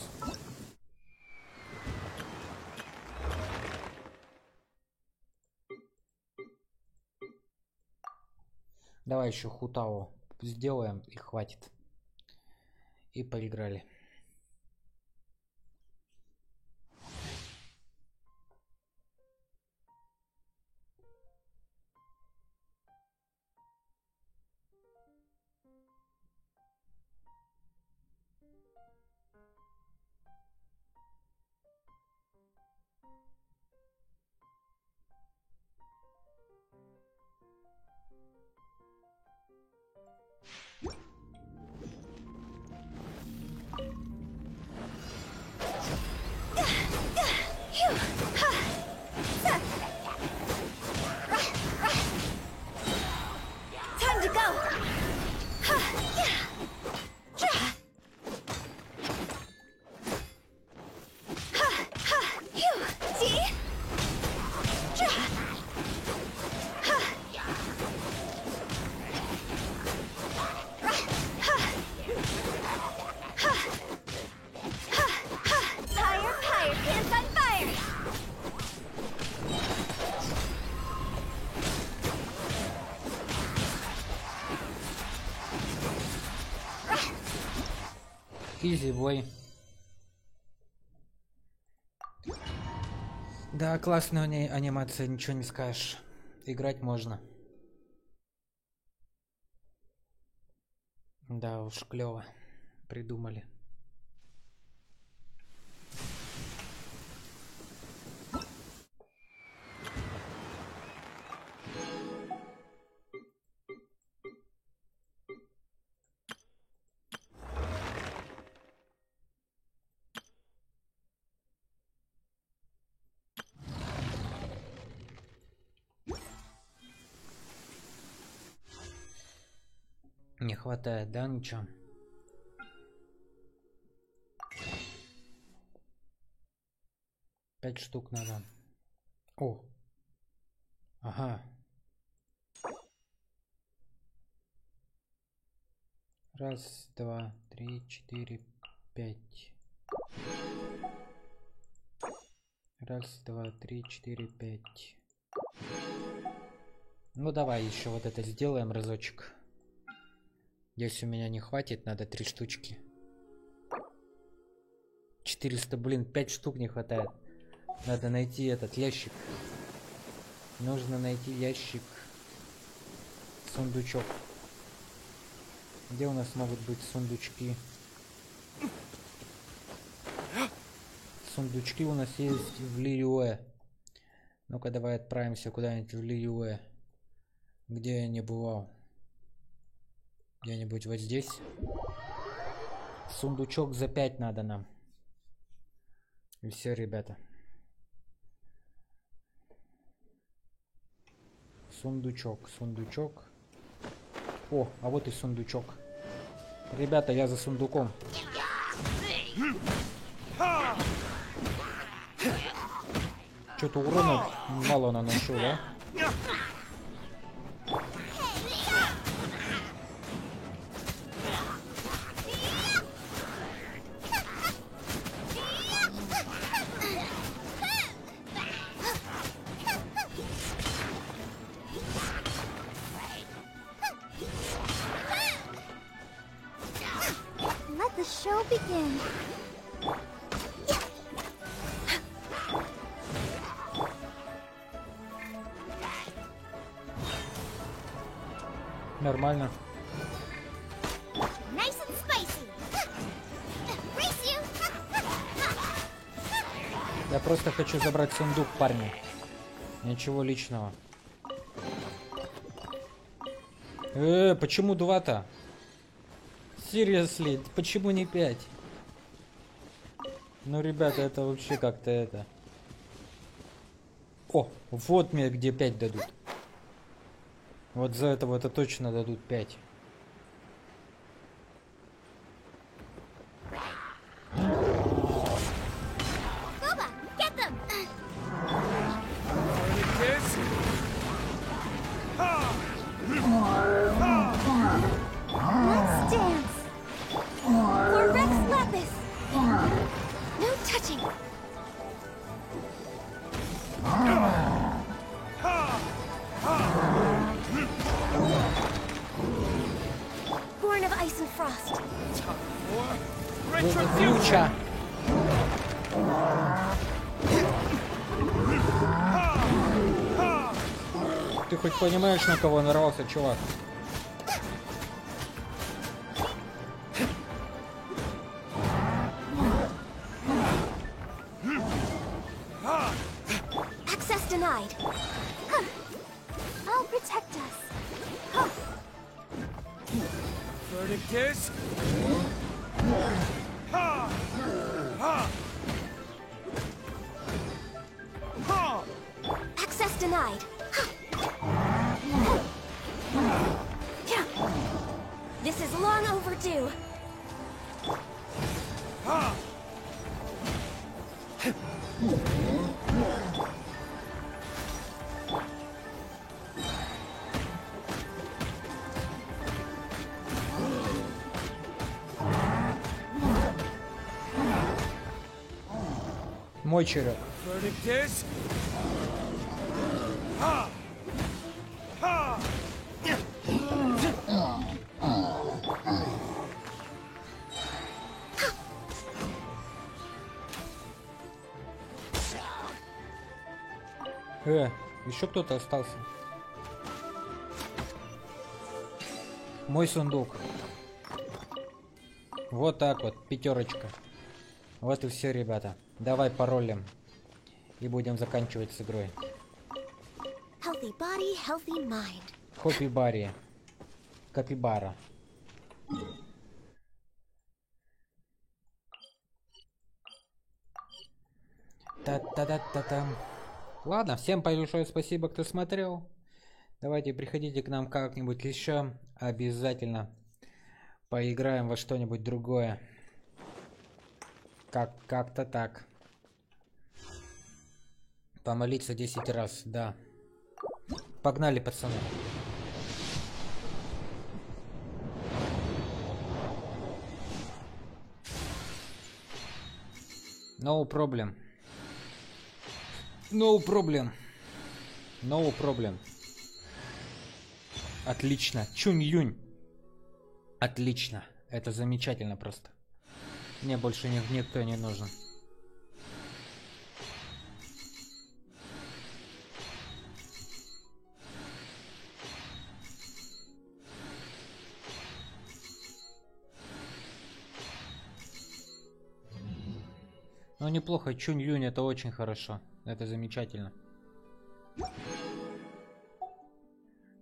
Давай еще Хутао сделаем и хватит. И поиграли. Time to go! Fire, fire, pants on fire! Изи бой. Да, классная анимация, ничего не скажешь. Играть можно. Да уж, клево. Придумали. Не хватает, да, ничего? Пять штук надо. О! Ага. Раз, два, три, четыре, пять. Раз, два, три, четыре, пять. Ну давай еще вот это сделаем разочек. Если у меня не хватит, надо 3 штучки. 400, блин, 5 штук не хватает. Надо найти этот ящик. Нужно найти ящик. Сундучок. Где у нас могут быть сундучки? Сундучки у нас есть в Лиюэ. Ну-ка давай отправимся куда-нибудь в Лиюэ. Где я не бывал. Где-нибудь вот здесь. Сундучок за 5 надо нам. И все, ребята. Сундучок, сундучок. О, а вот и сундучок. Ребята, я за сундуком. Что-то урона мало наношу, да? will begin. Нормально. Nice and spicy. Race you. Я просто хочу забрать сундук, парни. Ничего личного. Почему 2-то? Seriously, почему не 5? Ну, ребята, это вообще как-то это... О, вот мне где 5 дадут. Вот за этого это точно дадут 5. Boba, get them. Let's dance. For Rex Lapis. No touching. Born of ice and frost. Луча. Ты хоть понимаешь, на кого нарвался, чувак? Access denied. I'll protect us. Verdict is... Access denied. This is long overdue. Мой черед. Verdict is... Еще кто-то остался. Мой сундук. Вот так вот, 5. Вот и все, ребята. Давай паролем. И будем заканчивать с игрой. Healthy body, healthy mind. Хоппи-бари. Капибара. Та-та-та-та-там. Ладно, всем большое спасибо, кто смотрел. Давайте приходите к нам как-нибудь еще. Обязательно поиграем во что-нибудь другое. Как-то так. Помолиться 10 раз, да. Погнали, пацаны. No problem. No problem. No problem. Отлично. Чунь-юнь. Отлично. Это замечательно просто. Мне больше никто не нужен. Ну неплохо, Чунь-юнь, это очень хорошо. Это замечательно.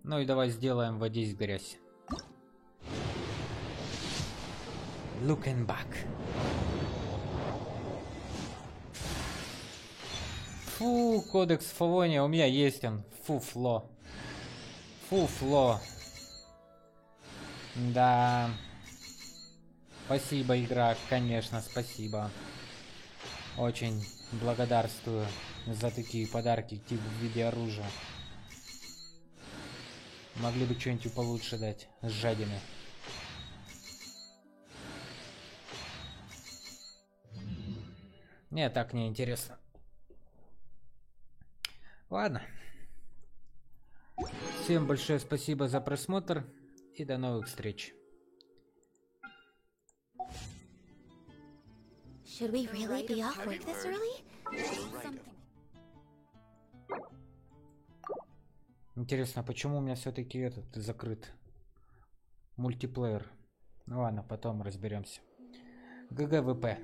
Ну и давай сделаем «Водись в грязь». Looking back. Фу, кодекс Фавония, у меня есть он. Фуфло. Фуфло. Да. Спасибо, игра, конечно, спасибо. Очень благодарствую за такие подарки типа в виде оружия. Могли бы что-нибудь получше дать, с жадины. Не, так не интересно. Ладно. Всем большое спасибо за просмотр и до новых встреч. Should we really be off work this early? Интересно, почему у меня все-таки этот закрыт мультиплеер? Ну ладно, потом разберемся. ГГВП.